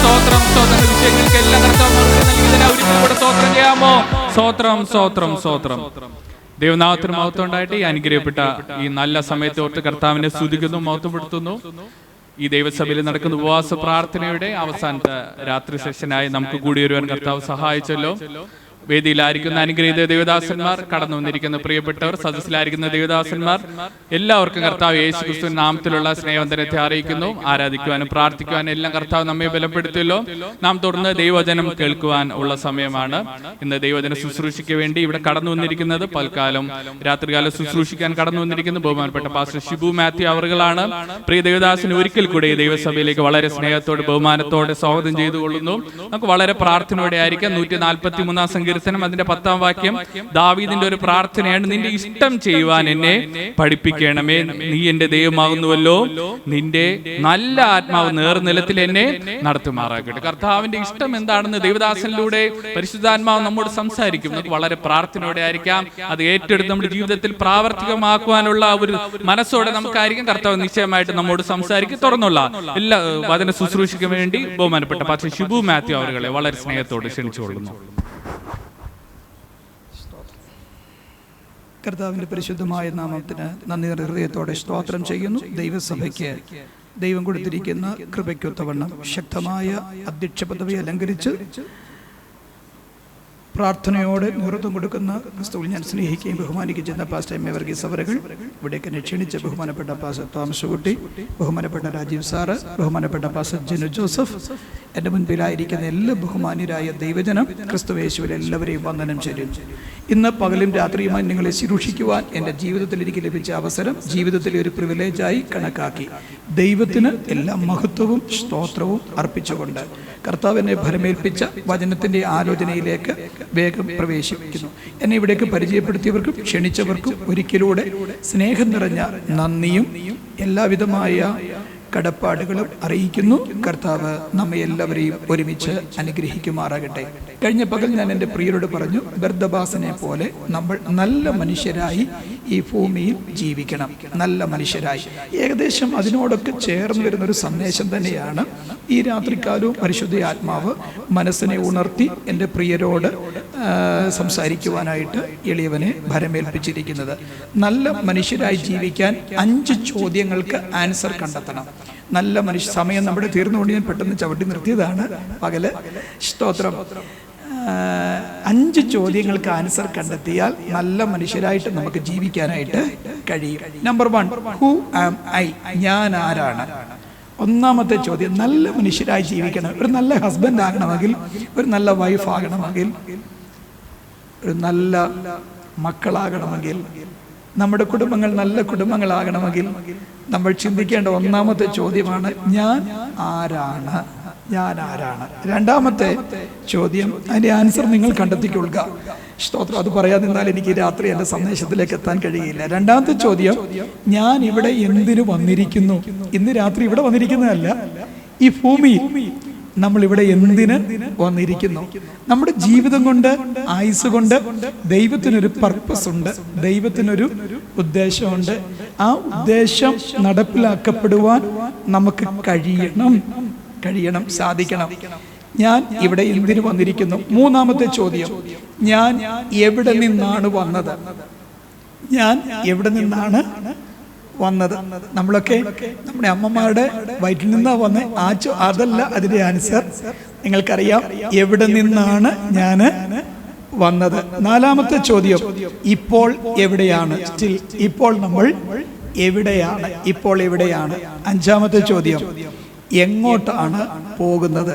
സ്തോത്രം. സ്തോത്ര വിഷയങ്ങൾക്ക് എല്ലാം കർത്താവ് നൽകിയതിനെ ഒരിക്കലും കൂടെ സ്തോത്രം ചെയ്യാമോ? സ്തോത്രം, സ്തോത്രം, സ്തോത്രം. ദൈവനാമത്തിന് മഹത്വം ഉണ്ടായിട്ട് ഈ അനുഗ്രഹിക്കപ്പെട്ട ഈ നല്ല സമയത്ത് ഓർത്ത് കർത്താവിനെ സ്തുതിക്കുന്നു, മഹത്വപ്പെടുത്തുന്നു. ഈ ദൈവസഭയിൽ നടക്കുന്ന ഉപവാസ പ്രാർത്ഥനയുടെ അവസാനത്തെ രാത്രി സെഷനായി നമുക്ക് കൂടി വരുവാൻ കർത്താവ് സഹായിച്ചല്ലോ. വേദിയിലായിരിക്കുന്ന അനുഗ്രഹീത ദേവദാസന്മാർ, കടന്നു വന്നിരിക്കുന്ന പ്രിയപ്പെട്ടവർ, സദസ്സിലായിരിക്കുന്ന ദേവദാസന്മാർ, എല്ലാവർക്കും കർത്താവ് യേശു ക്രിസ്തുവിന്റെ നാമത്തിലുള്ള സ്നേഹവന്ദനത്തെ അറിയിക്കുന്നു. ആരാധിക്കുവാനും പ്രാർത്ഥിക്കുവാനും എല്ലാം കർത്താവ് നമ്മെ ബലപ്പെടുത്തിയല്ലോ. നാം തുടർന്ന് ദൈവവചനം കേൾക്കുവാൻ ഉള്ള സമയമാണ്. ഇന്ന് ദൈവവചന ശുശ്രൂഷയ്ക്ക് വേണ്ടി ഇവിടെ കടന്നു വന്നിരിക്കുന്നത്, പൽക്കാലം രാത്രികാലം ശുശ്രൂഷിക്കാൻ കടന്നു വന്നിരിക്കുന്ന ബഹുമാനപ്പെട്ട പാസ്റ്റർ ഷിബു മാത്യു അവറുകളാണ്. പ്രിയ ദേവദാസിന് ഒരിക്കൽ കൂടി ദൈവസഭയിലേക്ക് വളരെ സ്നേഹത്തോടെ ബഹുമാനത്തോടെ സ്വാഗതം ചെയ്തുകൊള്ളുന്നു. നമുക്ക് വളരെ പ്രാർത്ഥനയോടെ ആയിരിക്കാം. 143 സങ്കീർത്തനം അതിന്റെ 10-ാം വാക്യം ദാവീദിന്റെ ഒരു പ്രാർത്ഥനയാണ്. നിന്റെ ഇഷ്ടം ചെയ്യുവാൻ എന്നെ പഠിപ്പിക്കണമേ, നീ എന്റെ ദൈവമാകുന്നുവല്ലോ, നിന്റെ നല്ല ആത്മാവ് നേർനിലത്തിൽ എന്നെ നടത്തുമാറാകട്ടെ. കർത്താവിന്റെ ഇഷ്ടം എന്താണെന്ന് ദൈവദാസനിലൂടെ പരിശുദ്ധാത്മാവ് നമ്മോട് സംസാരിക്കും. നമുക്ക് വളരെ പ്രാർത്ഥനയോടെ ആയിരിക്കാം. അത് ഏറ്റെടുത്ത് നമ്മുടെ ജീവിതത്തിൽ പ്രാവർത്തികമാക്കുവാനുള്ള ഒരു മനസ്സോടെ നമുക്കായിരിക്കും കർത്താവ് നിശ്ചയമായിട്ട് നമ്മോട് സംസാരിക്കും. തുറന്നുള്ള എല്ലാ വചന ശുശ്രൂഷയ്ക്ക് വേണ്ടി ബഹുമാനപ്പെട്ട പാസ്റ്റർ ഷിബു മാത്യു അവരുകളെ വളരെ സ്നേഹത്തോടെ ക്ഷണിച്ചുകൊള്ളുന്നു. കർത്താവിൻ്റെ പരിശുദ്ധമായ നാമത്തിന് നന്ദി ഹൃദയത്തോടെ സ്തോത്രം ചെയ്യുന്നു. ദൈവസഭയ്ക്ക് ദൈവം കൊടുത്തിരിക്കുന്ന കൃപയ്ക്കൊത്തവണ്ണം ശക്തമായ അധ്യക്ഷ പദവി അലങ്കരിച്ച് പ്രാർത്ഥനയോടെ നേതൃത്വം കൊടുക്കുന്ന ക്രിസ്തുവിൽ ഞാൻ സ്നേഹിക്കുകയും ബഹുമാനിക്കുകയും ചെയ്യുന്ന പാസ്റ്റർ എം എ വർഗീസ് അവറുകൾ, ഇവിടേക്ക് എന്നെ ക്ഷണിച്ച ബഹുമാനപ്പെട്ട പാസ്റ്റർ തോമസ് കുട്ടി, ബഹുമാനപ്പെട്ട രാജീവ് സാറ്, ബഹുമാനപ്പെട്ട പാസ്റ്റർ ജിനു ജോസഫ്, എൻ്റെ മുൻപിലായിരിക്കുന്ന എല്ലാ ബഹുമാന്യരായ ദൈവജനം, ക്രിസ്തു യേശുവിൽ എല്ലാവരെയും വന്ദനം ചെയ്യുന്നു. ഇന്ന് പകലും രാത്രിയുമായി നിങ്ങളെ ശുശ്രൂഷിക്കുവാൻ എൻ്റെ ജീവിതത്തിൽ എനിക്ക് ലഭിച്ച അവസരം ജീവിതത്തിലെ ഒരു പ്രിവിലേജായി കണക്കാക്കി ദൈവത്തിന് എല്ലാ മഹത്വവും സ്തോത്രവും അർപ്പിച്ചുകൊണ്ട് കർത്താവ് എന്നെ ഭരമേൽപ്പിച്ച വചനത്തിൻ്റെ ആലോചനയിലേക്ക് വേഗം പ്രവേശിപ്പിക്കുന്നു. എന്നെ ഇവിടേക്ക് പരിചയപ്പെടുത്തിയവർക്കും ക്ഷണിച്ചവർക്കും ഒരിക്കലൂടെ സ്നേഹം നിറഞ്ഞ നന്ദിയും എല്ലാവിധമായ കടപ്പാടുകളും അറിയിക്കുന്നു. കർത്താവ് നമ്മെ എല്ലാവരെയും ഒരുമിച്ച് അനുഗ്രഹിക്കുമാറാകട്ടെ. കഴിഞ്ഞ പകൽ ഞാൻ എൻ്റെ പ്രിയരോട് പറഞ്ഞു, ബർദബാസിനെ പോലെ നമ്മൾ നല്ല മനുഷ്യരായി ഈ ഭൂമിയിൽ ജീവിക്കണം. നല്ല മനുഷ്യരായി ഏകദേശം അതിനോടൊക്കെ ചേർന്ന് വരുന്നൊരു സന്ദേശം തന്നെയാണ് ഈ രാത്രികാലവും പരിശുദ്ധ ആത്മാവ് മനസ്സിനെ ഉണർത്തി എൻ്റെ പ്രിയരോട് സംസാരിക്കുവാനായിട്ട് എളിയവനെ ഭരമേൽപ്പിച്ചിരിക്കുന്നത്. നല്ല മനുഷ്യരായി ജീവിക്കാൻ 5 ചോദ്യങ്ങൾക്ക് ആൻസർ കണ്ടെത്തണം. നല്ല മനുഷ്യ സമയം നമ്മുടെ തീർന്നുകൊണ്ട് ഞാൻ പെട്ടെന്ന് ചവിട്ടി നിർത്തിയതാണ് പകല്. സ്തോത്രം. 5 ചോദ്യങ്ങൾക്ക് ആൻസർ കണ്ടെത്തിയാൽ നല്ല മനുഷ്യരായിട്ട് നമുക്ക് ജീവിക്കാനായിട്ട് കഴിയും. Number 1, who am I? ഞാൻ ആരാണ്? ഒന്നാമത്തെ ചോദ്യം. നല്ല മനുഷ്യരായി ജീവിക്കണം. ഒരു നല്ല ഹസ്ബൻഡ് ആകണമെങ്കിൽ, ഒരു നല്ല വൈഫ് ആകണമെങ്കിൽ, ഒരു നല്ല മക്കളാകണമെങ്കിൽ, നമ്മുടെ കുടുംബങ്ങൾ നല്ല കുടുംബങ്ങളാകണമെങ്കിൽ നമ്മൾ ചിന്തിക്കേണ്ട ഒന്നാമത്തെ ചോദ്യമാണ്, ഞാൻ ആരാണ്? ഞാൻ ആരാണ്? രണ്ടാമത്തെ ചോദ്യം, അതിൻ്റെ ആൻസർ നിങ്ങൾ കണ്ടെത്തിക്കൊള്ളുക. സ്തോത്രം. അത് പറയാൻ നിന്നാൽ എനിക്ക് രാത്രി എൻ്റെ സന്ദേശത്തിലേക്ക് എത്താൻ കഴിയില്ല. രണ്ടാമത്തെ ചോദ്യം, ഞാൻ ഇവിടെ എന്തിനു വന്നിരിക്കുന്നു? ഇന്ന് രാത്രി ഇവിടെ വന്നിരിക്കുന്നതല്ല, ഈ ഭൂമിയിൽ നമ്മൾ ഇവിടെ എന്തിന് വന്നിരിക്കുന്നു? നമ്മുടെ ജീവിതം കൊണ്ട്, ആയുസ് കൊണ്ട് ദൈവത്തിനൊരു പർപ്പസ് ഉണ്ട്, ദൈവത്തിനൊരു ഉദ്ദേശമുണ്ട്. ആ ഉദ്ദേശം നടപ്പിലാക്കപ്പെടുവാൻ നമുക്ക് കഴിയണം, സാധിക്കണം. ഞാൻ ഇവിടെ എന്തിനു വന്നിരിക്കുന്നു? മൂന്നാമത്തെ ചോദ്യം, ഞാൻ എവിടെ നിന്നാണ് വന്നത്? ഞാൻ എവിടെ നിന്നാണ് വന്നത്? നമ്മളൊക്കെ നമ്മുടെ അമ്മമാരുടെ വയറ്റിൽ നിന്നാ വന്നത്. അതല്ല അതിന്റെ ആൻസർ. നിങ്ങൾക്കറിയാം എവിടെ നിന്നാണ് ഞാൻ വന്നത്. നാലാമത്തെ ചോദ്യം, ഇപ്പോൾ എവിടെയാണ്? സ്റ്റിൽ ഇപ്പോൾ നമ്മൾ എവിടെയാണ്? ഇപ്പോൾ എവിടെയാണ്? അഞ്ചാമത്തെ ചോദ്യം, എങ്ങോട്ടാണ് പോകുന്നത്?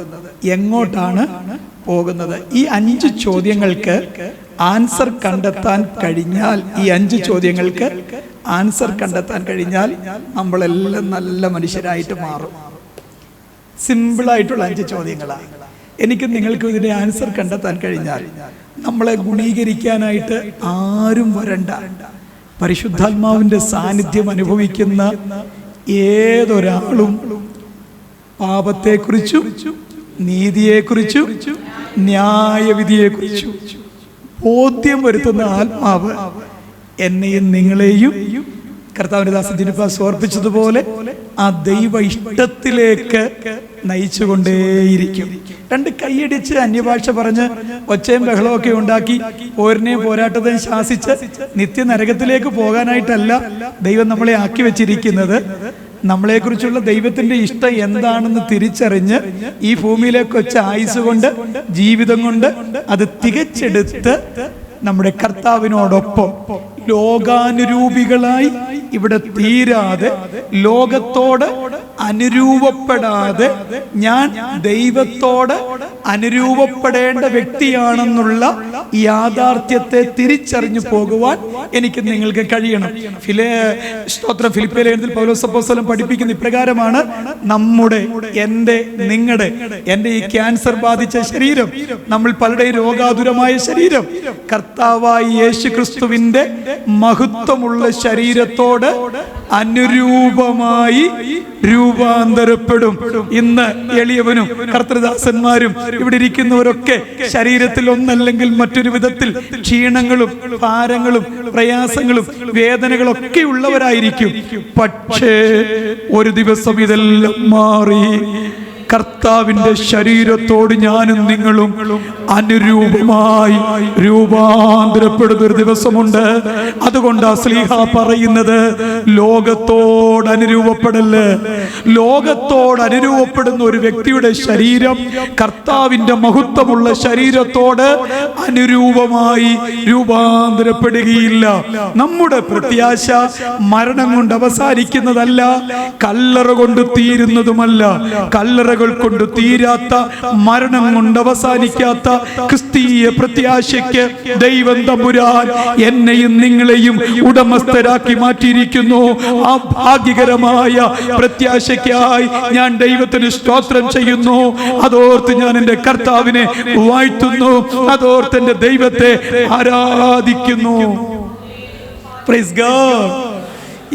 എങ്ങോട്ടാണ് പോകുന്നത്? ഈ 5 ചോദ്യങ്ങൾക്ക് ആൻസർ കണ്ടെത്താൻ കഴിഞ്ഞാൽ, ഈ 5 ചോദ്യങ്ങൾക്ക് ആൻസർ കണ്ടെത്താൻ കഴിഞ്ഞാൽ നമ്മളെല്ലാം നല്ല മനുഷ്യരായിട്ട് മാറും. സിമ്പിളായിട്ടുള്ള 5 ചോദ്യങ്ങളാണ്. എനിക്ക് നിങ്ങൾക്ക് ഇതിന്റെ ആൻസർ കണ്ടെത്താൻ കഴിഞ്ഞാൽ നമ്മളെ ഗുണീകരിക്കാനായിട്ട് ആരും വരണ്ട. പരിശുദ്ധാത്മാവിന്റെ സാന്നിധ്യം അനുഭവിക്കുന്ന ഏതൊരാളും പാപത്തെക്കുറിച്ചും നീതിയെക്കുറിച്ചും ന്യായവിധിയെക്കുറിച്ചും ബോധ്യം വരുത്തുന്ന ആത്മാവ് എന്നെയും നിങ്ങളെയും കർത്താവിന്റെ ദാസൻ ദിനപാസ് ഓർപ്പിച്ചതുപോലെ ആ ദൈവ ഇഷ്ടത്തിലേക്ക് നയിച്ചുകൊണ്ടേയിരിക്കും. രണ്ട് കൈയടിച്ച് അന്യഭാഷ പറഞ്ഞ് ഒച്ചയും ബഹളമൊക്കെ ഉണ്ടാക്കി പോരിനെയും പോരാട്ടത്തെയും ശാസിച്ച് നിത്യനരകത്തിലേക്ക് പോകാനായിട്ടല്ല ദൈവം നമ്മളെ ആക്കി വെച്ചിരിക്കുന്നത്. നമ്മളെക്കുറിച്ചുള്ള ദൈവത്തിന്റെ ഇഷ്ടം എന്താണെന്ന് തിരിച്ചറിഞ്ഞ് ഈ ഭൂമിയിലേക്ക് വെച്ച ആയുസ് കൊണ്ട്, ജീവിതം കൊണ്ട് അത് തികച്ചെടുത്ത് നമ്മുടെ കർത്താവിനോടൊപ്പം ലോകാനുരൂപികളായി ഇവിടെ തീരാതെ, ലോകത്തോട് അനുരൂപപ്പെടാതെ ഞാൻ ദൈവത്തോട് അനുരൂപപ്പെടേണ്ട വ്യക്തിയാണെന്നുള്ള യാഥാർത്ഥ്യത്തെ തിരിച്ചറിഞ്ഞു പോകുവാൻ എനിക്ക് നിങ്ങൾക്ക് കഴിയണം. സ്തോത്രം. ഫിലിപ്പിയ ലേഖനത്തിൽ പൗലോസ് അപ്പോസ്തലൻ പഠിപ്പിക്കുന്ന ഇപ്രകാരമാണ്: നമ്മുടെ, എൻ്റെ ഈ ക്യാൻസർ ബാധിച്ച ശരീരം, നമ്മൾ പലരുടെയും രോഗാതുരമായ ശരീരം കർത്താവായ യേശു ക്രിസ്തുവിന്റെ മഹത്വമുള്ള ശരീരത്തോട് അനുരൂപമായി രൂപാന്തരപ്പെടും. ഇന്ന് എളിയവനും കർത്തൃദാസന്മാരും ഇവിടെ ഇരിക്കുന്നവരൊക്കെ ശരീരത്തിൽ ഒന്നല്ലെങ്കിൽ മറ്റൊരു വിധത്തിൽ ക്ഷീണങ്ങളും ഭാരങ്ങളും പ്രയാസങ്ങളും വേദനകളൊക്കെ ഉള്ളവരായിരിക്കും. പക്ഷേ ഒരു ദിവസം ഇതെല്ലാം മാറി കർത്താവിന്റെ ശരീരത്തോട് ഞാനും നിങ്ങളും അനുരൂപമായി രൂപാന്തരപ്പെടുന്ന ഒരു ദിവസമുണ്ട്. അതുകൊണ്ട് ശ്ലീഹ പറയുന്നത്, ലോകത്തോട് അനുരൂപപ്പെടല്. ലോകത്തോട് അനുരൂപപ്പെടുന്ന ഒരു വ്യക്തിയുടെ ശരീരം കർത്താവിന്റെ മഹത്വമുള്ള ശരീരത്തോട് അനുരൂപമായി രൂപാന്തരപ്പെടുകയില്ല. നമ്മുടെ പ്രത്യാശ മരണം കൊണ്ട് അവസാനിക്കുന്നതല്ല, കല്ലറ കൊണ്ട് തീരുന്നതുമല്ല. കല്ലറ കൊണ്ട് തീരാത്ത, മരണം കൊണ്ട് അവസാനിക്കാത്ത ക്രിസ്തീയ പ്രത്യാശയ്ക്ക് ദൈവം തമ്പുരാൻ എന്നെയും നിങ്ങളെയും ഉടമസ്ഥരാക്കി മാറ്റിയിരിക്കുന്നു. ആ ഭാഗ്യകരമായ പ്രത്യാശയ്ക്കായി ഞാൻ ദൈവത്തിന് സ്തോത്രം ചെയ്യുന്നു. അതോർത്ത് ഞാൻ എൻ്റെ കർത്താവിനെ വാഴ്ത്തുന്നു. അതോർത്ത് എൻ്റെ ദൈവത്തെ ആരാധിക്കുന്നു. Praise God.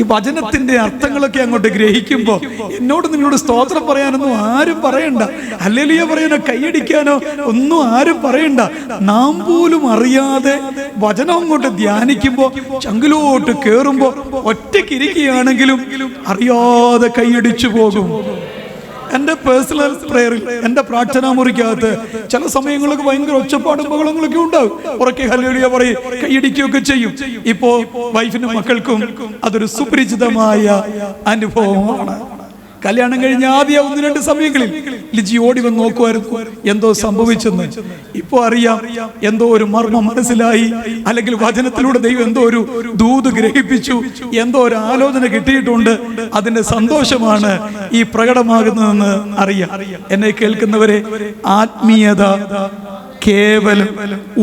ഈ വചനത്തിന്റെ അർത്ഥങ്ങളൊക്കെ അങ്ങോട്ട് ഗ്രഹിക്കുമ്പോൾ എന്നോട് നിങ്ങളോട് സ്തോത്രം പറയാനൊന്നും ആരും പറയണ്ട, ഹല്ലേലൂയ പറയാനോ കൈയടിക്കാനോ ഒന്നും ആരും പറയണ്ട. നാം പോലും അറിയാതെ വചനം അങ്ങോട്ട് ധ്യാനിക്കുമ്പോൾ, ചങ്കിലോട്ട് കേറുമ്പോൾ, ഒറ്റയ്ക്കിരിക്കുകയാണെങ്കിലും അറിയാതെ കൈയടിച്ചു പോകും. എൻ്റെ പേഴ്സണൽ പ്രയറിൽ, എൻ്റെ പ്രാർത്ഥനാ മുറിക്കകത്ത് ചില സമയങ്ങളൊക്കെ ഭയങ്കര ഒച്ചപ്പാടും ബഹളങ്ങളൊക്കെ ഉണ്ടാവും. ഉറക്കെ ഹല്ലേലൂയ പറയും, കൈയടിക്കുകയൊക്കെ ചെയ്യും. ഇപ്പോ വൈഫിനും മക്കൾക്കും അതൊരു സുപരിചിതമായ അനുഭവമാണ്. കല്യാണം കഴിഞ്ഞ ആദ്യ 1-2 സമയങ്ങളിൽ ലിജി ഓടി വന്ന് നോക്കുമായിരുന്നു എന്തോ സംഭവിച്ചെന്ന്. ഇപ്പോ അറിയാം എന്തോ ഒരു മർമ്മം മനസ്സിലായി, അല്ലെങ്കിൽ വചനത്തിലൂടെ ദൈവം എന്തോ ഒരു ദൂത് ഗ്രഹിപ്പിച്ചു, എന്തോ ഒരു ആലോചന കിട്ടിയിട്ടുണ്ട്. അതിന്റെ സന്തോഷമാണ് ഈ പ്രകടമാകുന്നതെന്ന് അറിയാം. എന്നെ കേൾക്കുന്നവരെ, ആത്മീയത കേവലം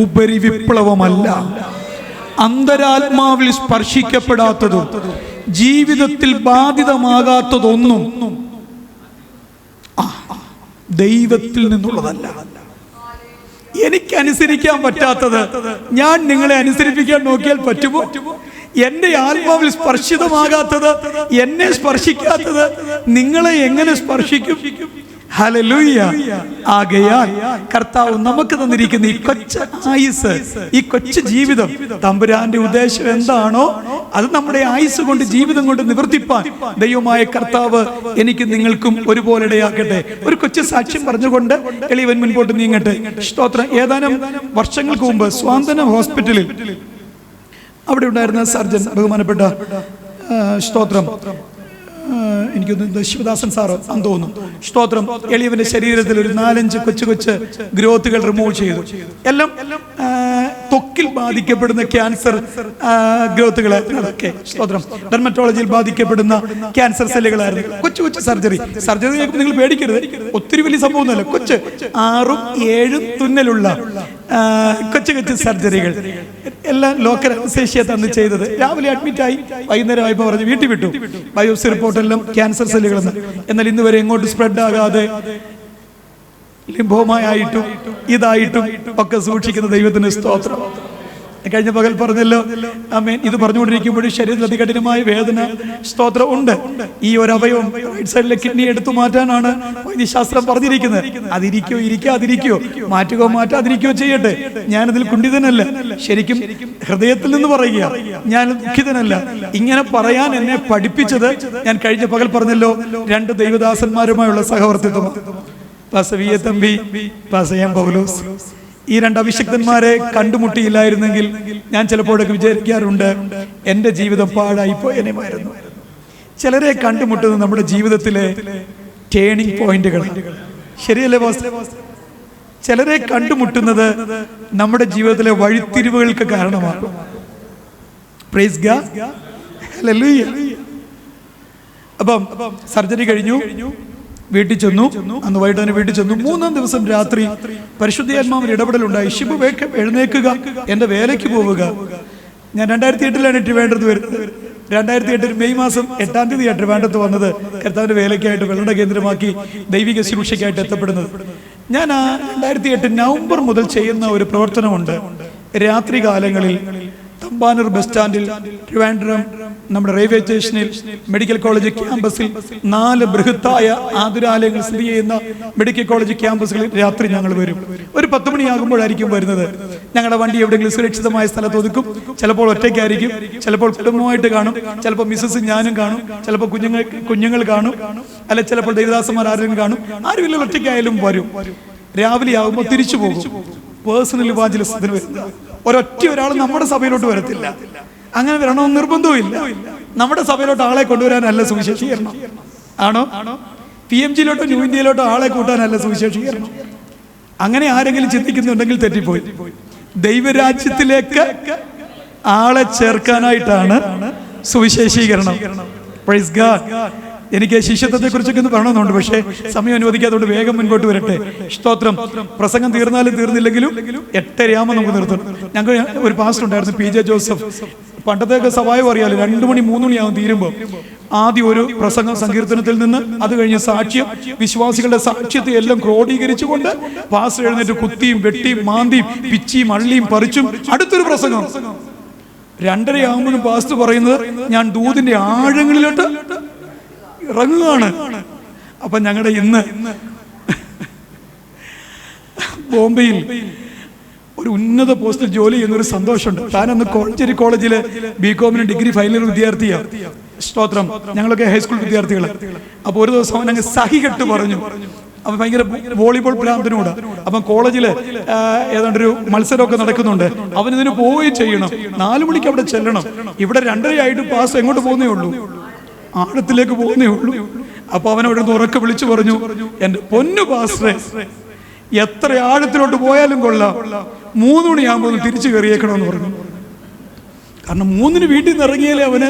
ഉപരി വിപ്ലവമല്ല. അന്തരാത്മാവിൽ സ്പർശിക്കപ്പെടാത്തതും ജീവിതത്തിൽ ബാധിതമാകാത്തതൊന്നും ദൈവത്തിൽ നിന്നുള്ളതല്ല. എനിക്കനുസരിക്കാൻ പറ്റാത്തത് ഞാൻ നിങ്ങളെ അനുസരിപ്പിക്കാൻ നോക്കിയാൽ പറ്റുമോ? എന്റെ ആത്മാവിൽ സ്പർശിതമാകാത്തത്, എന്നെ സ്പർശിക്കാത്തത് നിങ്ങളെ എങ്ങനെ സ്പർശിക്കും? ഹല്ലേലൂയ. ആകയാൽ കർത്താവ് നമുക്ക് തന്നിരിക്കുന്ന ഈ കൊച്ചു ആയുസ്, ഈ കൊച്ചു ജീവിതം, തമ്പുരാന്റെ ഉദ്ദേശം എന്താണോ അത് നമ്മുടെ ആയുസ് കൊണ്ട്, ജീവിതം കൊണ്ട് നിവർത്തിപ്പാൻ ദൈവമായ കർത്താവ് എനിക്ക് നിങ്ങൾക്കും ഒരുപോലെ ഇടയാക്കട്ടെ. ഒരു കൊച്ചു സാക്ഷ്യം പറഞ്ഞുകൊണ്ട് എളിയവൻ മുൻപോട്ട് നീങ്ങട്ടെ. സ്തോത്രം. ഏതാനും വർഷങ്ങൾക്ക് മുമ്പ് സ്വാന്തന ഹോസ്പിറ്റലിൽ അവിടെ ഉണ്ടായിരുന്ന സർജൻ, ബഹുമാനപ്പെട്ട സ്തോത്രം, എനിക്കൊന്ന് ശിവദാസൻ സാറ് അന്ന് തോന്നുന്നു, സ്തോത്രം, എളിയവന്റെ ശരീരത്തിൽ ഒരു 4-5 കൊച്ചു ഗ്രോത്തുകൾ റിമൂവ് ചെയ്തു. എല്ലാം ത്വക്കിൽ ബാധിക്കപ്പെടുന്ന ക്യാൻസർ ഗ്രോത്തുകൾ, സ്തോത്രം, ഡെർമറ്റോളജിയിൽ ബാധിക്കപ്പെടുന്ന ക്യാൻസർ സെല്ലുകളായിരുന്നു. കൊച്ചു സർജറി നിങ്ങൾ പേടിക്കരുത്, ഒത്തിരി വലിയ സംഭവമൊന്നുമല്ല. 6-7 തുന്നലുള്ള കൊച്ചു സർജറികൾ എല്ലാം ലോക്കൽ അനസ്തേഷ്യ തന്ന് ചെയ്തത്. രാവിലെ അഡ്മിറ്റായി, വൈകുന്നേരം ആയപ്പോൾ പറഞ്ഞ് വീട്ടിൽ വിട്ടു. ബയോപ്സി റിപ്പോർട്ടെല്ലാം ക്യാൻസർ സെല്ലുകളെന്ന്. എന്നാൽ ഇന്ന് വരെ എങ്ങോട്ട് സ്പ്രെഡ് ആകാതെ ലിംഫോമയായിട്ടും ഇതായിട്ടും ഒക്കെ സൂക്ഷിക്കുന്ന ദൈവത്തിന് സ്തോത്രം. കഴിഞ്ഞ പകൽ പറഞ്ഞല്ലോ, ആമേൻ. ഇത് പറഞ്ഞുകൊണ്ടിരിക്കുമ്പോഴും ശരീരത്തിൽ അതികഠിനമായ വേദന, സ്തോത്രം, ഉണ്ട്. ഈ ഒരു അവയവം റൈറ്റ് സൈഡിലെ കിഡ്നി എടുത്തു മാറ്റാനാണ് വൈദ്യശാസ്ത്രം പറഞ്ഞിരിക്കുന്നത്. അതിരിക്കോ ഇരിക്കാതിരിക്കോ, മാറ്റുകയോ മാറ്റാതിരിക്കോ ചെയ്യട്ടെ. ഞാനതിൽ കുണ്ഠിതനല്ല, ശരിക്കും ഹൃദയത്തിൽ നിന്ന് പറയുക, ഞാൻ ദുഃഖിതനല്ല. ഇങ്ങനെ പറയാൻ എന്നെ പഠിപ്പിച്ചത് ഞാൻ കഴിഞ്ഞ പകൽ പറഞ്ഞല്ലോ, 2 ദൈവദാസന്മാരുമായുള്ള സഹവർത്തിത്വം. Pastor V. A. Thampi, pastor M. Paulose. ഈ 2 അഭിഷിക്തന്മാരെ കണ്ടുമുട്ടിയില്ലായിരുന്നെങ്കിൽ ഞാൻ ചിലപ്പോഴൊക്കെ വിചാരിക്കാറുണ്ട്, എൻ്റെ ജീവിതം പാഴായിപ്പോയനുമായിരുന്നു. ചിലരെ കണ്ടുമുട്ടുന്നത് നമ്മുടെ ജീവിതത്തിലെ ടേണിംഗ് പോയിന്റുകൾ, ശരിയല്ലേ പാസ്റ്റർ? ചിലരെ കണ്ടുമുട്ടുന്നത് നമ്മുടെ ജീവിതത്തിലെ വഴിത്തിരിവുകൾക്ക് കാരണമാകും. Praise God, hallelujah. അപ്പം സർജറി കഴിഞ്ഞു, വീട്ടിൽ ചെന്നു. അന്ന് വൈകിട്ട് തന്നെ വീട്ടിൽ ചെന്നു. 3-ാം ദിവസം രാത്രി പരിശുദ്ധാത്മാവിന്റെ ഇടപെടലുണ്ടായി. ഷിബു എഴുന്നേൽക്കുക, എൻ്റെ വേലയ്ക്ക് പോവുക. ഞാൻ 2008 ട്രിവാൻഡ്രത്ത് വരുന്നത്. 2008 മെയ് മാസം 8-ാം തീയതി ട്രിവാൻഡ്രത്ത് വന്നത്, കർത്താവിന്റെ വേലയ്ക്കായിട്ട്, വെള്ളട കേന്ദ്രമാക്കി ദൈവിക ശുശ്രൂഷയ്ക്കായിട്ട് എത്തപ്പെടുന്നത്. ഞാൻ 2008 നവംബർ മുതൽ ചെയ്യുന്ന ഒരു പ്രവർത്തനമുണ്ട്. രാത്രി കാലങ്ങളിൽ തമ്പാനൂർ ബസ് സ്റ്റാൻഡിൽ, ട്രിവാൻഡ്രം നമ്മുടെ റെയിൽവേ സ്റ്റേഷനിൽ, മെഡിക്കൽ കോളേജ് ക്യാമ്പസിൽ 4 ബൃഹത്തായ ആതുരാലയങ്ങൾ സ്ഥിതി ചെയ്യുന്ന മെഡിക്കൽ കോളേജ് ക്യാമ്പസുകളിൽ രാത്രി ഞങ്ങൾ വരും. ഒരു 10 മണിയാകുമ്പോഴായിരിക്കും വരുന്നത്. ഞങ്ങളുടെ വണ്ടി എവിടെയെങ്കിലും സുരക്ഷിതമായ സ്ഥലത്ത് ഒതുക്കും. ചിലപ്പോൾ ഒറ്റയ്ക്കായിരിക്കും, ചിലപ്പോൾ കുടുംബമായിട്ട് കാണും, ചിലപ്പോൾ മിസ്സസും ഞാനും കാണും, ചിലപ്പോൾ കുഞ്ഞുങ്ങൾ കാണും, അല്ല ചിലപ്പോൾ ദേവദാസന്മാർ ആരെങ്കിലും കാണും. ആരുമില്ല, ഒറ്റയ്ക്കായാലും വരും. രാവിലെ ആകുമ്പോൾ തിരിച്ചു പോകും. പേഴ്സണൽ ഇവാഞ്ചലിസത്തിന് വരുന്നത്. ഒരാൾ നമ്മുടെ സഭയിലോട്ട് വരത്തില്ല. അങ്ങനെ വരണമെന്ന് നിർബന്ധവും. നമ്മുടെ സഭയിലോട്ട് ആളെ കൊണ്ടുവരാനല്ല സുവിശേഷീകരണം. ആണോ? PMGയിലോട്ടോ ന്യൂ ഇന്ത്യയിലോട്ടോ ആളെ കൂട്ടാനല്ല സുവിശേഷീകരണം. അങ്ങനെ ആരെങ്കിലും ചിന്തിക്കുന്നുണ്ടെങ്കിൽ തെറ്റിപ്പോയി. ദൈവരാജ്യത്തിലേക്ക് ആളെ ചേർക്കാനായിട്ടാണ് സുവിശേഷീകരണം. Praise God. എനിക്ക് ശിഷ്യത്വത്തെ കുറിച്ചൊക്കെ ഒന്ന് പറയണമെന്നുണ്ട്, പക്ഷേ സമയം അനുവദിക്കാത്തതുകൊണ്ട് വേഗം മുൻപോട്ട് വരട്ടെ. സ്തോത്രം. പ്രസംഗം തീർന്നാലും തീർന്നില്ലെങ്കിലും 8:30 നമുക്ക് നിർത്തണം. ഞങ്ങൾ ഒരു പാസ്റ്റർ ഉണ്ടായിരുന്നു, PJ ജോസഫ്. പണ്ടത്തെയൊക്കെ സഭായം അറിയാലോ, 2 മണി 3 മണിയാവും തീരുമ്പോൾ. ആദ്യം ഒരു പ്രസംഗം സങ്കീർത്തനത്തിൽ നിന്ന്, അത് കഴിഞ്ഞ് സാക്ഷ്യം, വിശ്വാസികളുടെ സാക്ഷ്യത്തെ എല്ലാം ക്രോഡീകരിച്ചുകൊണ്ട് പാസ്റ്റർ എഴുന്നേറ്റ് കുത്തിയും വെട്ടിയും മാന്തിയും പിച്ചിയും അള്ളിയും പറിച്ചും അടുത്തൊരു പ്രസംഗം. 2:30 ആകുമ്പോഴും പാസ്റ്റർ പറയുന്നത്, ഞാൻ ദൂതിന്റെ ആഴങ്ങളിലോട്ട് ഇറങ്ങുകയാണ്. അപ്പൊ ഞങ്ങളുടെ ഇന്ന് ബോംബെയിൽ ഒരു ഉന്നത പോസ്റ്റിൽ ജോലി ചെയ്യുന്നൊരു സന്തോഷമുണ്ട്. താനന്ന് കോളഞ്ചേരി കോളേജിലെ BCom ഡിഗ്രി ഫൈനൽ വിദ്യാർത്ഥിയാണ്. സ്തോത്രം. ഞങ്ങളൊക്കെ ഹൈസ്കൂൾ വിദ്യാർത്ഥികൾ. അപ്പൊ ഒരു ദിവസം അവൻ അങ്ങ് സഹികെട്ട് പറഞ്ഞു. അവൻ ഭയങ്കര വോളിബോൾ ഭ്രാന്തനോട്. അപ്പം കോളേജില് ഏതാണ്ടൊരു മത്സരമൊക്കെ നടക്കുന്നുണ്ട്. അവനിതിന് പോവുകയും ചെയ്യണം. 4 മണിക്ക് അവിടെ ചെല്ലണം. ഇവിടെ 2:30 ആയിട്ട് പാസ് എങ്ങോട്ട് പോകുന്നേ ഉള്ളൂ, ആഴത്തിലേക്ക് പോകുന്നേ ഉള്ളൂ. അപ്പൊ അവൻ അവിടെ നിന്ന് ഉറക്കെ വിളിച്ചു പറഞ്ഞു, എന്റെ പൊന്നു പാസ്റ്ററെ, എത്ര ആഴത്തിലോട്ട് പോയാലും കൊള്ളാം, 3 മണിയാകുമ്പോൾ തിരിച്ചു കയറിയേക്കണമെന്ന് പറഞ്ഞു. കാരണം 3-ന് വീട്ടിൽ നിന്ന് ഇറങ്ങിയാലേ അവന്.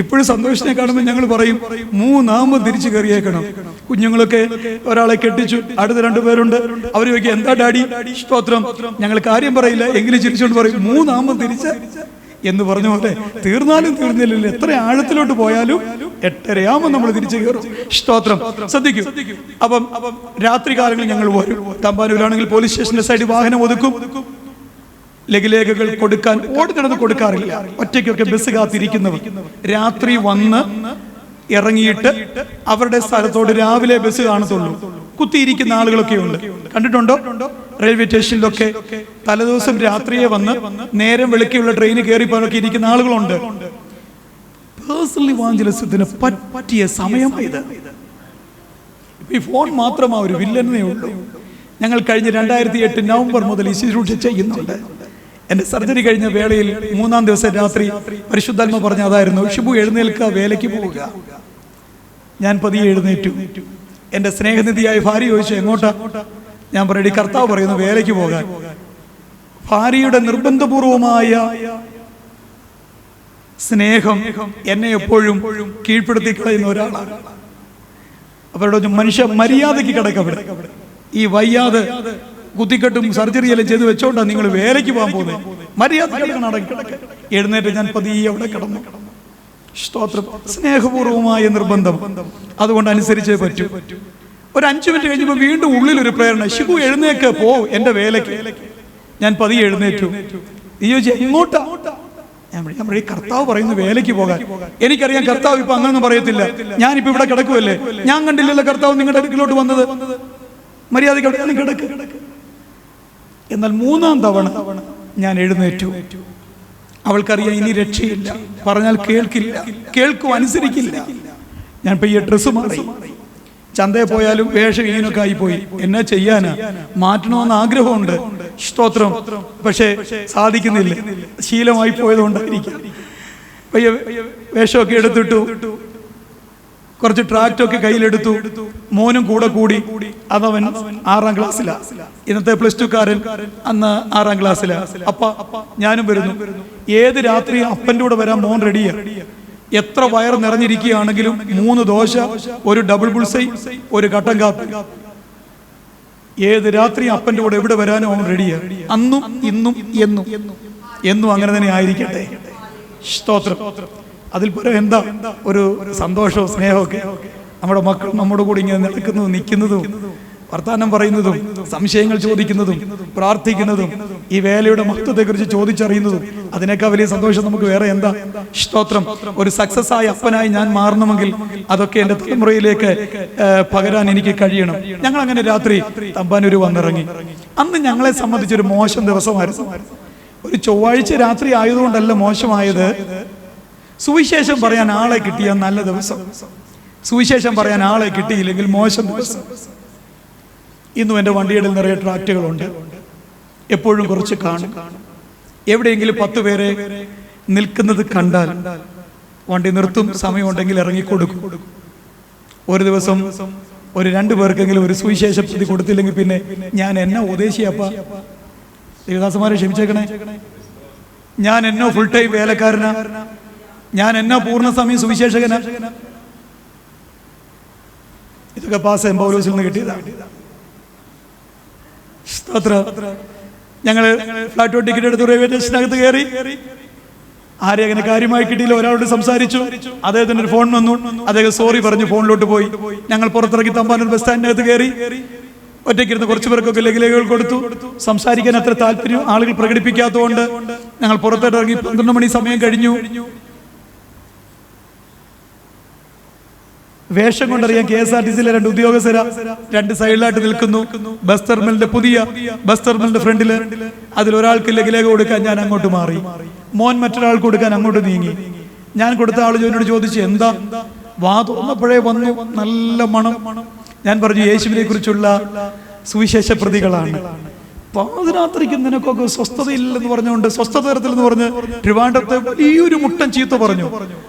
ഇപ്പോഴും സന്തോഷിനെ കാണുമ്പോൾ ഞങ്ങൾ പറയും, 3 ആകുമ്പോൾ തിരിച്ചു കയറിയേക്കണം. കുഞ്ഞുങ്ങളൊക്കെ ഒരാളെ കെട്ടിച്ചു, അടുത്ത 2 പേരുണ്ട്. അവർ ചോദിക്കുക, എന്താ ഡാഡി? സ്തോത്രം. ഞങ്ങൾ കാര്യം പറയില്ല, എങ്കിലും ചിരിച്ചുകൊണ്ട് പറയും, 3 ആകുമ്പോൾ തിരിച്ച് എന്ന് പറഞ്ഞ പോലെ. തീർന്നാലും തീർന്നില്ലല്ലോ, എത്ര ആഴത്തിലോട്ട് പോയാലും 8:30 ആകുമ്പോൾ നമ്മൾ തിരിച്ചു കയറും. സ്തോത്രം. ശ്രദ്ധിക്കൂ. അപ്പം രാത്രി കാലങ്ങളിൽ ഞങ്ങൾ വരും. തമ്പാനൂരാണെങ്കിൽ പോലീസ് സ്റ്റേഷന്റെ സൈഡിൽ വാഹനം ഒതുക്കും. ലഘുലേഖകൾ കൊടുക്കാൻ ഓടി നടന്ന് കൊടുക്കാറില്ല. ഒറ്റയ്ക്കൊക്കെ ബസ് കാത്തിരിക്കുന്നവർ രാത്രി വന്ന് ഇറങ്ങിയിട്ട് അവരുടെ സ്ഥലത്തോട് രാവിലെ ബസ് കാണത്തുള്ളൂ. കുത്തിയിരിക്കുന്ന ആളുകളൊക്കെ ഉണ്ട്. കണ്ടിട്ടുണ്ടോ? റെയിൽവേ സ്റ്റേഷനിലൊക്കെ തലേദിവസം രാത്രിയെ വന്ന് നേരം വെളുക്കെയുള്ള ട്രെയിന് കയറിപ്പോഴൊക്കെ ഇരിക്കുന്ന ആളുകളുണ്ട്. പേഴ്സണൽ ഇവാഞ്ചലിസത്തിന് പറ്റിയ സമയമായത്. ഈ ഫോൺ മാത്രമാ ഒരു വില്ലനേ ഉള്ളൂ. ഞങ്ങൾ കഴിഞ്ഞ 2008 നവംബർ മുതൽ ഈ ശുശ്രൂഷ ചെയ്യുന്നുണ്ട്. എൻ്റെ സർജറി കഴിഞ്ഞ വേളയിൽ 3-ാം ദിവസം രാത്രി പരിശുദ്ധാത്മ പറഞ്ഞ അതായിരുന്നു, ഷിബു എഴുന്നേൽക്കുക, വേലയ്ക്ക് പോവുക. ഞാൻ പതിയെ എഴുന്നേറ്റു. എൻ്റെ സ്നേഹനിധിയായ ഭാര്യ ചോദിച്ചു, എങ്ങോട്ടാ? ഞാൻ പറയടി, കർത്താവ് പറയുന്നു വേലയ്ക്ക് പോകാൻ. ഭാര്യയുടെ നിർബന്ധപൂർവമായ സ്നേഹം എന്നെ എപ്പോഴും കീഴ്പ്പെടുത്തി കളയുന്ന ഒരാളാണ്. അവരുടെ മനുഷ്യ മര്യാദയ്ക്ക് കിടക്കവിടെ. ഈ വയ്യാതെ കുത്തിക്കെട്ടും സർജറിയെല്ലാം ചെയ്ത് വെച്ചോണ്ടാണ് നിങ്ങൾ വേലയ്ക്ക് പോകാൻ പോകുന്നത്. മര്യാദ കിടക്ക. എഴുന്നേറ്റ് ഞാൻ പതിയെ അവിടെ കിടന്നു. സ്തോത്രം. സ്നേഹപൂർവമായ നിർബന്ധം, അതുകൊണ്ട് അനുസരിച്ചേ പറ്റൂ. ഒരു 5 മിനിറ്റ് കഴിഞ്ഞപ്പോൾ വീണ്ടും ഉള്ളിലൊരു പ്രേരണ, ഷിബു എഴുന്നേക്ക്, പോ എൻ്റെ വേലയ്ക്ക്. ഞാൻ പതിയെ എഴുന്നേറ്റു. നീ ചോദിച്ചു എങ്ങോട്ടാ? ഞാൻ പറയും കർത്താവ് പറയുന്നു വേലയ്ക്ക് പോകാൻ. എനിക്കറിയാം കർത്താവ് ഇപ്പൊ അങ്ങനൊന്നും പറയത്തില്ല. ഞാനിപ്പോ ഇവിടെ കിടക്കുമല്ലേ, ഞാൻ കണ്ടില്ലല്ലോ കർത്താവ് നിങ്ങളുടെ അടുക്കിലോട്ട് വന്നത്. മര്യാദയ്ക്ക് അവിടെ കിടക്ക്. എന്നാൽ 3-ാം തവണ ഞാൻ എഴുന്നേറ്റു. അവൾക്കറിയാം ഇനി രക്ഷയില്ല, പറഞ്ഞാൽ കേൾക്കില്ല, കേൾക്കും അനുസരിക്കില്ല. ഞാൻ ഇപ്പൊ ഈ ഡ്രസ്സ് മാറി, ചന്തയിൽ പോയാലും വേഷം ഇങ്ങനൊക്കെ ആയിപ്പോയി. എന്നാ ചെയ്യാനാ? മാറ്റണമെന്ന് ആഗ്രഹമുണ്ട്, സ്തോത്രം, പക്ഷേ സാധിക്കുന്നില്ല. ശീലമായി പോയതുകൊണ്ടായിരിക്കും. വേഷമൊക്കെ എടുത്തിട്ടു, കുറച്ച് ട്രാക്റ്റൊക്കെ കയ്യിലെടുത്തു. മോനും കൂടെ കൂടി. അതവൻ 6-ാം ക്ലാസ്സിലാ. ഇന്നത്തെ +2കാരൻ അന്ന് 6-ാം ക്ലാസ്സിലാ. അപ്പ ഞാനും വരുന്നു. ഏത് രാത്രി അപ്പൻ്റെ കൂടെ വരാൻ മോൻ റെഡിയാ. എത്ര വയർ നിറഞ്ഞിരിക്കുകയാണെങ്കിലും 3 ദോശ, ഒരു ഡബിൾ ബുൾസൈ, ഒരു കട്ടൻ കാപ്പി. ഏത് രാത്രി അപ്പൻ്റെ കൂടെ എവിടെ വരാനും അവൻ റെഡിയാ. അന്നും ഇന്നും എന്നും അങ്ങനെ തന്നെ ആയിരിക്കട്ടെ. സ്തോത്രം. അതിൽ പോലെ എന്താ ഒരു സന്തോഷവും സ്നേഹമൊക്കെ. നമ്മുടെ മക്കൾ നമ്മുടെ കൂടെ ഇങ്ങനെ നടക്കുന്നതും നിൽക്കുന്നതും വർത്താനം പറയുന്നതും സംശയങ്ങൾ ചോദിക്കുന്നതും പ്രാർത്ഥിക്കുന്നതും ഈ വേലയുടെ മഹത്വത്തെക്കുറിച്ച് ചോദിച്ചറിയുന്നതും അതിനേക്കാൾ വലിയ സന്തോഷം നമുക്ക് വേറെ എന്താ? സ്തോത്രം. ഒരു സക്സസ് ആയ അപ്പനായി ഞാൻ മാറണമെങ്കിൽ അതൊക്കെ എൻ്റെ തലമുറയിലേക്ക് പകരാൻ എനിക്ക് കഴിയണം. ഞങ്ങൾ അങ്ങനെ രാത്രി തമ്പാനൂര് വന്നിറങ്ങി. അന്ന് ഞങ്ങളെ സംബന്ധിച്ചൊരു മോശം ദിവസമായിരുന്നു. ഒരു ചൊവ്വാഴ്ച രാത്രി ആയതുകൊണ്ടല്ല മോശമായത്, സുവിശേഷം പറയാൻ ആളെ കിട്ടിയ നല്ല ദിവസം, സുവിശേഷം പറയാൻ ആളെ കിട്ടിയില്ലെങ്കിൽ മോശം ദിവസം. ഇന്നും എൻ്റെ വണ്ടിയുടെ നിറയെ ട്രാക്റ്റുകളുണ്ട്. എപ്പോഴും കുറച്ച് കാണും. എവിടെയെങ്കിലും 10 പേരെ നിൽക്കുന്നത് കണ്ടാൽ വണ്ടി നിർത്തും, സമയമുണ്ടെങ്കിൽ ഇറങ്ങിക്കൊടുക്കും. ഒരു ദിവസം ഒരു 2 പേർക്കെങ്കിലും ഒരു സുവിശേഷ പ്രതി കൊടുത്തില്ലെങ്കിൽ പിന്നെ ഞാൻ എന്നാ ഉപദേശിയപ്പ, ദേവദാസന്മാരെ ക്ഷമിച്ചേക്കണേ, ഞാൻ എന്നോ ഫുൾ ടൈം വേലക്കാരനാ, ഞാൻ എന്നോ പൂർണ്ണസമയം സുവിശേഷകനാ. ഇതൊക്കെ പാസ് പൗലോസിൽ നിന്ന് കിട്ടിയതാണ്. ഞങ്ങൾ ഫ്ലാറ്റ് ടിക്കറ്റ് എടുത്ത് റെയിൽവേ സ്റ്റേഷനകത്ത് കയറി. ആരെ അങ്ങനെ കാര്യമായി കിട്ടിയില്ല. ഒരാളോട് സംസാരിച്ചു, അദ്ദേഹത്തിന് ഒരു ഫോൺ വന്നു. അദ്ദേഹം സോറി പറഞ്ഞു ഫോണിലോട്ട് പോയി. ഞങ്ങൾ പുറത്തിറങ്ങി തമ്പാനൂർ ബസ് സ്റ്റാൻഡിനകത്ത് കയറി. ഒറ്റയ്ക്കിരുന്ന് കുറച്ചു പേർക്കൊക്കെ ലഘുലേഖകൾ കൊടുത്തു. സംസാരിക്കാൻ അത്ര താല്പര്യം ആളുകൾ പ്രകടിപ്പിക്കാത്തതുകൊണ്ട് ഞങ്ങൾ പുറത്തോട്ടിറങ്ങി. 12 മണി സമയം കഴിഞ്ഞു. വേഷം കൊണ്ടറിയാൻ KSRTCയിലെ 2 ഉദ്യോഗസ്ഥര 2 സൈഡിലായിട്ട് നിൽക്കുന്നു. ബസ് ടെർമിനലിന്റെ പുതിയ ബസ് ടെർമിനലിന്റെ ഫ്രണ്ടില്. അതിലൊരാൾക്ക് ലഘുലേഖ കൊടുക്കാൻ ഞാൻ അങ്ങോട്ട് മാറി. മോൻ മറ്റൊരാൾക്ക് കൊടുക്കാൻ അങ്ങോട്ട് നീങ്ങി. ഞാൻ കൊടുത്ത ആൾ എന്നോട് ചോദിച്ചു എന്താ? വാ തുറന്നപ്പോഴേ വന്നു നല്ല മണം. ഞാൻ പറഞ്ഞു യേശുവിനെ കുറിച്ചുള്ള സുവിശേഷ പ്രതികളാണ്. പാതിരാത്രിക്ക് നിനക്കൊക്കെ സ്വസ്ഥതയില്ലെന്ന് പറഞ്ഞുകൊണ്ട് സ്വസ്ഥത തരത്തിലെന്ന് പറഞ്ഞ് ട്രിവാൻഡ്രത്തെ വലിയൊരു മുട്ടൻ ചീത്ത പറഞ്ഞു.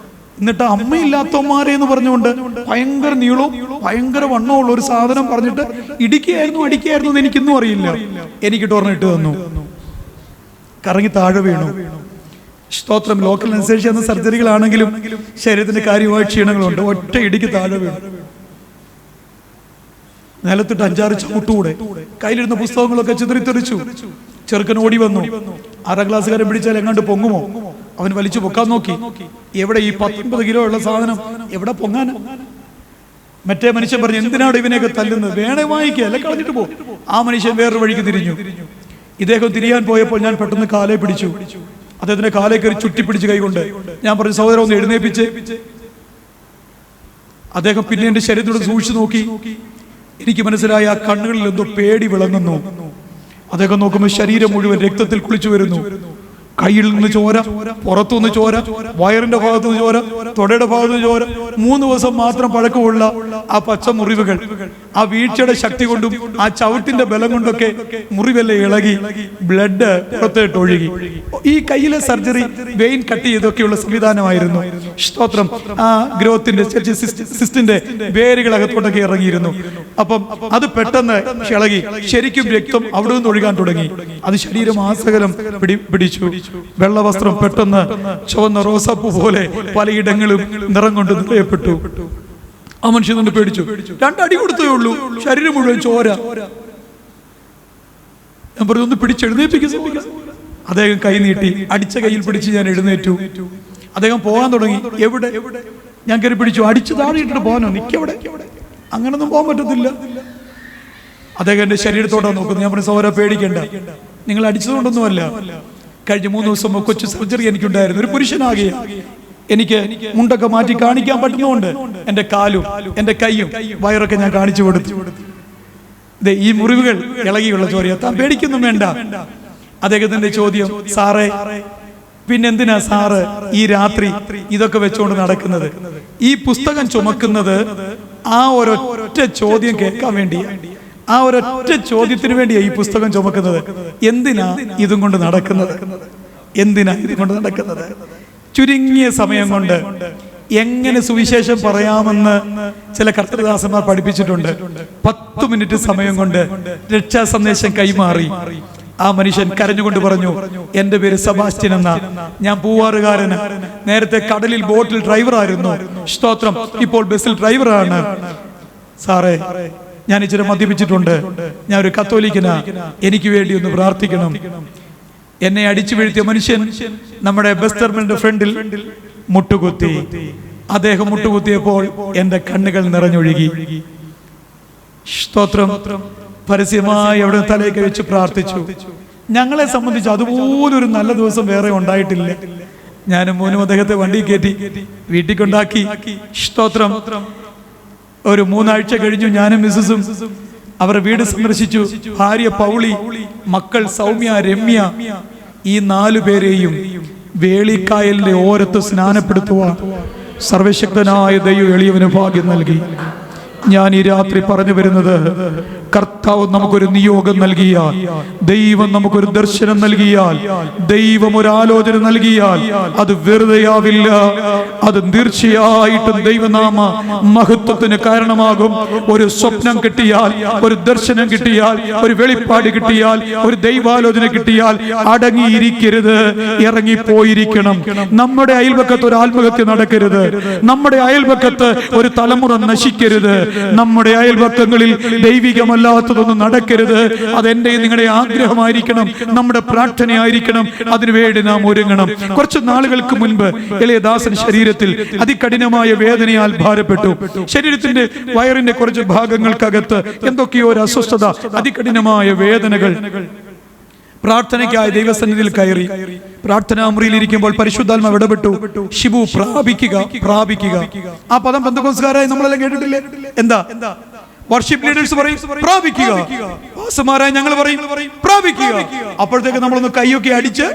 എന്നിട്ട് അമ്മയില്ലാത്തവന്മാരെ എന്ന് പറഞ്ഞുകൊണ്ട് ഭയങ്കര നീളവും ഭയങ്കര വണ്ണമുള്ള ഒരു സാധനം പറഞ്ഞിട്ട് അടിക്കുകയായിരുന്നു എന്ന് എനിക്കിന്നും അറിയില്ല. എനിക്ക് ടോർണിട്ട് തന്നു. കറങ്ങി താഴെ വീണു. സ്തോത്രം. ലോക്കൽ അനുസരിച്ച് എന്ന സർജറികളാണെങ്കിലും ശരീരത്തിന്റെ കാര്യമായ ക്ഷീണങ്ങളുണ്ട്. ഒറ്റ ഇടിക്ക് താഴെ വീണു. നിലത്തിട്ട് 5-6 ചവിട്ടുകൂടെ. കയ്യിലിരുന്ന പുസ്തകങ്ങളൊക്കെ ചിതറിത്തെറിച്ചു. ചെറുക്കൻ ഓടി വന്നു. 6-ാം ക്ലാസ്സുകാരൻ പിടിച്ചാൽ എങ്ങാണ്ട് പൊങ്ങുമോ? അവൻ വലിച്ചു പൊക്കാൻ നോക്കി. എവിടെ ഈ 19 കിലോ ഉള്ള സാധനം എവിടെ പൊങ്ങാൻ? മറ്റേ മനുഷ്യൻ പറഞ്ഞു എന്തിനാണ് ഇവനെയൊക്കെ തല്ലുന്നത്? വേണേ വാങ്ങിക്കുക, അല്ലെ കളഞ്ഞിട്ട് പോ. ആ മനുഷ്യൻ വേറൊരു വഴിക്ക് തിരിഞ്ഞു. ഇദ്ദേഹം തിരിയാൻ പോയപ്പോൾ ഞാൻ പെട്ടെന്ന് കാലെ പിടിച്ചു. അദ്ദേഹത്തിന്റെ കാലേ കയറി ചുറ്റിപ്പിടിച്ച് കൈകൊണ്ട് ഞാൻ പറഞ്ഞു സഹോദരൻ ഒന്ന് എഴുന്നേപ്പിച്ച്. അദ്ദേഹം പിന്നെ എന്റെ ശരീരത്തോട് സൂക്ഷിച്ചു നോക്കി. എനിക്ക് മനസ്സിലായ ആ കണ്ണുകളിൽ എന്തോ പേടി വിളങ്ങുന്നു. അദ്ദേഹം നോക്കുമ്പോൾ ശരീരം മുഴുവൻ രക്തത്തിൽ കുളിച്ചു വരുന്നു. കയ്യിൽ നിന്ന് ചോര, പുറത്തുനിന്ന് ചോര, വയറിന്റെ ഭാഗത്തുനിന്ന് ചോര, തൊടയുടെ ഭാഗത്തുനിന്ന് ചോര. 3 ദിവസം മാത്രം പഴക്കമുള്ള ആ പച്ച മുറിവുകൾ ആ വീഴ്ചയുടെ ശക്തി കൊണ്ടും ആ ചവിട്ടിന്റെ ബലം കൊണ്ടൊക്കെ മുറിവെല്ലാം ഇളകി ബ്ലഡ് പുറത്തേട്ട് ഒഴുകി. ഈ കയ്യിലെ സർജറി വെയിൻ കട്ട് ചെയ്തൊക്കെയുള്ള സംവിധാനമായിരുന്നു. സ്തോത്രം. ആ ഗ്രോത്തിന്റെ സിസ്റ്റിന്റെ വേരുകൾ അകത്തോട്ടൊക്കെ ഇറങ്ങിയിരുന്നു. അപ്പം അത് പെട്ടെന്ന് ഇളകി ശരിക്കും രക്തം അവിടെ നിന്ന് ഒഴുകാൻ തുടങ്ങി. അത് ശരീരം ആസകലം പിടിച്ചു. വെള്ളവസ്ത്രം പെട്ടെന്ന് ചുവന്ന റോസാപ്പൂ പോലെ പലയിടങ്ങളും നിറം കൊണ്ട് നിറയപ്പെട്ടു. ആ മനുഷ്യൻ കൊണ്ട് പേടിച്ചു. 2 അടി കൊടുത്തേ ഉള്ളൂ, ശരീരം മുഴുവൻ ചോര. ഞാൻ പറഞ്ഞു ഒന്ന് പിടിച്ചെഴുന്നേൽപ്പിക്കുക. അദ്ദേഹം കൈ നീട്ടി. അടിച്ച കയ്യിൽ പിടിച്ച് ഞാൻ എഴുന്നേറ്റു. അദ്ദേഹം പോകാൻ തുടങ്ങി. എവിടെ? ഞാൻ കയറി പിടിച്ചു. അടിച്ചു താഴെ ഇട്ടിട്ട് പോകാനോ? നിൽക്കെവിടെ? അങ്ങനൊന്നും പോകാൻ പറ്റത്തില്ല. അദ്ദേഹം എന്റെ ശരീരത്തോട്ടാണ് നോക്കുന്നത്. ഞാൻ പറഞ്ഞു സഹോദരാ പേടിക്കണ്ട, നിങ്ങൾ അടിച്ചതുകൊണ്ടൊന്നുമല്ല, കഴിഞ്ഞ 3 ദിവസം കൊച്ചു സർജറി എനിക്കുണ്ടായിരുന്നു. ഒരു പുരുഷനാകെ എനിക്ക് മുണ്ടൊക്കെ മാറ്റി കാണിക്കാൻ പറ്റുന്നതുകൊണ്ട് എൻ്റെ കാലും എൻ്റെ കൈയും വയറൊക്കെ ഞാൻ കാണിച്ചു കൊടുത്തു. ഈ മുറിവുകൾ ഇളകിയുള്ള ചോര, താൻ പേടിക്കൊന്നും വേണ്ട. അദ്ദേഹത്തിന്റെ ചോദ്യം, സാറേ പിന്നെന്തിനാ സാറ് ഈ രാത്രി ഇതൊക്കെ വെച്ചുകൊണ്ട് നടക്കുന്നത്? ഈ പുസ്തകം ചുമക്കുന്നത് ആ ഒരൊറ്റ ചോദ്യം കേൾക്കാൻ വേണ്ടിയാ, ആ ഒരൊറ്റ ചോദ്യത്തിന് വേണ്ടിയാ ഈ പുസ്തകം ചുമക്കുന്നത്. എന്തിനാ ഇതും കൊണ്ട് നടക്കുന്നത്? എന്തിനാ ഇതും കൊണ്ട് നടക്കുന്നത്? ചുരുങ്ങിയ സമയം കൊണ്ട് എങ്ങനെ സുവിശേഷം പറയാമെന്ന് ചില കർത്തൃദാസന്മാർ പഠിപ്പിച്ചിട്ടുണ്ട്. 10 മിനിറ്റ് സമയം കൊണ്ട് രക്ഷാ സന്ദേശം കൈമാറി. ആ മനുഷ്യൻ കരഞ്ഞുകൊണ്ട് പറഞ്ഞു, എൻ്റെ പേര് സെബാസ്റ്റ്യൻ എന്നാ, ഞാൻ പൂവാറുകാരന്, നേരത്തെ കടലിൽ ബോട്ടിൽ ഡ്രൈവറായിരുന്നു, സ്തോത്രം, ഇപ്പോൾ ബസ്സിൽ ഡ്രൈവറാണ്. സാറേ ഞാൻ ഇച്ചിരി മദ്യപിച്ചിട്ടുണ്ട്, ഞാൻ ഒരു കത്തോലിക്കനാ, എനിക്ക് വേണ്ടി ഒന്ന് പ്രാർത്ഥിക്കണം. എന്നെ അടിച്ചു വീഴ്ത്തിയ മനുഷ്യൻ നമ്മുടെ ബസ് ടെർമിനലിന്റെ ഫ്രണ്ടിൽ മുട്ടുകുത്തി. അദ്ദേഹം മുട്ടുകുത്തിയപ്പോൾ എൻ്റെ കണ്ണുകൾ നിറഞ്ഞൊഴുകി. സ്തോത്രം. പരസ്യമായി അവിടെ തലയൊക്കെ വെച്ച് പ്രാർത്ഥിച്ചു. ഞങ്ങളെ സംബന്ധിച്ച് അതുപോലൊരു നല്ല ദിവസം വേറെ ഉണ്ടായിട്ടില്ല. ഞാനും മോനും അദ്ദേഹത്തെ വണ്ടി കയറ്റി വീട്ടിൽ കൊണ്ടാക്കി. സ്തോത്രം. ഒരു 3 ആഴ്ച കഴിഞ്ഞു ഞാനും മിസ്സസും അവരുടെ വീട് സന്ദർശിച്ചു. ഭാര്യ പൗളി, മക്കൾ സൗമ്യ, രമ്യ, ഈ 4 പേരെയും വേളിക്കായലിന്റെ ഓരത്ത് സ്നാനപ്പെടുത്തുവാൻ സർവശക്തനായ ദൈവം എളിയവന് ഭാഗ്യം നൽകി. ഞാൻ ഈ രാത്രി പറഞ്ഞു വരുന്നത്, കർത്താവ് നമുക്കൊരു നിയോഗം നൽകിയാൽ, ദൈവം നമുക്കൊരു ദർശനം നൽകിയാൽ, ദൈവം ഒരു ആലോചന നൽകിയാൽ അത് വെറുതെയാവില്ല. അത് തീർച്ചയായിട്ടും ദൈവനാമ മഹത്വത്തിന് കാരണമാകും. ഒരു സ്വപ്നം കിട്ടിയാൽ, ഒരു ദർശനം കിട്ടിയാൽ, ഒരു വെളിപ്പാട് കിട്ടിയാൽ, ഒരു ദൈവാലോചന കിട്ടിയാൽ അടങ്ങിയിരിക്കരുത്, ഇറങ്ങിപ്പോയിരിക്കണം. നമ്മുടെ അയൽപക്കത്ത് ഒരു ആത്മഹത്യ നടക്കരുത്. നമ്മുടെ അയൽപക്കത്ത് ഒരു തലമുറ നശിക്കരുത്. നമ്മുടെ അയൽപക്കങ്ങളിൽ ദൈവികമല്ലാത്തതൊന്നും നടക്കരുത്. അതെന്റെ നിങ്ങളുടെ ആഗ്രഹമായിരിക്കണം, നമ്മുടെ പ്രാർത്ഥനയായിരിക്കണം. അതിനുവേണ്ടി നാം ഒരുങ്ങണം. കുറച്ച് നാളുകൾക്ക് മുൻപ് ഇളയദാസൻ ശരീരത്തിൽ അതികഠിനമായ വേദനയാൽ ഭാരപ്പെട്ടു. ശരീരത്തിന്റെ വയറിന്റെ കുറച്ച് ഭാഗങ്ങൾക്കകത്ത് എന്തൊക്കെയോ ഒരു അസ്വസ്ഥത, അതികഠിനമായ വേദനകൾ. പ്രാർത്ഥനയ്ക്കായി ദൈവസന്നിധിയിൽ കയറി. പ്രാർത്ഥനാ മുറിയിൽ ഇരിക്കുമ്പോൾ പരിശുദ്ധാത്മാവ് ഇടപെട്ടു. ഷിബു, പ്രാപിക്കുക, പ്രാപിക്കുക. ആ പദം പെന്തക്കോസ്തുകാരായി നമ്മളെല്ലാം കേട്ടിട്ടില്ലേ? എന്താ? വർഷിപ്പ് ലീഡേഴ്സ് പറയും പ്രാപിക്കുക, പാസ്റ്റർമാരായ ഞങ്ങൾ പറയും പ്രാപിക്കുക. അപ്പോഴത്തേക്ക് നമ്മളൊന്ന് കൈയൊക്കെ അടിച്ച്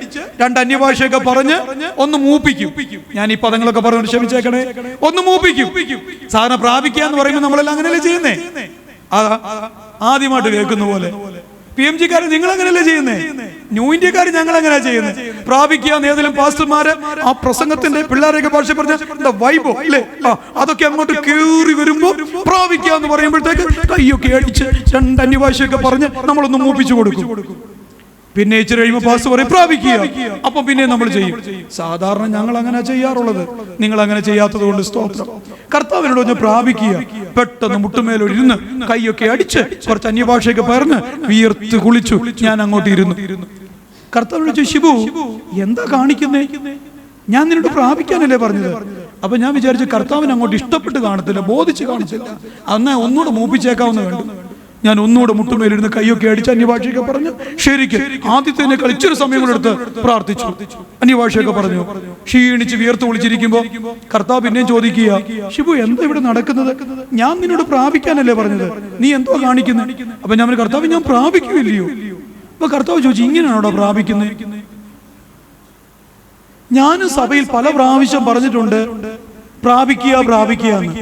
2 അന്യഭാഷയൊക്കെ പറഞ്ഞ് ഒന്ന് മൂപ്പിക്കും. ഞാൻ ഈ പദങ്ങളൊക്കെ പറഞ്ഞു ക്ഷമിച്ചേക്കണേ. ഒന്ന് മൂപ്പിക്കും. സാധാരണ പ്രാപിക്കുക എന്ന് പറയുമ്പോൾ നമ്മളെല്ലാം അങ്ങനെയല്ലേ ചെയ്യുന്നേ? ആദ്യമായിട്ട് കേൾക്കുന്ന പോലെ. PMG-ക്കാർ നിങ്ങൾ അങ്ങനെയല്ലേ ചെയ്യുന്നേ? ന്യൂ ഇന്ത്യക്കാർ ഞങ്ങൾ എങ്ങനെയാ ചെയ്യുന്നത്? പ്രാപിക്കുക ഏതെങ്കിലും പാസ്റ്റർമാര് ആ പ്രസംഗത്തിന്റെ പിള്ളേരൊക്കെ ഭാഷ പറഞ്ഞ വൈബോ അല്ലേ, അതൊക്കെ അങ്ങോട്ട് കേറി വരുമ്പോ പ്രാപിക്കുക എന്ന് പറയുമ്പോഴത്തേക്ക് കൈയൊക്കെ അടിച്ച് 2 അന്യഭാഷയൊക്കെ പറഞ്ഞ് നമ്മളൊന്ന് മൂപ്പിച്ചു കൊടുക്കും. പിന്നെ ഇച്ചിരി കഴിയുമ്പോൾ പാസ്റ്റർ പറയും പ്രാപിക്കുക. അപ്പൊ പിന്നെ നമ്മൾ ചെയ്യും. സാധാരണ ഞങ്ങൾ അങ്ങനെ ചെയ്യാറുള്ളത്. നിങ്ങൾ അങ്ങനെ ചെയ്യാത്തത് കൊണ്ട് സ്തോത്രം. കർത്താവിനോട് ഒന്ന് പ്രാപിക്കുക. പെട്ടെന്ന് മുട്ടുമേലൊരുന്ന് കൈയൊക്കെ അടിച്ച് കുറച്ച് അന്യഭാഷയൊക്കെ പറഞ്ഞ് വിയർത്ത് കുളിച്ചു. ഞാൻ അങ്ങോട്ട് ഇരുന്നു. കർത്താവിനോട് ചോദിച്ചു, ഷിബു എന്താ കാണിക്കുന്നേ? ഞാൻ നിന്നോട് പ്രാപിക്കാനല്ലേ പറഞ്ഞത്? അപ്പൊ ഞാൻ വിചാരിച്ചു കർത്താവിന് അങ്ങോട്ട് ഇഷ്ടപ്പെട്ട് കാണത്തില്ല, ബോധിച്ച് കാണിച്ചില്ല. അന്ന് ഒന്നുകൂടെ മൂപ്പിച്ചേക്കാവുന്ന കണ്ടു. ഞാൻ ഒന്നുകൂടെ മുട്ടുമേലിരുന്ന് കൈയൊക്കെ അടിച്ച് അന്യഭാഷയൊക്കെ പറഞ്ഞു. ശരിക്കും ആദ്യത്തേനേക്കാൾ ഇച്ചിരി സമയം കൊണ്ടെടുത്ത് പ്രാർത്ഥിച്ചു. അന്യഭാഷയൊക്കെ പറഞ്ഞു. ക്ഷീണിച്ച് വിയർത്ത് വിളിച്ചിരിക്കുമ്പോ കർത്താവ് പിന്നെയും ചോദിക്കുക, ഷിബു എന്താ ഇവിടെ നടക്കുന്നത്? ഞാൻ നിന്നോട് പ്രാപിക്കാനല്ലേ പറഞ്ഞത്, നീ എന്തോ കാണിക്കുന്നത്? അപ്പൊ ഞാൻ കർത്താവ് ഞാൻ പ്രാപിക്കുന്നില്ലയോ? അപ്പൊ കർത്താവ് ചോദിച്ചു, ഇങ്ങനെയാണോടാ പ്രാപിക്കുന്നത്? ഞാനും സഭയിൽ പല പ്രാവശ്യം പറഞ്ഞിട്ടുണ്ട് പ്രാപിക്കുക പ്രാപിക്കുക എന്ന്.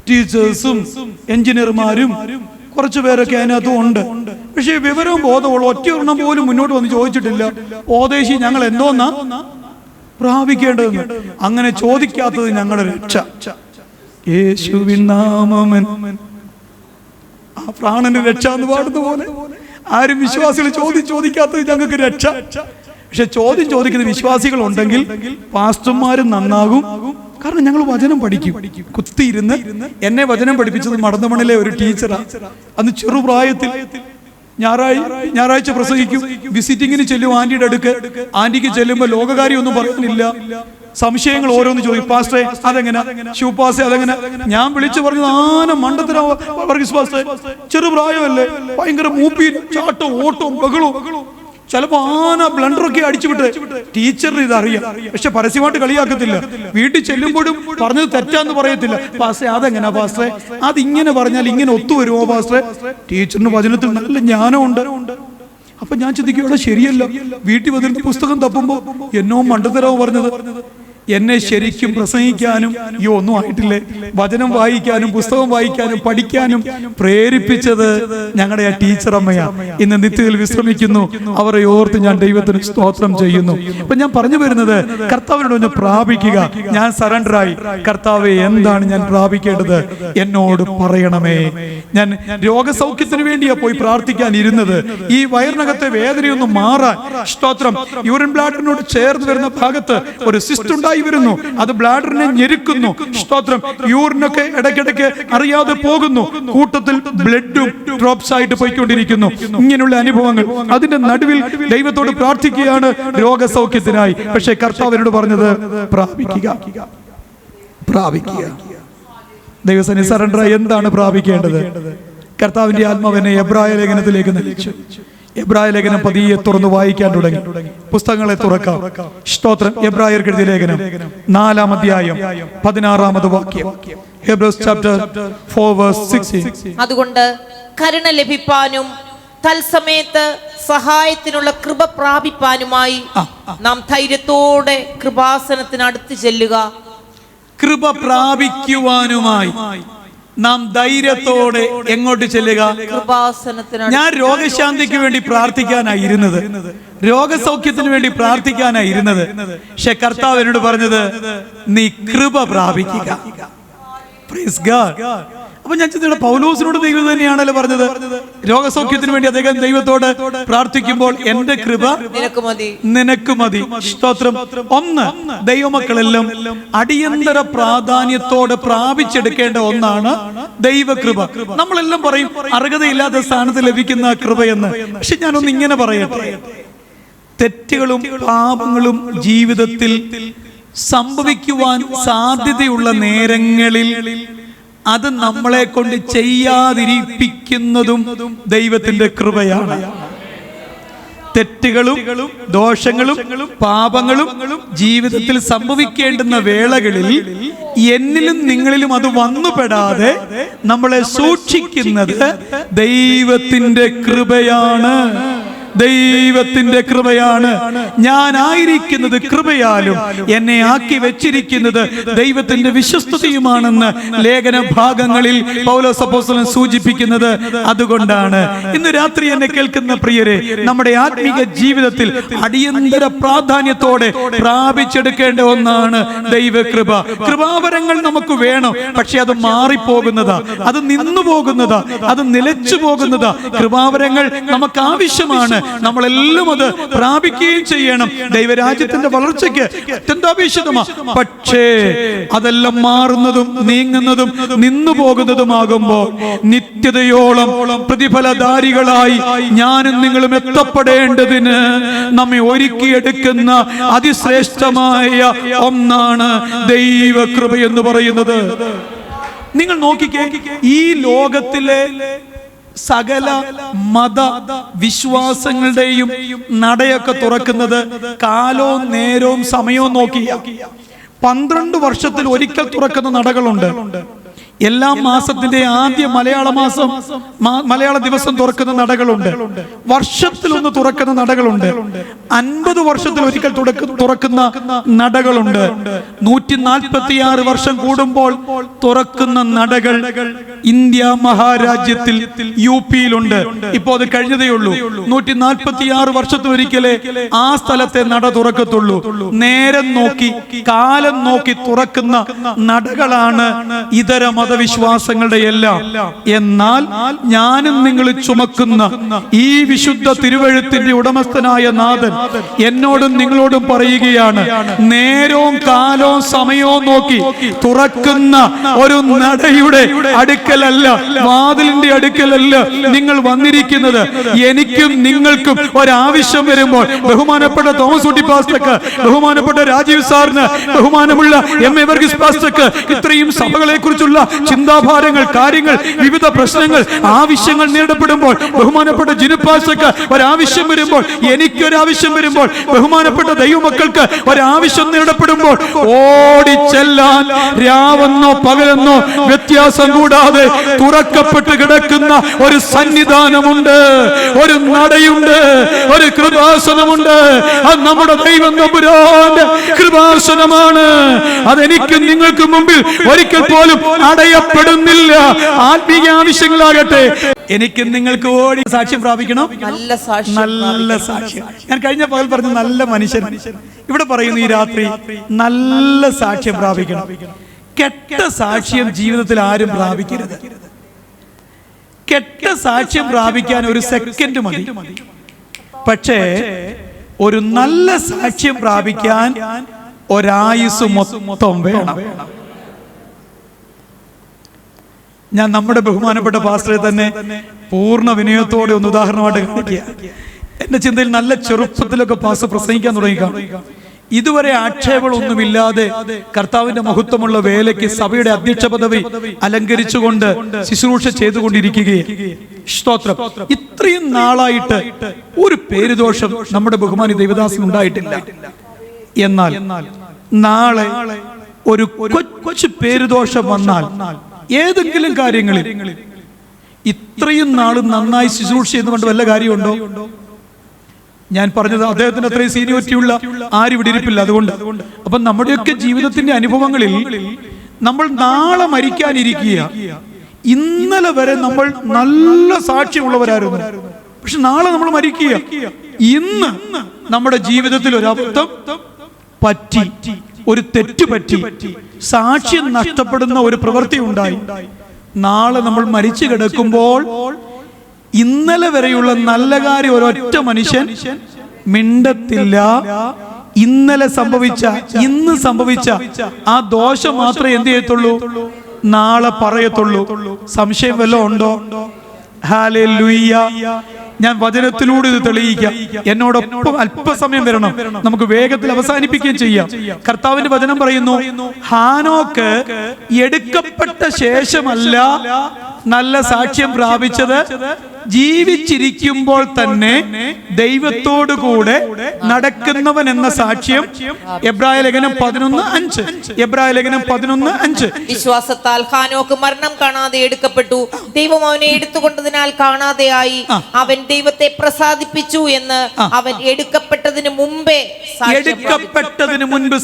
ടീച്ചേഴ്സും എഞ്ചിനീയർമാരും കുറച്ചു പേരൊക്കെ അതിനകത്തും ഉണ്ട്. പക്ഷേ വിവരവും ബോധമുള്ള ഒറ്റയൊരെണ്ണം പോലും മുന്നോട്ട് വന്ന് ചോദിച്ചിട്ടില്ല, ഓദേശി ഞങ്ങൾ എന്തോന്നാ പ്രാപിക്കേണ്ടതെന്ന്. അങ്ങനെ ചോദിക്കാത്തത് ഞങ്ങളുടെ രക്ഷ. യേശുവിൻ നാമമൻ ആ പ്രാണന് രക്ഷ എന്ന് പാടുന്ന പോലെ ആരും വിശ്വാസികൾ ചോദിക്കാത്തത് ഞങ്ങൾക്ക് രക്ഷ. പക്ഷെ ചോദിക്കുന്ന വിശ്വാസികൾ ഉണ്ടെങ്കിൽ പാസ്റ്റർമാരും നന്നാകും. കാരണം ഞങ്ങൾ വചനം പഠിക്കും. കുത്തിയിരുന്ന് എന്നെ വചനം പഠിപ്പിച്ചത് മടന്നമണിലെ ഒരു ടീച്ചറാ. അന്ന് ചെറുപ്രായത്തിൽ ഞായറാഴ്ച പ്രസംഗിക്കും. വിസിറ്റിങ്ങിന് ചെല്ലും ആന്റിയുടെ അടുക്ക്. ആന്റിക്ക് ചെല്ലുമ്പോൾ ലോകകാര്യം ഒന്നും പറയുന്നില്ല. സംശയങ്ങൾ ഓരോന്ന് ചോദിക്കും. പാസ്റ്റേ അതെങ്ങനെ, ശിവപാസ്റ്റേ അതെങ്ങനെ? ഞാൻ വിളിച്ചു പറഞ്ഞത് മണ്ടത്തിനാ വർഗീസ് പാസ്റ്റേ. ചെറുപ്രായമല്ലേ, ഭയങ്കര മൂപ്പി ചാട്ടവും ഓട്ടവും ബഹളവും. ചിലപ്പോ ബ്ലണ്ടറൊക്കെ അടിച്ചുവിട്ട് ടീച്ചറിന് ഇതറിയാം, പക്ഷെ പരസ്യമായിട്ട് കളിയാക്കത്തില്ല. വീട്ടിൽ ചെല്ലുമ്പോഴും പറഞ്ഞത് തെറ്റാന്ന് പറയത്തില്ല. പാസ്റ്റേ അതെങ്ങനാ പാസ്റ്റേ, അതിങ്ങനെ പറഞ്ഞാൽ ഇങ്ങനെ ഒത്തുവരുമോ പാസ്റ്റേ? ടീച്ചറിന് വചനത്തിൽ നല്ല ജ്ഞാനമുണ്ട്. അപ്പൊ ഞാൻ ചിന്തിക്കുകയോടെ ശരിയല്ല. വീട്ടിൽ വന്നിരുന്ന് പുസ്തകം തപ്പുമ്പോ എന്നോ മണ്ടത്തരവോ പറഞ്ഞത്. എന്നെ ശരിക്കും പ്രസംഗിക്കാനും ഒന്നും ആയിട്ടില്ലേ, വചനം വായിക്കാനും പുസ്തകം വായിക്കാനും പഠിക്കാനും പ്രേരിപ്പിച്ചത് ഞങ്ങളുടെ ആ ടീച്ചർ അമ്മയാ. ഇന്ന് നിത്യത്തിൽ വിശ്രമിക്കുന്നു. അവരെ ഓർത്ത് ഞാൻ ദൈവത്തിന് സ്തോത്രം ചെയ്യുന്നു. അപ്പൊ ഞാൻ പറഞ്ഞു വരുന്നത്, കർത്താവിനോട് ഒന്ന് പ്രാപിക്കുക. ഞാൻ സറണ്ടറായി. കർത്താവെ, എന്താണ് ഞാൻ പ്രാപിക്കേണ്ടത്? എന്നോട് പറയണമേ. ഞാൻ രോഗസൗഖ്യത്തിന് വേണ്ടിയാ പോയി പ്രാർത്ഥിക്കാൻ ഇരുന്നത്. ഈ വയറിനകത്തെ വേദനയൊന്നും മാറാൻ, സ്തോത്രം, യൂറിൻ ബ്ലാഡറിനോട് ചേർന്ന് വരുന്ന ഭാഗത്ത് ഒരു സിസ്റ്റ് ഉണ്ടായി വരുന്നു. അത് ബ്ലാഡറിനെ ഞെരുക്കുന്നു. സ്തോത്രം, യൂറിനൊക്കെ ഇടയ്ക്കിടയ്ക്ക് അറിയാതെ പോകുന്നു. കൂട്ടത്തിൽ ബ്ലഡും ഡ്രോപ്സ് ആയിട്ട് പോയിക്കൊണ്ടിരിക്കുന്നു. ഇങ്ങനെയുള്ള അനുഭവങ്ങൾ. അതിന്റെ നടുവിൽ ദൈവത്തോട് പ്രാർത്ഥിക്കുകയാണ് രോഗസൗഖ്യത്തിനായി. പക്ഷേ കർത്താവിനോട് പറഞ്ഞത് പ്രാപിക്കുക, പ്രാപിക്കുക. ദൈവസന്നിധി സറണ്ടറായി എന്താണ് പ്രാപിക്കേണ്ടത്? കർത്താവിന്റെ ആത്മാവിനെ എബ്രായ ലേഖനത്തിലേക്ക് നയിച്ചു. എബ്രായ ലേഖനം പതിയെ തുറന്ന് വായിക്കാൻ തുടങ്ങി. പുസ്തകങ്ങളെ തുറക്കാം. സ്തോത്രം. എബ്രായർക്ക് എഴുതിയ ലേഖനം 4-ാം അധ്യായം 16-ാമത് വാക്യം. ഹെബ്രൂസ് ചാപ്റ്റർ 4:16. അതുകൊണ്ട് കരുണ ലഭിപ്പാനും തൽസമയത്ത് സഹായത്തിനുള്ള കൃപ പ്രാപിപ്പാനുമായി നാം ധൈര്യത്തോടെ കൃപാസനത്തിന് അടുത്ത് ചെല്ലുക. കൃപ പ്രാപിക്കുവാനുമായി നാം ധൈര്യത്തോടെ എങ്ങോട്ട് ചെല്ലുക? കൃപാസനത്തിന്. ഞാൻ രോഗശാന്തിക്ക് വേണ്ടി പ്രാർത്ഥിക്കാനായിരുന്നത്, രോഗസൗഖ്യത്തിന് വേണ്ടി പ്രാർത്ഥിക്കാനായിരുന്നത്. പക്ഷെ കർത്താവ് എന്നോട് പറഞ്ഞത്, നീ കൃപ പ്രാപിക്കുക. Praise God. അപ്പൊ ഞാൻ ചിന്തിച്ച പൗലോസിനോട് ദൈവം തന്നെയാണല്ലോ പറഞ്ഞത്. രോഗസൗഖ്യത്തിന് വേണ്ടി അദ്ദേഹം ദൈവത്തോട് പ്രാർത്ഥിക്കുമ്പോൾ എന്റെ കൃപ നിനക്ക് മതി. സ്തോത്രം. ഒന്ന്, ദൈവമക്കളെല്ലാം അടിയന്തര പ്രാധാന്യത്തോടെ പ്രാപിച്ചെടുക്കേണ്ട ഒന്നാണ് ദൈവകൃപ. നമ്മളെല്ലാം പറയും അർഹതയില്ലാത്ത സ്ഥാനത്ത് ലഭിക്കുന്ന കൃപയെന്ന്. പക്ഷെ ഞാനൊന്ന് ഇങ്ങനെ പറയട്ടെ, തെറ്റുകളും പാപങ്ങളും ജീവിതത്തിൽ സംഭവിക്കുവാൻ സാധ്യതയുള്ള നേരങ്ങളിൽ അത് നമ്മളെ കൊണ്ട് ചെയ്യാതിരിപ്പിക്കുന്നതും ദൈവത്തിന്റെ കൃപയാണ്. തെറ്റുകളും ദോഷങ്ങളും പാപങ്ങളും ജീവിതത്തിൽ സംഭവിക്കേണ്ടുന്ന വേളകളിൽ എന്നിലും നിങ്ങളിലും അത് വന്നുപെടാതെ നമ്മളെ സൂക്ഷിക്കുന്നത് ദൈവത്തിന്റെ കൃപയാണ്. ദൈവത്തിന്റെ കൃപയാണ്. ഞാനായിരിക്കുന്നത് കൃപയാലും എന്നെ ആക്കി വെച്ചിരിക്കുന്നത് ദൈവത്തിന്റെ വിശ്വസ്തതയുമാണെന്ന് ലേഖന ഭാഗങ്ങളിൽ പൗലോസ് അപ്പോസ്തലൻ സൂചിപ്പിക്കുന്നത് അതുകൊണ്ടാണ്. ഇന്ന് രാത്രി എന്നെ കേൾക്കുന്ന പ്രിയരെ, നമ്മുടെ ആത്മീക ജീവിതത്തിൽ അടിയന്തര പ്രാധാന്യത്തോടെ പ്രാപിച്ചെടുക്കേണ്ട ഒന്നാണ് ദൈവകൃപ. കൃപാവരങ്ങൾ നമുക്ക് വേണം, പക്ഷെ അത് മാറിപ്പോകുന്നതാ, അത് നിന്നു പോകുന്നതാ, അത് നിലച്ചു പോകുന്നതാ. കൃപാവരങ്ങൾ നമുക്ക് ആവശ്യമാണ്. നമ്മളെല്ലാം അത് പ്രാപിക്കുകയും ചെയ്യണം. ദൈവരാജ്യത്തിന്റെ വളർച്ചയ്ക്ക് അത്യന്താപേക്ഷിതമാണ്. പക്ഷേ അതെല്ലാം മാറുന്നതും നീങ്ങുന്നതും നിന്നു പോകുന്നതുമാകുമ്പോൾ നിത്യതയോളം പ്രതിഫലധാരികളായി ഞാനും നിങ്ങളും എത്തപ്പെടേണ്ടതിന് നമ്മെ ഒരുക്കിയെടുക്കുന്ന അതിശ്രേഷ്ഠമായ ഒന്നാണ് ദൈവകൃപ എന്ന് പറയുന്നത്. നിങ്ങൾ നോക്കിക്കേ, ഈ ലോകത്തിലെ സകല മത വിശ്വാസങ്ങളുടെയും നടയൊക്കെ തുറക്കുന്നത് കാലവും നേരവും സമയവും നോക്കിയ 12 വർഷത്തിൽ ഒരിക്കൽ തുറക്കുന്ന നടകളുണ്ട്. എല്ലാ മാസത്തിന്റെ ആദ്യ മലയാള ദിവസം തുറക്കുന്ന നടകളുണ്ട്. വർഷത്തിലൊന്ന് തുറക്കുന്ന നടകളുണ്ട്. 50 വർഷത്തിൽ ഒരിക്കൽ തുറക്കുന്ന നടകളുണ്ട്. 146 വർഷം കൂടുമ്പോൾ തുറക്കുന്ന നടകൾ ഇന്ത്യ മഹാരാജ്യത്തിൽ UP-യിലുണ്ട്. ഇപ്പോൾ അത് കഴിഞ്ഞതേ ഉള്ളൂ. 146 വർഷത്തിലൊരിക്കലേ ആ സ്ഥലത്തെ നട തുറക്കത്തുള്ളൂ. നേരം നോക്കി കാലം നോക്കി തുറക്കുന്ന നടകളാണ് ഇതര മതവിശ്വാസങ്ങളുടെ എല്ലാം. എന്നാൽ ഞാനും നിങ്ങൾ ചുമക്കുന്ന ഈ വിശുദ്ധ തിരുവെഴുത്തിന്റെ ഉടമസ്ഥനായ നാഥൻ എന്നോടും നിങ്ങളോടും പറയുകയാണ്, നേരവും കാലവും സമയവും നോക്കി തുറക്കുന്ന ഒരു നടയുടെ അടുക്കലല്ല, വാതിലിന്റെ അടുക്കലല്ല നിങ്ങൾ വന്നിരിക്കുന്നത്. എനിക്കും നിങ്ങൾക്കും ഒരാവശ്യം വരുമ്പോൾ ബഹുമാനപ്പെട്ട തോമസ് ഊട്ടി പാസ്റ്റർക്ക്, ബഹുമാനപ്പെട്ട രാജീവ് സാറിന്, ബഹുമാനമുള്ള MA വർഗീസ് പാസ്റ്റർക്ക്, ഇത്രയും സഭകളെ കുറിച്ചുള്ള ചിന്താഭാരങ്ങൾ, കാര്യങ്ങൾ, വിവിധ പ്രശ്നങ്ങൾ, ആവശ്യങ്ങൾ നേരിടപ്പെടുമ്പോൾ, ബഹുമാനപ്പെട്ട ജിനുപാസക്ക് ഒരാവശ്യം വരുമ്പോൾ, എനിക്കൊരാവശ്യം വരുമ്പോൾ, ബഹുമാനപ്പെട്ട ദൈവമക്കൾക്ക് ഒരാവശ്യം നേരിടപ്പെടുമ്പോൾ ഓടിച്ചെല്ലാൻ രാവെന്നോ പകലെന്നോ വ്യത്യാസം കൂടാതെ തുറക്കപ്പെട്ട് കിടക്കുന്ന ഒരു സന്നിധാനമുണ്ട്, ഒരു നടയുണ്ട്, ഒരു കൃപാസനമുണ്ട്. അത് നമ്മുടെ ദൈവം തമ്പുരാന്റെ കൃപാസനമാണ്. അതെനിക്കും നിങ്ങൾക്ക് മുമ്പിൽ ഒരിക്കൽ പോലും അടയപ്പെടുന്നില്ല. ആത്മീയ ആവശ്യങ്ങളാകട്ടെ, എനിക്ക് നിങ്ങൾക്ക് ഓടി സാക്ഷ്യം പ്രാപിക്കണം. നല്ല സാക്ഷ്യം. ഞാൻ കഴിഞ്ഞ പകൽ പറഞ്ഞു നല്ല മനുഷ്യൻ. ഇവിടെ പറയുന്നു ഈ രാത്രി നല്ല സാക്ഷ്യം പ്രാപിക്കണം. കെട്ട സാക്ഷ്യം ജീവിതത്തിൽ ആരും പ്രാപിക്കരുത്. കെട്ട സാക്ഷ്യം പ്രാപിക്കാൻ ഒരു സെക്കൻഡ് മതി. പക്ഷേ ഒരു നല്ല സാക്ഷ്യം പ്രാപിക്കാൻ ഒരായുസ് മൊത്തം വേണം. ഞാൻ നമ്മുടെ ബഹുമാനപ്പെട്ട പാസ്റ്ററെ തന്നെ പൂർണ്ണ വിനയത്തോടെ ഒന്ന് ഉദാഹരണമായിട്ട് കാണിക്കുക. എന്റെ ചിന്തയിൽ നല്ല ചെറുപ്പത്തിലൊക്കെ പാസ്റ്റർ പ്രസംഗിക്കാൻ തുടങ്ങിക്കാം. ഇതുവരെ ആക്ഷേപങ്ങളൊന്നുമില്ലാതെ കർത്താവിന്റെ മഹത്വമുള്ള വേലയ്ക്ക് സഭയുടെ അധ്യക്ഷ പദവി അലങ്കരിച്ചുകൊണ്ട് ശുശ്രൂഷ ചെയ്തുകൊണ്ടിരിക്കുകയാണ്. സ്തോത്രം. ഇത്രയും നാളായിട്ട് ഒരു പേരുദോഷം നമ്മുടെ ബഹുമാനി ദേവദാസൻ ഉണ്ടായിട്ടില്ല. എന്നാൽ നാളെ ഒരു കൊച്ചു പേരുദോഷം വന്നാൽ ഏതെങ്കിലും കാര്യങ്ങളിൽ ഇത്രയും നാളും നന്നായി ശുശ്രൂഷ ചെയ്തുകൊണ്ട് വല്ല കാര്യമുണ്ടോ? ഞാൻ പറഞ്ഞത് അദ്ദേഹത്തിന് അത്രയും സീനിയോറിറ്റി ഉള്ള ആരും ഇവിടെ ഇരിപ്പില്ല. അതുകൊണ്ട് അപ്പൊ നമ്മുടെയൊക്കെ ജീവിതത്തിന്റെ അനുഭവങ്ങളിൽ നമ്മൾ നാളെ മരിക്കാനിരിക്കുക. ഇന്നലെ വരെ നമ്മൾ നല്ല സാക്ഷ്യമുള്ളവരായിരുന്നു. പക്ഷെ നാളെ നമ്മൾ മരിക്കുക. ഇന്ന് നമ്മുടെ ജീവിതത്തിൽ ഒരു അബദ്ധം പറ്റി, ഒരു തെറ്റ് പറ്റി, സാക്ഷ്യം നഷ്ടപ്പെടുന്ന ഒരു പ്രവൃത്തി ഉണ്ടായി. നാളെ നമ്മൾ മരിച്ചു കിടക്കുമ്പോൾ ഇന്നലെ വരെയുള്ള നല്ല കാര്യം ഒരൊറ്റ മനുഷ്യൻ മിണ്ടത്തില്ല. ഇന്നലെ സംഭവിച്ച, ഇന്ന് സംഭവിച്ച ആ ദോഷം മാത്രമേ എന്ത് ചെയ്യത്തുള്ളൂ? നാളെ പറയത്തുള്ളൂ. സംശയം വല്ലതും ഉണ്ടോ? ഹല്ലേലൂയ. ഞാൻ വചനത്തിലൂടെ ഇത് തെളിയിക്കാം. എന്നോടൊപ്പം അല്പസമയം വരണം, നമുക്ക് വേഗത്തിൽ അവസാനിപ്പിക്കുകയും ചെയ്യാം. കർത്താവിന്റെ വചനം പറയുന്നു, ഹാനോക്ക് എടുക്കപ്പെട്ട ശേഷമല്ല നല്ല സാക്ഷ്യം പ്രാപിച്ചത്, ജീവിച്ചിരിക്കുമ്പോൾ തന്നെ ദൈവത്തോടു കൂടെ നടക്കുന്നവൻ എന്ന സാക്ഷ്യം. എബ്രായ ലേഖനം 11:5. എബ്രായ ലേഖനം 11:5. വിശ്വാസത്താൽ ഹാനോക്ക് മരണം കാണാതെ എടുക്കപ്പെട്ടു, ദൈവം അവനെ എടുത്തുകൊണ്ടതിനാൽ കാണാതെയായി. അവൻ ദൈവത്തെ പ്രസാദിപ്പിച്ചു എന്ന് അവൻ എടുക്കപ്പെട്ടതിന് മുമ്പേ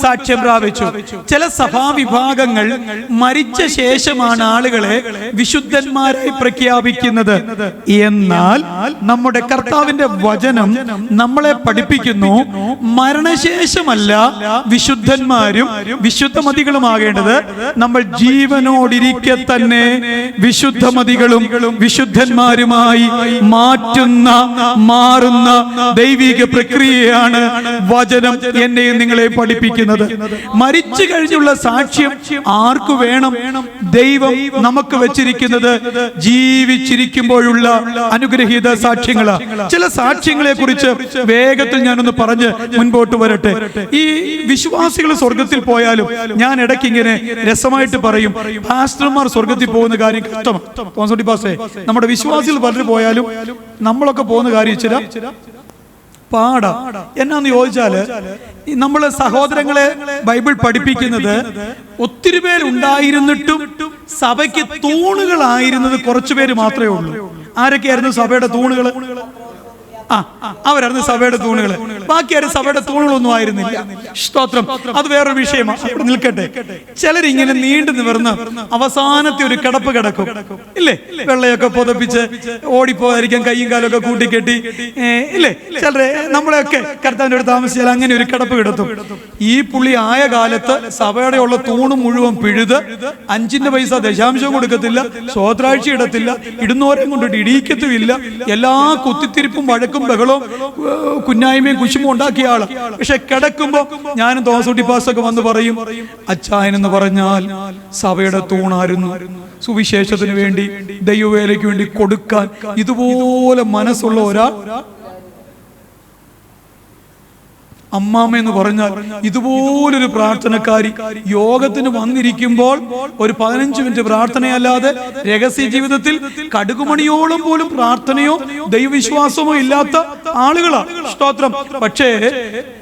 സാക്ഷ്യം പ്രാപിച്ചു. ചില സഭാവിഭാഗങ്ങൾ മരിച്ച ശേഷമാണ് ആളുകളെ വിശുദ്ധന്മാരായി പ്രഖ്യാപിക്കുന്നത്. എന്നാൽ നമ്മുടെ കർത്താവിന്റെ വചനം നമ്മളെ പഠിപ്പിക്കുന്നു, മരണശേഷമല്ല വിശുദ്ധന്മാരും വിശുദ്ധമതികളുമാകേണ്ടത്, നമ്മൾ ജീവനോടിരിക്കെ തന്നെ വിശുദ്ധമതികളും വിശുദ്ധന്മാരുമായി മാറുന്ന ദൈവിക പ്രക്രിയയാണ് വചനം എന്നെയും നിങ്ങളെ പഠിപ്പിക്കുന്നത്. മരിച്ചു കഴിഞ്ഞുള്ള സാക്ഷ്യം ആർക്കു വേണം? ദൈവം നമുക്ക് വെച്ചിരിക്കുന്നത് ജീവിച്ചിരിക്കുമ്പോഴുള്ള അനുഗ്രഹീത സാക്ഷ്യങ്ങളാണ്. ചില സാക്ഷ്യങ്ങളെ കുറിച്ച് വേഗത്തിൽ ഞാനൊന്ന് പറഞ്ഞ് മുൻപോട്ട് വരട്ടെ. ഈ വിശ്വാസികൾ സ്വർഗത്തിൽ പോയാലും ഞാൻ ഇടയ്ക്ക് ഇങ്ങനെ രസമായിട്ട് പറയും, പാസ്റ്റർമാർ സ്വർഗത്തിൽ പോകുന്ന കാര്യം കഷ്ടമാണ്. നമ്മുടെ വിശ്വാസികൾ പലരും പോയാലും നമ്മളൊക്കെ പോകുന്ന കാര്യം ഇച്ചിരി പാടാ. എന്നാന്ന് ചോദിച്ചാല്, നമ്മള് സഹോദരങ്ങളെ ബൈബിൾ പഠിപ്പിക്കുന്നത് ഒത്തിരി പേരുണ്ടായിരുന്നിട്ടും സഭയ്ക്ക് തൂണുകളായിരുന്നത് കുറച്ചുപേര് മാത്രമേ ഉള്ളൂ. ആരൊക്കെയായിരുന്നു സഭയുടെ തൂണുകള്? അവരായിരുന്നു സഭയുടെ തൂണുകള്. ബാക്കി ആരും സഭയുടെ തൂണുകളൊന്നും ആയിരുന്നില്ല. സ്തോത്രം. അത് വേറൊരു വിഷയമാണ്, അവിടെ നിൽക്കട്ടെ. ചിലരിങ്ങനെ നീണ്ടു നിവർന്ന് അവസാനത്തെ ഒരു കിടപ്പ് കിടക്കും, ഇല്ലേ? വെള്ളയൊക്കെ പുതപ്പിച്ച് ഓടിപ്പോയിരിക്കാൻ കയ്യും കാലൊക്കെ കൂട്ടിക്കെട്ടി, ഇല്ലേ? ചിലരെ നമ്മളെയൊക്കെ കർത്താവിന്റെ അടുത്ത് താമസിച്ചാൽ അങ്ങനെ ഒരു കിടപ്പ് കിടത്തും. ഈ പുള്ളി ആയ കാലത്ത് സഭയുടെ ഉള്ള തൂണ് മുഴുവൻ പിഴുത് 5 പൈസ ദശാംശവും കൊടുക്കത്തില്ല, സ്വോത്രാഴ്ച ഇടത്തില്ല, ഇടുന്നോരെയും കൊണ്ടിട്ട് ഇടിയിക്കത്തുമില്ല. എല്ലാ കുത്തിത്തിരിപ്പും വഴക്കും ബഹളവും കുഞ്ഞായ്മയും കുശുമ്പും ഉണ്ടാക്കിയ ആള്. പക്ഷെ കിടക്കുമ്പോ ഞാനും തോമസൂട്ടി പാസ്റ്റൊക്കെ വന്ന് പറയും, അച്ചായൻ എന്ന് പറഞ്ഞാൽ സഭയുടെ തൂണായിരുന്നു. സുവിശേഷത്തിന് വേണ്ടി, ദൈവവേലയ്ക്ക് വേണ്ടി കൊടുക്കാൻ ഇതുപോലെ മനസ്സുള്ള ഒരാൾ അമ്മാമ്മ എന്ന് പറഞ്ഞാൽ ഇതുപോലൊരു പ്രാർത്ഥനക്കാരി യോഗത്തിന് വന്നിരിക്കുമ്പോൾ ഒരു 15 മിനിറ്റ് പ്രാർത്ഥനയല്ലാതെ രഹസ്യ ജീവിതത്തിൽ കടുകുമണിയോളം പോലും പ്രാർത്ഥനയോ ദൈവവിശ്വാസമോ ഇല്ലാത്ത ആളുകളാണ്. സ്തോത്രം. പക്ഷേ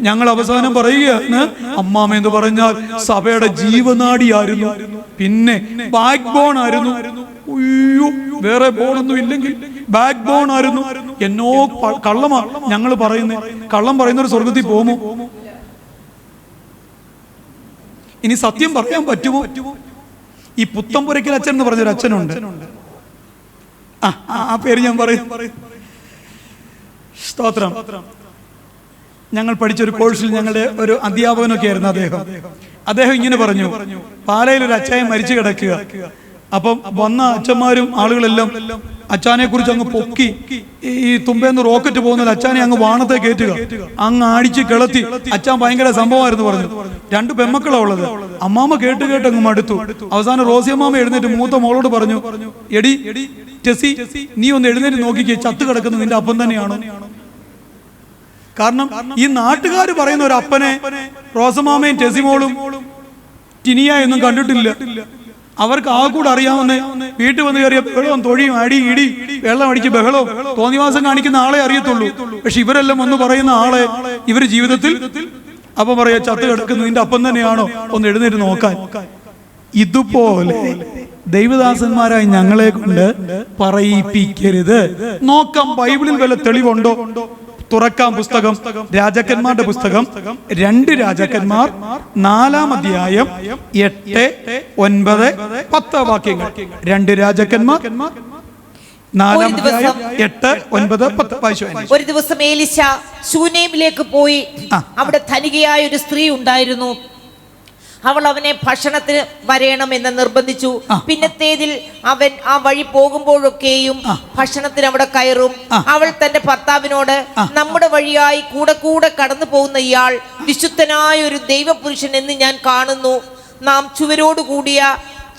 ഞങ്ങൾ അവസാനം പറയുകയാണ്, അമ്മാമ്മ എന്ന് പറഞ്ഞാൽ സഭയുടെ ജീവനാഡിയായിരുന്നു, പിന്നെ ബാക്ക് ബോൺ ആയിരുന്നു. അയ്യോ, വേറെ ബോണൊന്നും ഇല്ലെങ്കിൽ ബാക്ക് ബോൺ ആയിരുന്നു. എന്നോ കള്ളമാ ഞങ്ങൾ പറയുന്നത്. കള്ളം പറയുന്നൊരു സ്വർഗത്തിൽ പോകുമോ? ഇനി സത്യം പറയാൻ പറ്റുമോ? ഈ പുത്തമ്പുരയ്ക്കൽ അച്ഛൻ എന്ന് പറഞ്ഞൊരു അച്ഛനുണ്ട്. ആ പേര് ഞാൻ പറയും. സ്തോത്രം. ഞങ്ങൾ പഠിച്ചൊരു കോഴ്സിൽ ഞങ്ങളുടെ ഒരു അധ്യാപകനൊക്കെ ആയിരുന്നു അദ്ദേഹം ഇങ്ങനെ പറഞ്ഞു, പാലയിൽ ഒരു അച്ചായൻ മരിച്ചു കിടക്കുക. അപ്പം വന്ന അച്ഛന്മാരും ആളുകളെല്ലാം അച്ചാനെ കുറിച്ച് അങ്ങ് പൊക്കി, ഈ തുമ്പേന്ന് റോക്കറ്റ് പോകുന്ന അച്ചാനെ അങ്ങ് വാണത്തെ കയറ്റുക, അങ്ങ് അടിച്ച് കിളത്തി. അച്ഛൻ ഭയങ്കര സംഭവമായിരുന്നു പറഞ്ഞു. 2 പെമ്മക്കളാ ഉള്ളത്. അമ്മാമ്മ കേട്ട് അങ്ങ് മടുത്തു. അവസാനം റോസിയമ്മാമ എഴുന്നേറ്റ് മൂത്ത മോളോട് പറഞ്ഞു, എടി ടെസി, നീ ഒന്ന് എഴുന്നേറ്റ് നോക്കിക്കേ, ചത്ത് കിടക്കുന്നത് നിന്റെ അപ്പം തന്നെയാണോ? കാരണം ഈ നാട്ടുകാർ പറയുന്ന ഒരു അപ്പനെ റോസമാമയും ടെസിമോളും ടിനിയ എന്നും കണ്ടിട്ടില്ല. അവർക്ക് ആ കൂടെ അറിയാവുന്ന വീട്ടിൽ വന്ന് കയറിയ ബഹളവും തൊഴിയും അടി ഇടി വെള്ളം അടിച്ച് ബഹളവും തോന്നിവാസം കാണിക്കുന്ന ആളെ അറിയത്തുള്ളൂ. പക്ഷെ ഇവരെല്ലാം ഒന്ന് പറയുന്ന ആളെ ഇവര് ജീവിതത്തിൽ അപ്പൊ പറയാ, ചത്ത് കിടക്കുന്നതിന്റെ അപ്പം തന്നെയാണോ, ഒന്ന് എഴുന്നേറ്റ് നോക്കാൻ. ഇതുപോലെ ദൈവദാസന്മാരായി ഞങ്ങളെ കൊണ്ട് പറയിപ്പിക്കരുത്. നോക്കാം ബൈബിളിൽ വല്ല തെളിവുണ്ടോ? തുറക്കാം പുസ്തകം, രാജാക്കന്മാരുടെ പുസ്തകം, 2 രാജാക്കന്മാർ 4-ാം അധ്യായം 8, 9, 10 വാക്യങ്ങൾ. 2 രാജാക്കന്മാർ 4-ാം അധ്യായം 8, 9, 10 വായിച്ചു. ഒരു ദിവസം എലീശ ശൂനേമിലേക്ക് പോയി. അവിടെ ധനികയായ ഒരു സ്ത്രീ ഉണ്ടായിരുന്നു. അവൾ അവനെ ഭക്ഷണത്തിന് വരണമെന്ന് നിർബന്ധിച്ചു. പിന്നത്തേതിൽ അവൻ ആ വഴി പോകുമ്പോഴൊക്കെയും ഭക്ഷണത്തിന് അവിടെ കയറും. അവൾ തന്റെ ഭർത്താവിനോട്, നമ്മുടെ വഴിയായി കൂടെ കൂടെ കടന്നു പോകുന്ന ഇയാൾ വിശുദ്ധനായ ഒരു ദൈവപുരുഷൻ എന്ന് ഞാൻ കാണുന്നു. നാം ചുവരോട് കൂടിയ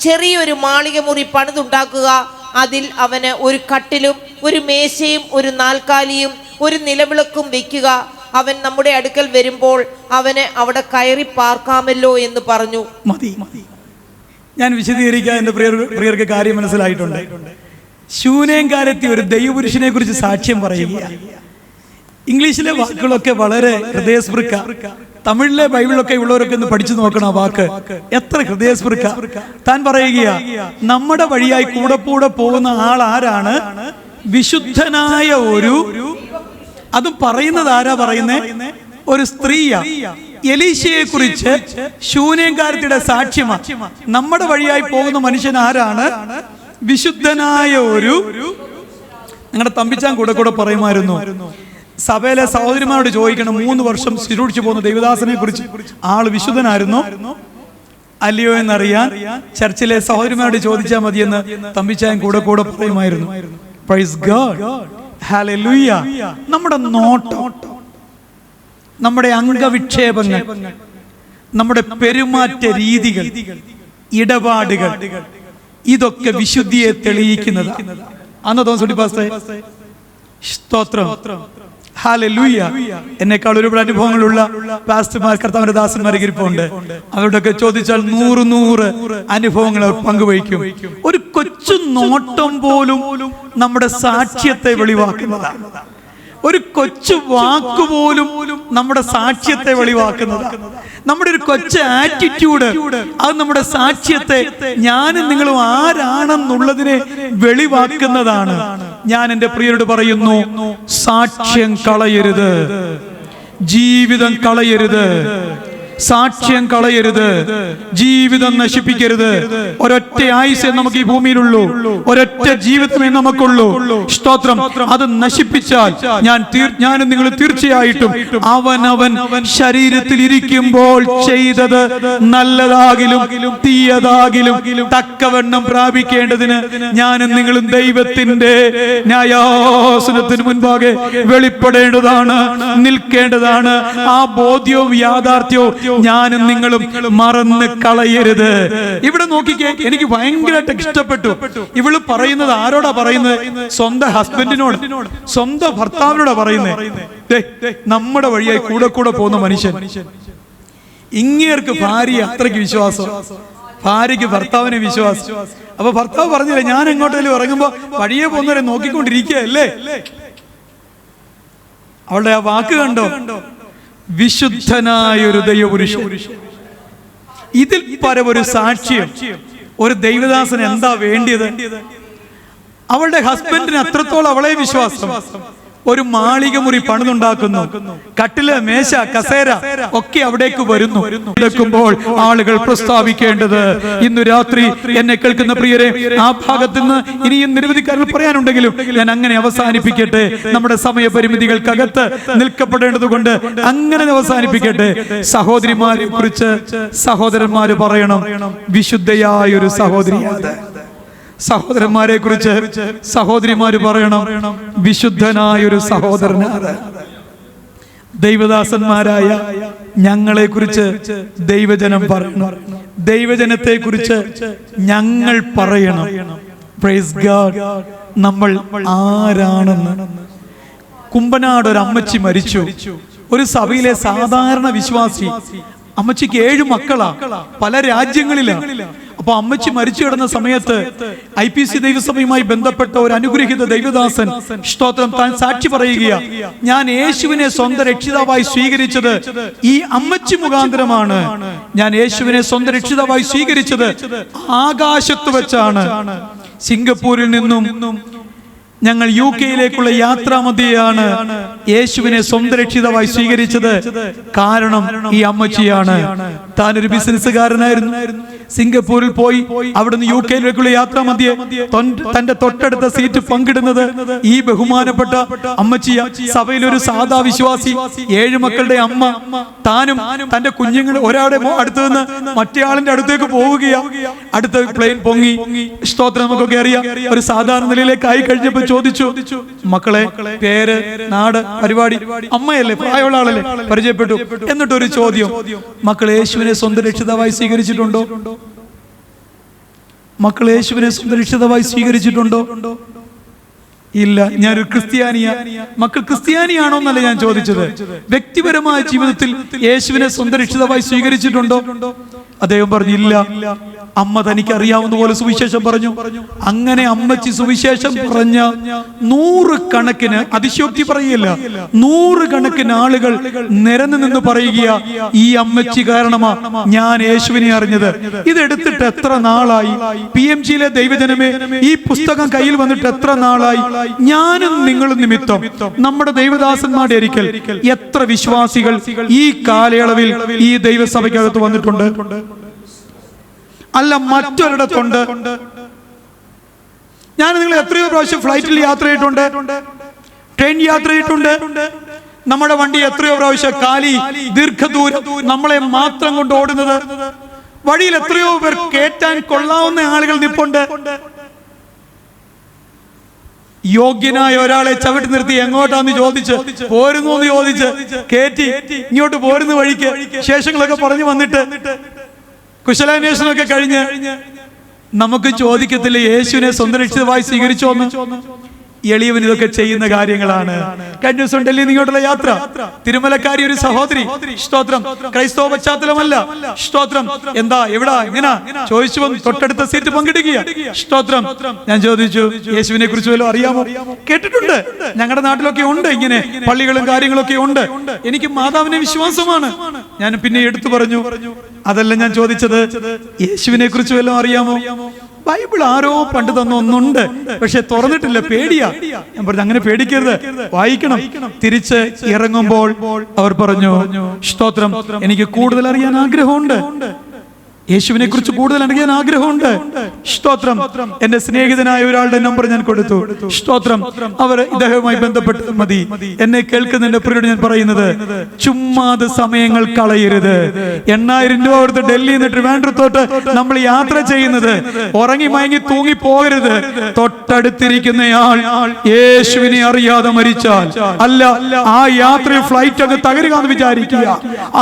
ചെറിയൊരു മാളിക മുറി പണിതുണ്ടാക്കുക. അതിൽ അവന് ഒരു കട്ടിലും ഒരു മേശയും ഒരു നാൽക്കാലിയും ഒരു നിലവിളക്കും വെക്കുക. അവൻ നമ്മുടെ അടുക്കൽ വരുമ്പോൾ അവന് അവിടെ കയറി പാർക്കാമല്ലോ എന്ന് പറഞ്ഞു. മതി, ഞാൻ വിശദീകരിക്കാൻ എന്റെ പ്രിയർക്ക് കാര്യം മനസ്സിലായിട്ടുണ്ട്. ശൂനേംകാരത്തി ഒരു ദൈവപുരുഷനെ കുറിച്ച് സാക്ഷ്യം പറയുക. ഇംഗ്ലീഷിലെ വാക്കുകളൊക്കെ വളരെ ഹൃദയസ്പൃക്ക. തമിഴിലെ ബൈബിളൊക്കെ ഉള്ളവരൊക്കെ ഒന്ന് പഠിച്ചു നോക്കണം. ആ വാക്ക് എത്ര ഹൃദയസ്പൃക്ക. താൻ പറയുക, നമ്മുടെ വഴിയായി കൂടെ കൂടെ പോകുന്ന ആൾ ആരാണ്? വിശുദ്ധനായ ഒരു, അതും പറയുന്നത് ആരാ പറയുന്നേ? ഒരു സ്ത്രീയാ. എലീശയെ കുറിച്ച് ശൂനേംകാരത്തിയുടെ സാക്ഷ്യമാണ്. നമ്മുടെ വഴിയായി പോകുന്ന മനുഷ്യൻ ആരാണ്? വിശുദ്ധനായ ഒരു. നിങ്ങളുടെ തമ്പിച്ചാൻ കൂടെ കൂടെ പറയുമായിരുന്നു, സഭയിലെ സഹോദരിമാരോട് ചോദിക്കണം, 3 വർഷം ശുശ്രൂഷിച്ചു പോകുന്ന ദൈവദാസനെ കുറിച്ച് ആള് വിശുദ്ധനായിരുന്നോ അല്ലയോ എന്നറിയാൻ ചർച്ചിലെ സഹോദരിമാരോട് ചോദിച്ചാൽ മതിയെന്ന് തമ്പിച്ചാൻ കൂടെ കൂടെ പറയുമായിരുന്നു. Praise God, hallelujah. നമ്മുടെ നോട്ടം, നമ്മുടെ അംഗവിക്ഷേപങ്ങൾ, നമ്മുടെ പെരുമാറ്റ രീതികൾ, ഇടപാടുകൾ, ഇതൊക്കെ വിശുദ്ധിയെ തെളിയിക്കുന്നത്. അന്ന് തോന്നുന്നു സ്തോത്രം, ഹല്ലേലൂയ. എന്നെക്കാൾ ഒരുപാട് അനുഭവങ്ങളുള്ള പാസ്റ്റർമാർ, കർത്താവിന്റെ ദാസന്മാർ ഇരിപ്പുണ്ട്. അവരോടൊക്കെ ചോദിച്ചാൽ 100 അനുഭവങ്ങൾ അവർ പങ്കുവയ്ക്കും. ഒരു കൊച്ചു നോട്ടം പോലും നമ്മുടെ സാക്ഷ്യത്തെ വെളിവാക്കുന്നതാണ്. ഒരു കൊച്ചു വാക്കുപോലും നമ്മുടെ സാക്ഷ്യത്തെ വെളിവാക്കുന്നതാണ്. നമ്മുടെ ഒരു കൊച്ചു ആറ്റിറ്റ്യൂഡ്, അത് നമ്മുടെ സാക്ഷ്യത്തെ, ഞാനും നിങ്ങളും ആരാണെന്നുള്ളതിനെ വെളിവാക്കുന്നതാണ്. ഞാൻ എൻ്റെ പ്രിയരോട് പറയുന്നു, സാക്ഷ്യം കളയരുത്, ജീവിതം കളയരുത്, സാക്ഷ്യം കളയരുത്, ജീവിതം നശിപ്പിക്കരുത്. ഒരൊറ്റ ആയുസ്സേ നമുക്ക് ഈ ഭൂമിയിലുള്ളൂ, ഒരൊറ്റ ജീവിതമേ നമുക്കുള്ളൂ. സ്തോത്രം. അത് നശിപ്പിച്ചാൽ ഞാനും നിങ്ങൾ തീർച്ചയായിട്ടും അവനവൻ ശരീരത്തിൽ ഇരിക്കുമ്പോൾ ചെയ്തത് നല്ലതാകിലും തീയതാകിലും തക്കവണ്ണം പ്രാപിക്കേണ്ടതിന് ഞാനും നിങ്ങളും ദൈവത്തിന്റെ ന്യായാസനത്തിന് മുൻപാകെ വെളിപ്പെടേണ്ടതാണ്, നിൽക്കേണ്ടതാണ്. ആ ബോധ്യവും യാഥാർത്ഥ്യവും ഞാനും നിങ്ങളും മറന്ന് കളയരുത്. ഇവിടെ നോക്കിക്കേ, എനിക്ക് ഭയങ്കരമായിട്ട് ഇഷ്ടപ്പെട്ടു. ഇവള് പറയുന്നത് ആരോടാ പറയുന്നത്? സ്വന്തം ഹസ്ബൻഡിനോട്, സ്വന്തം ഭർത്താവിനോടാ പറയുന്നത്. നമ്മുടെ വഴിയായി കൂടെ കൂടെ പോകുന്ന മനുഷ്യൻ, ഇങ്ങേർക്ക് ഭാര്യ അത്രയ്ക്ക് വിശ്വാസം, ഭാര്യയ്ക്ക് ഭർത്താവിനെ വിശ്വാസം. അപ്പൊ ഭർത്താവ് പറഞ്ഞില്ലേ, ഞാൻ എങ്ങോട്ടേലും ഇറങ്ങുമ്പോ വഴിയെ പോകുന്നവരെ നോക്കിക്കൊണ്ടിരിക്കുകയല്ലേ. അവളുടെ ആ വാക്ക് കണ്ടോ? വിശുദ്ധനായ ഒരു ദൈവപുരുഷൻ. ഇതിൽ പരമൊരു സാക്ഷ്യം ഒരു ദൈവദാസന് എന്താ വേണ്ടിയത്? അവളുടെ ഹസ്ബൻഡിന് അത്രത്തോളം അവളെ വിശ്വാസം. ഒരു മാളിക മുറി പണിതുണ്ടാക്കുന്നു, കട്ടില്, മേശ, കസേര ഒക്കെ അവിടേക്ക് വരുന്നു. എടുക്കുമ്പോൾ ആളുകൾ പ്രസ്താവിക്കേണ്ടത്, ഇന്നു രാത്രി എന്നെ കേൾക്കുന്ന പ്രിയരെ, ആ ഭാഗത്ത് നിന്ന് ഇനിയും നിരവധി കാര്യങ്ങൾ പറയാനുണ്ടെങ്കിലും ഞാൻ അങ്ങനെ അവസാനിപ്പിക്കട്ടെ. നമ്മുടെ സമയപരിമിതികൾക്കകത്ത് നിൽക്കപ്പെടേണ്ടത് കൊണ്ട് അങ്ങനെ അവസാനിപ്പിക്കട്ടെ. സഹോദരിമാരെ കുറിച്ച് സഹോദരന്മാര് പറയണം, വിശുദ്ധയായ ഒരു സഹോദരിയാണ്. സഹോദരന്മാരെ കുറിച്ച് സഹോദരിമാര് പറയണം, വിശുദ്ധനായ ഒരു സഹോദരനാണ്. ദൈവദാസന്മാരായ ഞങ്ങളെ കുറിച്ച് ദൈവജനം പറയണം, ദൈവജനത്തെ കുറിച്ച് ഞങ്ങൾ പറയണം. Praise God. നമ്മൾ ആരാണെന്ന്. കുമ്പനാട് ഒരു അമ്മച്ചി മരിച്ചു, ഒരു സഭയിലെ സാധാരണ വിശ്വാസി. അമ്മച്ചിക്ക് 7 മക്കളാ, പല രാജ്യങ്ങളിലാണ്. അപ്പൊ അമ്മച്ചി മരിച്ചു കിടന്ന സമയത്ത് IPC ദൈവസഭയുമായി ബന്ധപ്പെട്ട ഒരു അനുഗ്രഹീത ദൈവദാസൻ, സ്തോത്രം, താൻ സാക്ഷി പറയുകയാ, ഞാൻ യേശുവിനെ സ്വന്തം രക്ഷിതാവായി സ്വീകരിച്ചത് ഈ അമ്മച്ചി മുഖാന്തരമാണ്. ഞാൻ യേശുവിനെ സ്വന്തം രക്ഷിതാവായി സ്വീകരിച്ചത് ആകാശത്ത് വെച്ചാണ്. സിംഗപ്പൂരിൽ നിന്നും ഞങ്ങൾ UK-യിലേക്കുള്ള യാത്രാമധ്യയാണ് യേശുവിനെ സ്വന്തം രക്ഷിതാവായി സ്വീകരിച്ചത്. കാരണം ഈ അമ്മച്ചിയാണ്. താനൊരു ബിസിനസ്സുകാരനായിരുന്നു. സിംഗപ്പൂരിൽ പോയി അവിടുന്ന് UK-യിലേക്കുള്ള യാത്രാമധ്യേ തന്റെ തൊട്ടടുത്ത സീറ്റ് പങ്കിടുന്നത് ഈ ബഹുമാനപ്പെട്ട അമ്മച്ചിയ. സഭയിലൊരു സാധാ വിശ്വാസി, 7 മക്കളുടെ അമ്മ. താനും തന്റെ കുഞ്ഞുങ്ങൾ ഒരാളുടെ അടുത്ത് നിന്ന് മറ്റേ ആളിന്റെ അടുത്തേക്ക് പോവുകയാ. അടുത്ത പ്ലെയിൻ പൊങ്ങി, സ്തോത്രം, നമുക്കൊക്കെ അറിയാം. ഒരു സാധാരണ നിലയിലേക്ക് ആയി കഴിഞ്ഞപ്പോൾ ചോദിച്ചു, മക്കളെ, പേര്, നാട്, പരിപാടി. അമ്മയല്ലേ, പ്രായമുള്ള ആളല്ലേ, പരിചയപ്പെട്ടു. എന്നിട്ടൊരു ചോദ്യം, മക്കൾ യേശുവിനെ സ്വന്തം രക്ഷിതാവായി സ്വീകരിച്ചിട്ടുണ്ടോ? മക്കൾ യേശുവിനെ സ്വന്തം രക്ഷിതാവായി സ്വീകരിച്ചിട്ടുണ്ടോ? ഇല്ല. ഞാനൊരു ക്രിസ്ത്യാനിയാ. മക്കൾ ക്രിസ്ത്യാനിയാണോ എന്നല്ല ഞാൻ ചോദിച്ചത്. വ്യക്തിപരമായ ജീവിതത്തിൽ യേശുവിനെ സ്വന്തം രക്ഷിതാവായി സ്വീകരിച്ചിട്ടുണ്ടോ? അദ്ദേഹം പറഞ്ഞു, ഇല്ല. അമ്മ തനിക്ക് അറിയാവുന്ന പോലെ സുവിശേഷം പറഞ്ഞു. അങ്ങനെ അമ്മച്ചി സുവിശേഷം പറഞ്ഞ 100 കണക്കിന്, അതിശയോക്തി പറയില്ല, 100 കണക്കിന് ആളുകൾ നിരന്നു നിന്ന് പറയുക, ഈ അമ്മച്ചി കാരണമാ ഞാൻ യേശുവിനെ അറിഞ്ഞത്. ഇതെടുത്തിട്ട് എത്ര നാളായി? PMG-യിലെ ദൈവജനമേ, ഈ പുസ്തകം കയ്യിൽ വന്നിട്ട് എത്ര നാളായി? ഞാനും നിങ്ങളും നിമിത്തം നമ്മുടെ ദൈവദാസന്മാരുടെ ഒരിക്കൽ എത്ര വിശ്വാസികൾ ഈ കാലയളവിൽ ഈ ദൈവസഭയ്ക്കകത്ത് വന്നിട്ടുണ്ട്? അല്ല, മറ്റൊരിടത്തുണ്ട്. ഞാൻ നിങ്ങൾ എത്രയോ പ്രാവശ്യം ഫ്ലൈറ്റിൽ യാത്ര ചെയ്തിട്ടുണ്ട്, ട്രെയിൻ യാത്ര ചെയ്തിട്ടുണ്ട്. നമ്മുടെ വണ്ടി എത്രയോ പ്രാവശ്യം കാലി ദീർഘദൂരം നമ്മളെ മാത്രം കൊണ്ട് ഓടുന്നത്. വഴിയിൽ എത്രയോ പേർ കേറ്റാൻ കൊള്ളാവുന്ന ആളുകൾ നിപ്പുണ്ട്. യോഗ്യനായ ഒരാളെ ചവിട്ടി നിർത്തി എങ്ങോട്ടാന്ന് ചോദിച്ച്, പോരുന്നു എന്ന് ചോദിച്ച് കയറ്റി ഇങ്ങോട്ട് പോരുന്ന വഴിക്ക് ശേഷങ്ങളൊക്കെ പറഞ്ഞു വന്നിട്ട് കുശലാന്വേഷണമൊക്കെ കഴിഞ്ഞ് നമുക്ക് ചോദിക്കത്തില്ല, യേശുവിനെ സ്വന്തം രക്ഷിതാവായി സ്വീകരിച്ചോന്ന്? എളിയവൻ ഇതൊക്കെ ചെയ്യുന്ന കാര്യങ്ങളാണ്. കഴിഞ്ഞ ദിവസം ഡൽഹിയിൽ നിന്ന് ഇങ്ങോട്ടുള്ള യാത്ര, തിരുമലക്കാരി ഒരു സഹോദരി, സ്തോത്രം, ക്രൈസ്തവ പശ്ചാത്തലമല്ല, സ്തോത്രം, എന്താ എവിടാ ഇങ്ങനെ ചോദിച്ചു വന്ന് തൊട്ടടുത്ത സീറ്റ് പങ്കിടുക, സ്തോത്രം. ഞാൻ ചോദിച്ചു, യേശുവിനെ കുറിച്ച് വല്ലതും അറിയാമോ? കേട്ടിട്ടുണ്ട്, ഞങ്ങളുടെ നാട്ടിലൊക്കെ ഉണ്ട്, ഇങ്ങനെ പള്ളികളും കാര്യങ്ങളൊക്കെ ഉണ്ട്. എനിക്ക് മാതാവിനെ വിശ്വാസമാണ്. ഞാൻ പിന്നെ എടുത്തു പറഞ്ഞു, അതല്ല ഞാൻ ചോദിച്ചത്, യേശുവിനെ കുറിച്ച് വല്ലതും അറിയാമോ? ബൈബിൾ ആരോ പണ്ട് തന്ന ഒന്നുണ്ട്, പക്ഷെ തുറന്നിട്ടില്ല, പേടിയാ. ഞാൻ പറഞ്ഞു, അങ്ങനെ പേടിക്കരുത്, വായിക്കണം. തിരിച്ച് ഇറങ്ങുമ്പോൾ അവർ പറഞ്ഞു, സ്തോത്രം, എനിക്ക് കൂടുതൽ അറിയാൻ ആഗ്രഹമുണ്ട്. യേശുവിനെ കുറിച്ച് കൂടുതൽ അറിയാൻ ആഗ്രഹമുണ്ട്. സ്തോത്രം. എന്റെ സ്നേഹിതനായ ഒരാളുടെ നമ്പർ ഞാൻ കൊടുത്തു. സ്തോത്രം. അവർ ഇദ്ദേഹവുമായി ബന്ധപ്പെട്ട് മതി. എന്നെ കേൾക്കുന്ന എന്റെ പ്രിയോട് ഞാൻ പറയുന്നത്, ചുമ്മാതെ സമയങ്ങൾ കളയരുത്. 8000 രൂപ കൊടുത്ത് ഡൽഹിയിൽ നിന്ന് ട്രിവാൻഡ്രത്തോട്ട് നമ്മൾ യാത്ര ചെയ്യുന്നത് ഉറങ്ങി മയങ്ങി തൂങ്ങി പോകരുത്. തൊട്ടടുത്തിരിക്കുന്നയാൾ യേശുവിനെ അറിയാതെ മരിച്ചാൽ, അല്ല ആ യാത്ര ഫ്ലൈറ്റ് അങ്ങ് തകരുക എന്ന് വിചാരിക്കുക.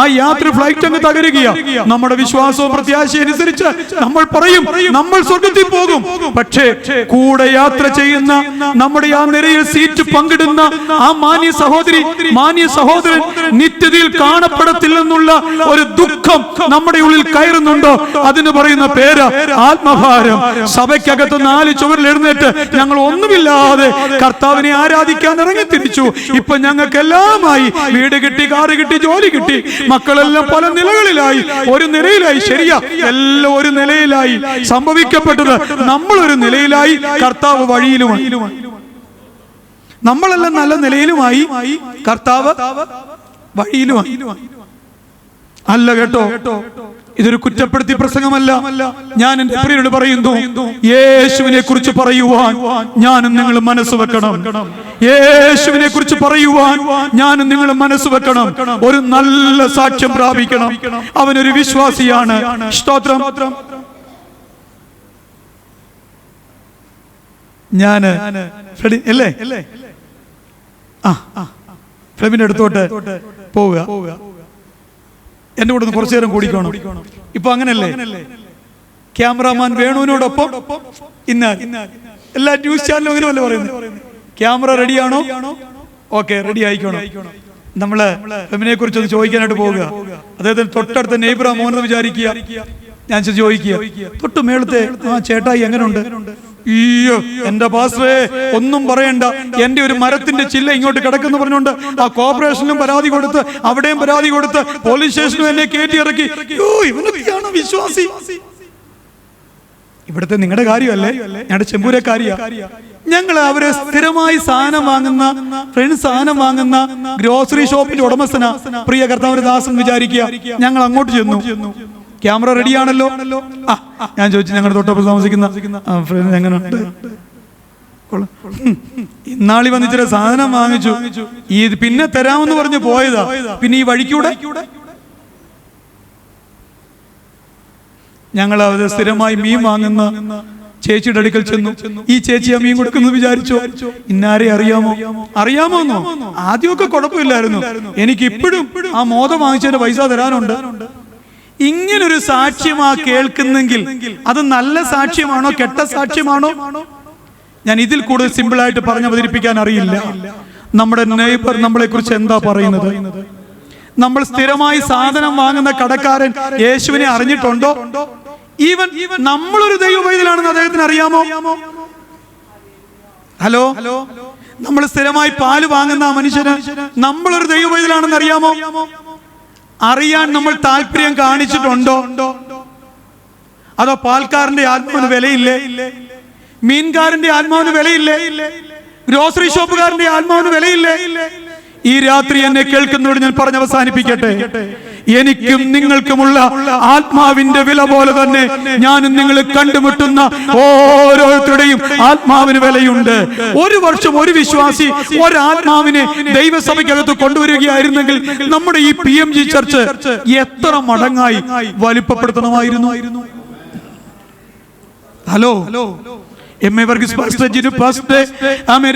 ആ യാത്ര ഫ്ലൈറ്റ് അങ്ങ് തകരുക. നമ്മുടെ വിശ്വാസവും അനുസരിച്ച് നമ്മൾ പറയും നമ്മൾ സ്വർഗ്ഗത്തിൽ പോകും. പക്ഷേ കൂടെ യാത്ര ചെയ്യുന്ന നമ്മുടെ ആ നിരയിൽ സീറ്റ് പങ്കിടുന്ന ആ മാന്യ സഹോദരി മാന്യ സഹോദരൻ നിത്യതയിൽ കാണപ്പെടത്തില്ലെന്നുള്ള ഒരു ദുഃഖം നമ്മുടെ ഉള്ളിൽ കയറുന്നുണ്ടോ? അതിന് പറയുന്ന പേര് ആത്മഭാരം. സഭയ്ക്കകത്ത് 4 ചുവരിൽ എഴുന്നേറ്റ് ഞങ്ങൾ ഒന്നുമില്ലാതെ കർത്താവിനെ ആരാധിക്കാൻ ഇറങ്ങി തിരിച്ചു. ഇപ്പൊ ഞങ്ങൾക്ക് എല്ലാമായി വീട് കിട്ടി, കാറ് കിട്ടി, ജോലി കിട്ടി, മക്കളെല്ലാം പല നിലകളിലായി, ഒരു നിലയിലായി. ശരിയാ, എല്ലാം ഒരു നിലയിലായി. സംഭവിക്കപ്പെട്ടത് നമ്മളൊരു നിലയിലായി, കർത്താവ് വഴിയിലുമായി. നമ്മളെല്ലാം നല്ല നിലയിലുമായി, കർത്താവ് വഴിയിലുമായി. അല്ല കേട്ടോ, ഇതൊരു കുറ്റപ്പെടുത്തി പ്രസംഗമല്ല. ഞാൻ എന്റെ പ്രിയരോട് പറയുന്നു, യേശുവിനെ കുറിച്ച് പറയുവാൻ ഞാനും നിങ്ങൾ മനസ്സ് വെക്കണം. യേശുവിനെ കുറിച്ച് പറയുവാൻ ഞാനും നിങ്ങൾ മനസ്സ് വെക്കണം. ഒരു നല്ല സാക്ഷ്യം പ്രാപിക്കണം. അവനൊരു വിശ്വാസിയാണ്. സ്തോത്രം. ഞാന് അല്ലേ ഫ്ലെമിന്റെ അടുത്തോട്ട് പോവുക. എന്റെ കൂടെ കുറച്ചു നേരം കൂടിക്കോണം. ഇപ്പൊ അങ്ങനല്ലേ, ക്യാമറാമാൻ വേണുവിനോടൊപ്പം എല്ലാ ന്യൂസ് ചാനലും അങ്ങനെ വല്ല പറയുന്നത്, ക്യാമറ റെഡിയാണോ? ഓക്കെ, റെഡി ആയിക്കോണം. നമ്മള് ഫെമിനെ കുറിച്ച് ഒന്ന് ചോദിക്കാനായിട്ട് പോവുക. അദ്ദേഹത്തിന് തൊട്ടടുത്ത നെയ്ബറ മോനെന്ന് വിചാരിക്കുക. ഞാൻ ചോദിക്കുക, തൊട്ട് മേളത്തെ ആ ചേട്ടായി എങ്ങനെയുണ്ട്? അയ്യോ എന്റെ പാസ്റ്ററേ ഒന്നും പറയണ്ട, എന്റെ ഒരു മരത്തിന്റെ ചില്ല ഇങ്ങോട്ട് കിടക്കുന്നു പറഞ്ഞുകൊണ്ട് ആ കോർപ്പറേഷനിലും പരാതി കൊടുത്ത്, അവിടെയും പരാതി കൊടുത്ത്, പോലീസ് സ്റ്റേഷനും എന്നെ കയറ്റി ഇറക്കി. ഇവനൊക്കെയാണ് വിശ്വാസി. ഇവിടുത്തെ നിങ്ങളുടെ കാര്യമല്ലേ, ഞങ്ങളുടെ ചെമ്പൂരക്കാരിയാ. ഞങ്ങൾ അവരെ സ്ഥിരമായി സാധനം വാങ്ങുന്ന ഗ്രോസറി ഷോപ്പിന്റെ ഉടമസ്ഥന പ്രിയ കർത്താവിന്റെ ദാസൻ വിചാരിക്കുക. ഞങ്ങൾ അങ്ങോട്ട് ചെന്നു. ക്യാമറ റെഡിയാണല്ലോ. ഞാൻ ചോദിച്ചു, ഞങ്ങളുടെ തൊട്ടപ്പുറത്ത് താമസിക്കുന്ന എങ്ങനെയുണ്ട്? ഇന്നാളി വന്നിച്ചിട്ട് സാധനം വാങ്ങിച്ചു, ഈ പിന്നെ തരാമെന്ന് പറഞ്ഞു പോയതാ. പിന്നെ ഈ വഴിക്കൂടെ ഞങ്ങൾ അത് സ്ഥിരമായി മീൻ വാങ്ങുന്ന ചേച്ചിയുടെ അടുക്കൽ ചെന്നു. ഈ ചേച്ചി ആ മീൻ കൊടുക്കുന്നു വിചാരിച്ചോ? ഇന്നാരെ അറിയാമോന്നോ? ആദ്യമൊക്കെ കുഴപ്പമില്ലായിരുന്നു, എനിക്ക് ഇപ്പോഴും ആ മോദം വാങ്ങിച്ചതിന്റെ പൈസ തരാനുണ്ട്. ഇങ്ങനൊരു സാക്ഷ്യമാ കേൾക്കുന്നെങ്കിൽ അത് നല്ല സാക്ഷ്യമാണോ കെട്ട സാക്ഷ്യമാണോ? ഞാൻ ഇതിൽ കൂടുതൽ സിമ്പിൾ ആയിട്ട് പറഞ്ഞ് അവതരിപ്പിക്കാൻ അറിയില്ല. നമ്മുടെ നെയ്ബർ നമ്മളെ കുറിച്ച് എന്താ പറയുന്നത്? നമ്മൾ സ്ഥിരമായി സാധനം വാങ്ങുന്ന കടക്കാരൻ യേശുവിനെ അറിഞ്ഞിട്ടുണ്ടോ? ഈവൻ നമ്മളൊരു ദൈവവൈതലാണെന്ന് അദ്ദേഹത്തിന് അറിയാമോ? ഹലോ, നമ്മൾ സ്ഥിരമായി പാല് വാങ്ങുന്ന ആ മനുഷ്യന് നമ്മളൊരു ദൈവവൈതലാണെന്ന് അറിയാമോ? അറിയാൻ നമ്മൾ താല്പര്യം കാണിച്ചിട്ടുണ്ടോ? അതോ പാൽക്കാരന്റെ ആത്മാവിന് വിലയില്ലേ? മീൻകാരന്റെ ആത്മാവിന് വിലയില്ലേ? ഗ്രോസറി ഷോപ്പുകാരന്റെ ആത്മാവിന് വിലയില്ലേ? ഈ രാത്രി എന്നെ കേൾക്കുന്നതോട് ഞാൻ പറഞ്ഞ് അവസാനിപ്പിക്കട്ടെ. എനിക്കും നിങ്ങൾക്കുമുള്ള ആത്മാവിന്റെ വില പോലെ തന്നെ ഞാനും നിങ്ങൾ കണ്ടുമുട്ടുന്ന ഓരോരുത്തരുടെയും ആത്മാവിന് വിലയുണ്ട്. ഒരു വർഷം ഒരു വിശ്വാസി ഒരാത്മാവിനെ ദൈവസഭയ്ക്കകത്ത് കൊണ്ടുവരികയായിരുന്നെങ്കിൽ നമ്മുടെ ഈ PMG ചർച്ച് എത്ര മടങ്ങായി വലിപ്പപ്പെടുത്തണമായിരുന്നു. Hello, M A Varghese pastor, Jinu pastor,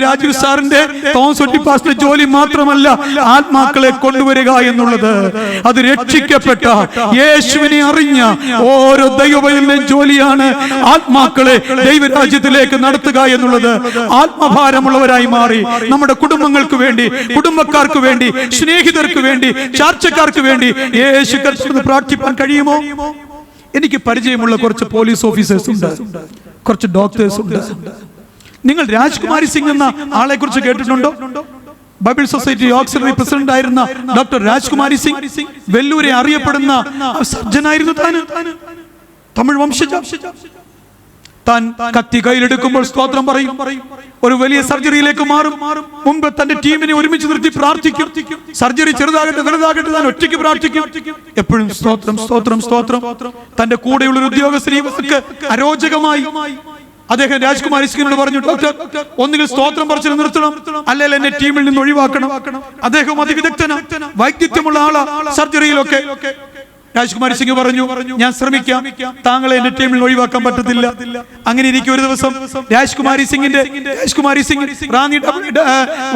Rajeev സാറിന്റെ തോമസ് പാസ്റ്റർ ജോലി മാത്രമല്ല ആത്മാക്കളെ കൊണ്ടുവരിക എന്നുള്ളത്. അത് രക്ഷിക്കപ്പെട്ട യേശുവിനെ അറിഞ്ഞ ഓരോ ദൈവവൈതലിന്റെയും ജോലിയാണ് ആത്മാക്കളെ ദൈവരാജ്യത്തിലേക്ക് നടത്തുക എന്നുള്ളത്. ആത്മഭാരമുള്ളവരായി മാറി നമ്മുടെ കുടുംബങ്ങൾക്ക് വേണ്ടി, കുടുംബക്കാർക്ക് വേണ്ടി, സ്നേഹിതർക്ക് വേണ്ടി, ചാർച്ചക്കാർക്ക് വേണ്ടി യേശു കർത്താവിനെ പ്രാർത്ഥിക്കാൻ കഴിയുമോ? എനിക്ക് പരിചയമുള്ള കുറച്ച് പോലീസ് ഓഫീസേഴ്സ് ഉണ്ട്, കുറച്ച് ഡോക്ടേഴ്സ് ഉണ്ട്. നിങ്ങൾ രാജ്കുമാരി സിംഗ് എന്ന ആളെ കുറിച്ച് കേട്ടിട്ടുണ്ടോ? ബൈബിൾ സൊസൈറ്റി ഓക്സിലറി പ്രസിഡന്റ് ആയിരുന്ന ഡോക്ടർ രാജ്കുമാരി സിംഗ്, വെല്ലൂരെ അറിയപ്പെടുന്ന സർജനായിരുന്നു. തമിഴ് വംശജ. താൻ കത്തി കയ്യിലെടുക്കുമ്പോൾ സ്തോത്രം പറയും. ഒരു വലിയ സർജറിയിലേക്ക് മാറും. മുമ്പ് തന്റെ ടീമിനെ ഒരുമിച്ച് നിർത്തി പ്രാർത്ഥിക്കും. സർജറി ചെറുതാകട്ടെ വലുതാകട്ടെ താൻ ഒറ്റയ്ക്ക് പ്രാർത്ഥിക്കും. എപ്പോഴും സ്തോത്രം സ്തോത്രം സ്തോത്രം. തന്റെ കൂടെയുള്ള ഒരു ഉദ്യോഗസ്ഥർക്ക് അരോചകമായി അദ്ദേഹം രാജ്കുമാരി സിംഗിനോട് പറഞ്ഞു, ഡോക്ടർ ഒന്നുകിൽ സ്തോത്രം പറച്ചിൽ നിർത്തണം, അല്ലെങ്കിൽ എന്നെ ടീമിൽ നിന്ന് ഒഴിവാക്കണം. അദ്ദേഹം അതിവിദഗ്ധന വൈദ്യത്വമുള്ള ആളാ സർജറിയിലൊക്കെ. രാജ്കുമാരി സിംഗ് പറഞ്ഞു, ഞാൻ ശ്രമിക്കാം, താങ്കളെ എന്റെ ടീമിൽ ഒഴിവാക്കാൻ പറ്റത്തില്ല. അങ്ങനെ ഇരിക്കും ഒരു ദിവസം രാജ്കുമാരി സിംഗ് റാന്നി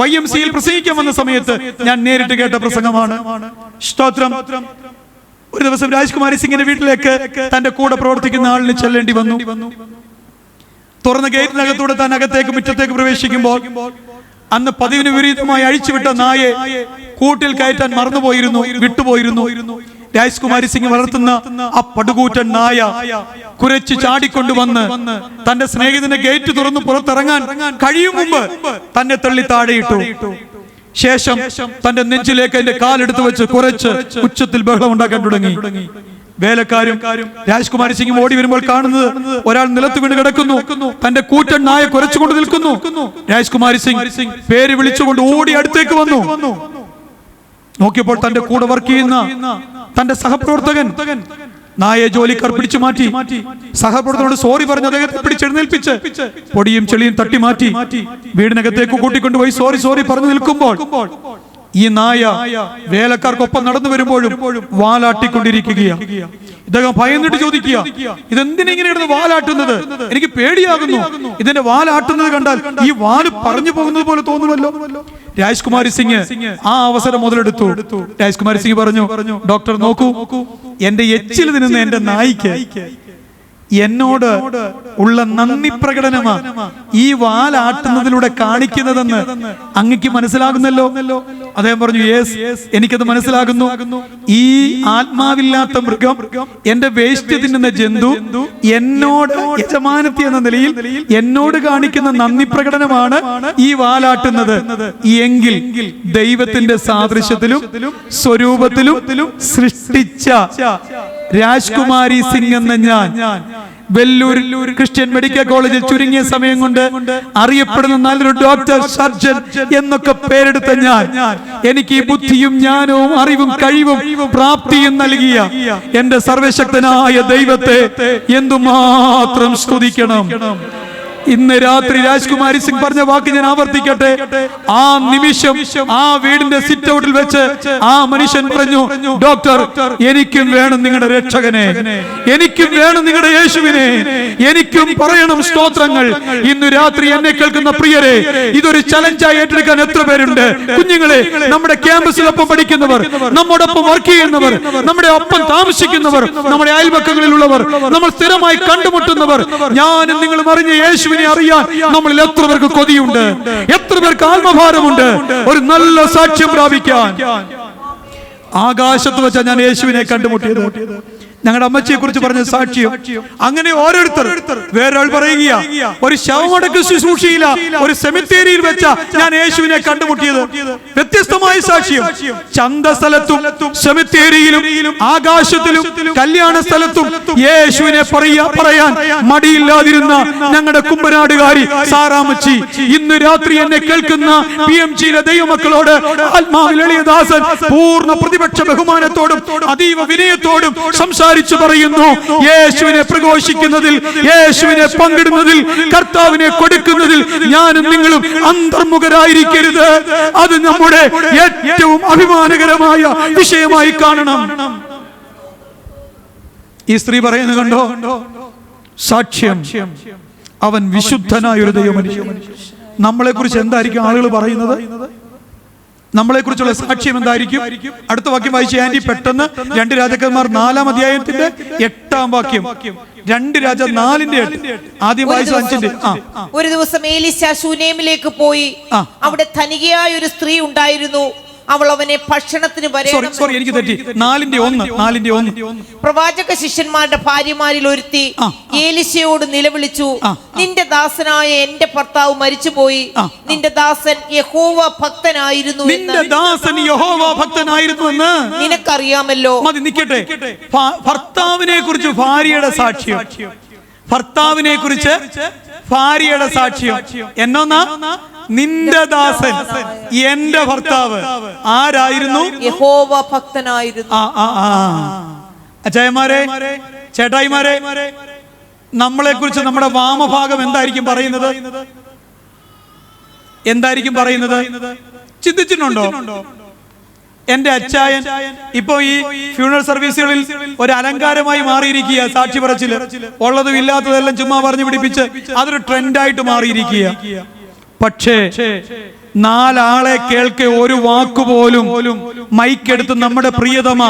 YMCയിൽ പ്രസംഗിക്കാൻ വന്ന സമയത്ത് ഞാൻ നേരിട്ട് കേട്ട പ്രസംഗമാണ്. സ്തോത്രം. ഒരു ദിവസം രാജ്കുമാരി സിംഗിന്റെ വീട്ടിലേക്ക് തന്റെ കൂടെ പ്രവർത്തിക്കുന്ന ആളിന് ചെല്ലേണ്ടി വന്നു. തുറന്ന ഗേറ്റിനകത്തൂടെ താൻ അകത്തേക്ക് മുറ്റത്തേക്ക് പ്രവേശിക്കുമ്പോൾ അന്ന് പതിവിന് വിപരീതമായി അഴിച്ചുവിട്ട നായെ കൂട്ടിൽ കയറ്റാൻ മറന്നുപോയിരുന്നു, വിട്ടുപോയിരുന്നു. രാജ്കുമാരി സിംഗ് വളർത്തുന്ന ആ പടുകൂറ്റൻ നായ കുരച്ച് ചാടിക്കൊണ്ടുവന്ന് തന്റെ സ്നേഹിതന്റെ ഗേറ്റ് തുറന്ന് പുറത്തിറങ്ങാൻ കഴിയും മുമ്പ് തന്നെ തള്ളി താഴെയിട്ടു. ശേഷം തന്റെ നെഞ്ചിലേക്ക് അതിന്റെ കാലെടുത്ത് വെച്ച് കുറച്ച് ഉച്ചത്തിൽ ബഹളം ഉണ്ടാക്കാൻ തുടങ്ങി. വേലക്കാരും രാജ്കുമാരി സിംഗ് ഓടി വരുമ്പോൾ കാണുന്നത് ഒരാൾ നിലത്ത് വീണ് കിടക്കുന്നു. തന്റെ കൂറ്റൻ നായ കുരച്ചുകൊണ്ട് നിൽക്കുന്നു. രാജ്കുമാരി സിംഗ് പേര് വിളിച്ചുകൊണ്ട് ഓടി അടുത്തേക്ക് വന്നു. നോക്കിയപ്പോൾ തന്റെ കൂടെ വർക്ക് ചെയ്യുന്ന തന്റെ സഹപ്രവർത്തകൻ നായെ ജോലിക്കാർ പിടിച്ചു മാറ്റി. സഹപ്രവർത്തകനോട് സോറി പറഞ്ഞ് അദ്ദേഹത്തെ പിടിച്ചെഴുന്നേൽപ്പിച്ച് പൊടിയും ചെളിയും തട്ടി മാറ്റി വീടിനകത്തേക്ക് കൂട്ടിക്കൊണ്ടുപോയി സോറി പറഞ്ഞു നിൽക്കുമ്പോൾ ഈ നായ വേലക്കാർക്കൊപ്പം നടന്നു വരുമ്പോഴും വാലാട്ടിക്കൊണ്ടിരിക്കുകയാണ്. ഇദ്ദേഹം ഭയന്നിട്ട് ചോദിക്കുക, ഇതെന്തിനെങ്ങനെ ഇടുന്ന വാലാട്ടുന്നത്? എനിക്ക് പേടിയാകുന്നു. ഇതിന്റെ വാലാട്ടുന്നത് കണ്ടാൽ ഈ വാല് പറഞ്ഞു പോകുന്നത് പോലെ തോന്നുമല്ലോ. രാജ്കുമാരി സിംഗ് ആ അവസരം മുതലെടുത്തു. രാജ്കുമാരി സിംഗ് പറഞ്ഞു, ഡോക്ടർ നോക്കൂ, എന്റെ എച്ചിൽ തിന്നുന്ന എന്റെ നായിക്ക് എന്നോട് ഉള്ള നന്ദി പ്രകടനമാണ് ഈ വാലാട്ടുന്നതിലൂടെ കാണിക്കുന്നതെന്ന് അങ്ങക്ക് മനസ്സിലാകുന്നല്ലോ. അദ്ദേഹം പറഞ്ഞു, യെസ്, എനിക്കത് മനസ്സിലാകുന്നു. ഈ ആത്മാവില്ലാത്ത മൃഗം, എന്റെ വേസ്റ്റ് തിന്നുന്ന ജന്തു എന്നോട് യജമാനത്തി എന്ന നിലയിൽ എന്നോട് കാണിക്കുന്ന നന്ദി പ്രകടനമാണ് ഈ വാലാട്ടുന്നത്. എങ്കിൽ ദൈവത്തിന്റെ സാദൃശ്യത്തിലും സ്വരൂപത്തിലും സൃഷ്ടിച്ച രാജ്കുമാരി സിംഗ് എന്ന ഞാൻ വെല്ലൂർ ക്രിസ്ത്യൻ മെഡിക്കൽ കോളേജിൽ ചുരുങ്ങിയ സമയം കൊണ്ട് അറിയപ്പെടുന്ന നല്ലൊരു ഡോക്ടർ, സർജൻ എന്നൊക്കെ പേരെടുത്ത ഞാൻ, എനിക്ക് ഈ ബുദ്ധിയും ജ്ഞാനവും അറിവും കഴിവും പ്രാപ്തിയും നൽകിയ എന്റെ സർവശക്തനായ ദൈവത്തെ എന്തുമാത്രം സ്തുതിക്കണം. ഇന്ന് രാത്രി രാജ്കുമാരി സിംഗ് പറഞ്ഞ വാക്ക് ഞാൻ ആവർത്തിക്കട്ടെ. ആ നിമിഷം ആ വീടിന്റെ സിറ്റ് ഔട്ടിൽ വെച്ച് ആ മനുഷ്യൻ പറഞ്ഞു, ഡോക്ടർ, എനിക്കും വേണം നിങ്ങളുടെ രക്ഷകനെ, എനിക്കും വേണം നിങ്ങളുടെ യേശുവിനെ, എനിക്കും പറയണം സ്തോത്രങ്ങൾ. ഇന്ന് രാത്രി എന്നെ കേൾക്കുന്ന പ്രിയരെ, ഇതൊരു ചലഞ്ചായി ഏറ്റെടുക്കാൻ എത്ര പേരുണ്ട്? കുഞ്ഞുങ്ങളെ, നമ്മുടെ ക്യാമ്പസിലൊപ്പം പഠിക്കുന്നവർ, നമ്മോടൊപ്പം വർക്ക് ചെയ്യുന്നവർ, നമ്മുടെ ഒപ്പം താമസിക്കുന്നവർ, നമ്മുടെ അയൽപക്കങ്ങളിലുള്ളവർ, നമ്മൾ സ്ഥിരമായി കണ്ടുമുട്ടുന്നവർ, ഞാനും നിങ്ങളും അറിഞ്ഞ യേശു അറിയാൻ നമ്മളിൽ എത്ര പേർക്ക് കൊതിയുണ്ട്, എത്ര പേർക്ക് ആത്മഭാരമുണ്ട് ഒരു നല്ല സാക്ഷ്യം പ്രാപിക്കാൻ. ആകാശത്ത് വെച്ചാൽ ഞാൻ യേശുവിനെ കണ്ടുമുട്ടിയത്. ഞങ്ങളുടെ അമ്മച്ചിയെ കുറിച്ച് പറഞ്ഞ സാക്ഷ്യം. അങ്ങനെ ഓരോരുത്തർ വേറൊരാൾ പറയുക, ഒരു ശവമടക്ക് ശുശ്രൂഷയില്ല, ഒരു സെമിത്തേരിയിൽ വെച്ച ഞാൻ യേശുവിനെ കണ്ടുമുട്ടിയത്. വ്യത്യസ്തമായ സാക്ഷ്യം. ചന്തസ്ഥലത്തും സെമിത്തേരിയിലും ആകാശത്തിലും കല്യാണ സ്ഥലത്തും യേശുവിനെ പറയാൻ മടിയില്ലാതിരുന്ന ഞങ്ങളുടെ കുമ്പനാടുകാരി സാറാമച്ചി ഇന്ന് രാത്രി എന്നെ കേൾക്കുന്ന PMGയിലെ ദൈവമക്കളോട് ആത്മാവിൽ എളിയദാസൻ പൂർണ്ണ പ്രതിപക്ഷ ബഹുമാനത്തോടും അതീവ വിനയത്തോടും സംസാരിച്ചു പറയുന്നു, യേശുവിനെ പ്രഘോഷിക്കുന്നതിൽ, യേശുവിനെ പങ്കിടുന്നതിൽ, കർത്താവിനെ കൊടുക്കുന്നതിൽ ഞാനും നിങ്ങളും അന്തർമുഖരായിരിക്കരുത്. അത് നമ്മുടെ ഏറ്റവും അഭിമാനകരമായ വിഷയമായി കാണണം. ഈ സ്ത്രീ പറയുന്നത് കണ്ടോ? സാക്ഷ്യം. അവൻ വിശുദ്ധനായ ഒരു ദൈവമനുഷ്യൻ. നമ്മളെ കുറിച്ച് എന്തായിരിക്കും ആളുകൾ പറയുന്നത്? നമ്മളെ കുറിച്ചുള്ള സാക്ഷ്യം എന്തായിരിക്കും? അടുത്ത വാക്യം വായിച്ച ആന്റി പെട്ടെന്ന് 2 രാജാക്കന്മാർ 4-ാം അധ്യായത്തിന്റെ 8-ാം വാക്യം. 2 രാജാ 4:8 ആദ്യം വായിച്ച 5-ന്റെ. ഒരു ദിവസം എലീശ ശൂനേമിലേക്ക് പോയി. അവിടെ ധനികയായ ഒരു സ്ത്രീ ഉണ്ടായിരുന്നു. അവൾ അവനെ ഭക്ഷണത്തിന് എനിക്ക് തെറ്റി. 4:1 പ്രവാചക ശിഷ്യന്മാരുടെ ഭാര്യമാരിൽ ഒരുത്തി ഏലിശയോട് നിലവിളിച്ചു, നിന്റെ ദാസനായ എന്റെ ഭർത്താവ് മരിച്ചുപോയി, നിന്റെ ദാസൻ യഹോവ ഭക്തനായിരുന്നു എന്ന് നിനക്കറിയാമല്ലോ. മതി, നിൽക്കട്ടെ. ഭർത്താവിനെ കുറിച്ച് ഭാര്യയുടെ സാക്ഷ്യം. ഭർത്താവിനെ കുറിച്ച് ഭാര്യയുടെ സാക്ഷ്യം. എന്നൊന്നാ, നിന്റെ ദാസൻ എന്റെ ഭർത്താവ് ആരായിരുന്നു? യഹോവ ഭക്തനായിരുന്നു. അച്ചായമാരെ, ചേട്ടായിമാരെ, നമ്മളെ കുറിച്ച് നമ്മുടെ വാമഭാഗം എന്തായിരിക്കും പറയുന്നത്? എന്തായിരിക്കും പറയുന്നത്? ചിന്തിച്ചിട്ടുണ്ടോ? എന്റെ അച്ചായൻ ഇപ്പൊ ഈ ഫ്യൂണറൽ സർവീസുകളിൽ ഒരു അലങ്കാരമായി മാറിയിരിക്കുക. സാക്ഷി പറച്ചില് ഉള്ളതും ഇല്ലാത്തതെല്ലാം ചുമ്മാ പറഞ്ഞു പിടിപ്പിച്ച് അതൊരു ട്രെൻഡായിട്ട് മാറിയിരിക്കുക. പക്ഷേ നാലാളെ കേൾക്കെ ഒരു വാക്കുപോലും മൈക്കെടുത്ത് നമ്മുടെ പ്രിയതമ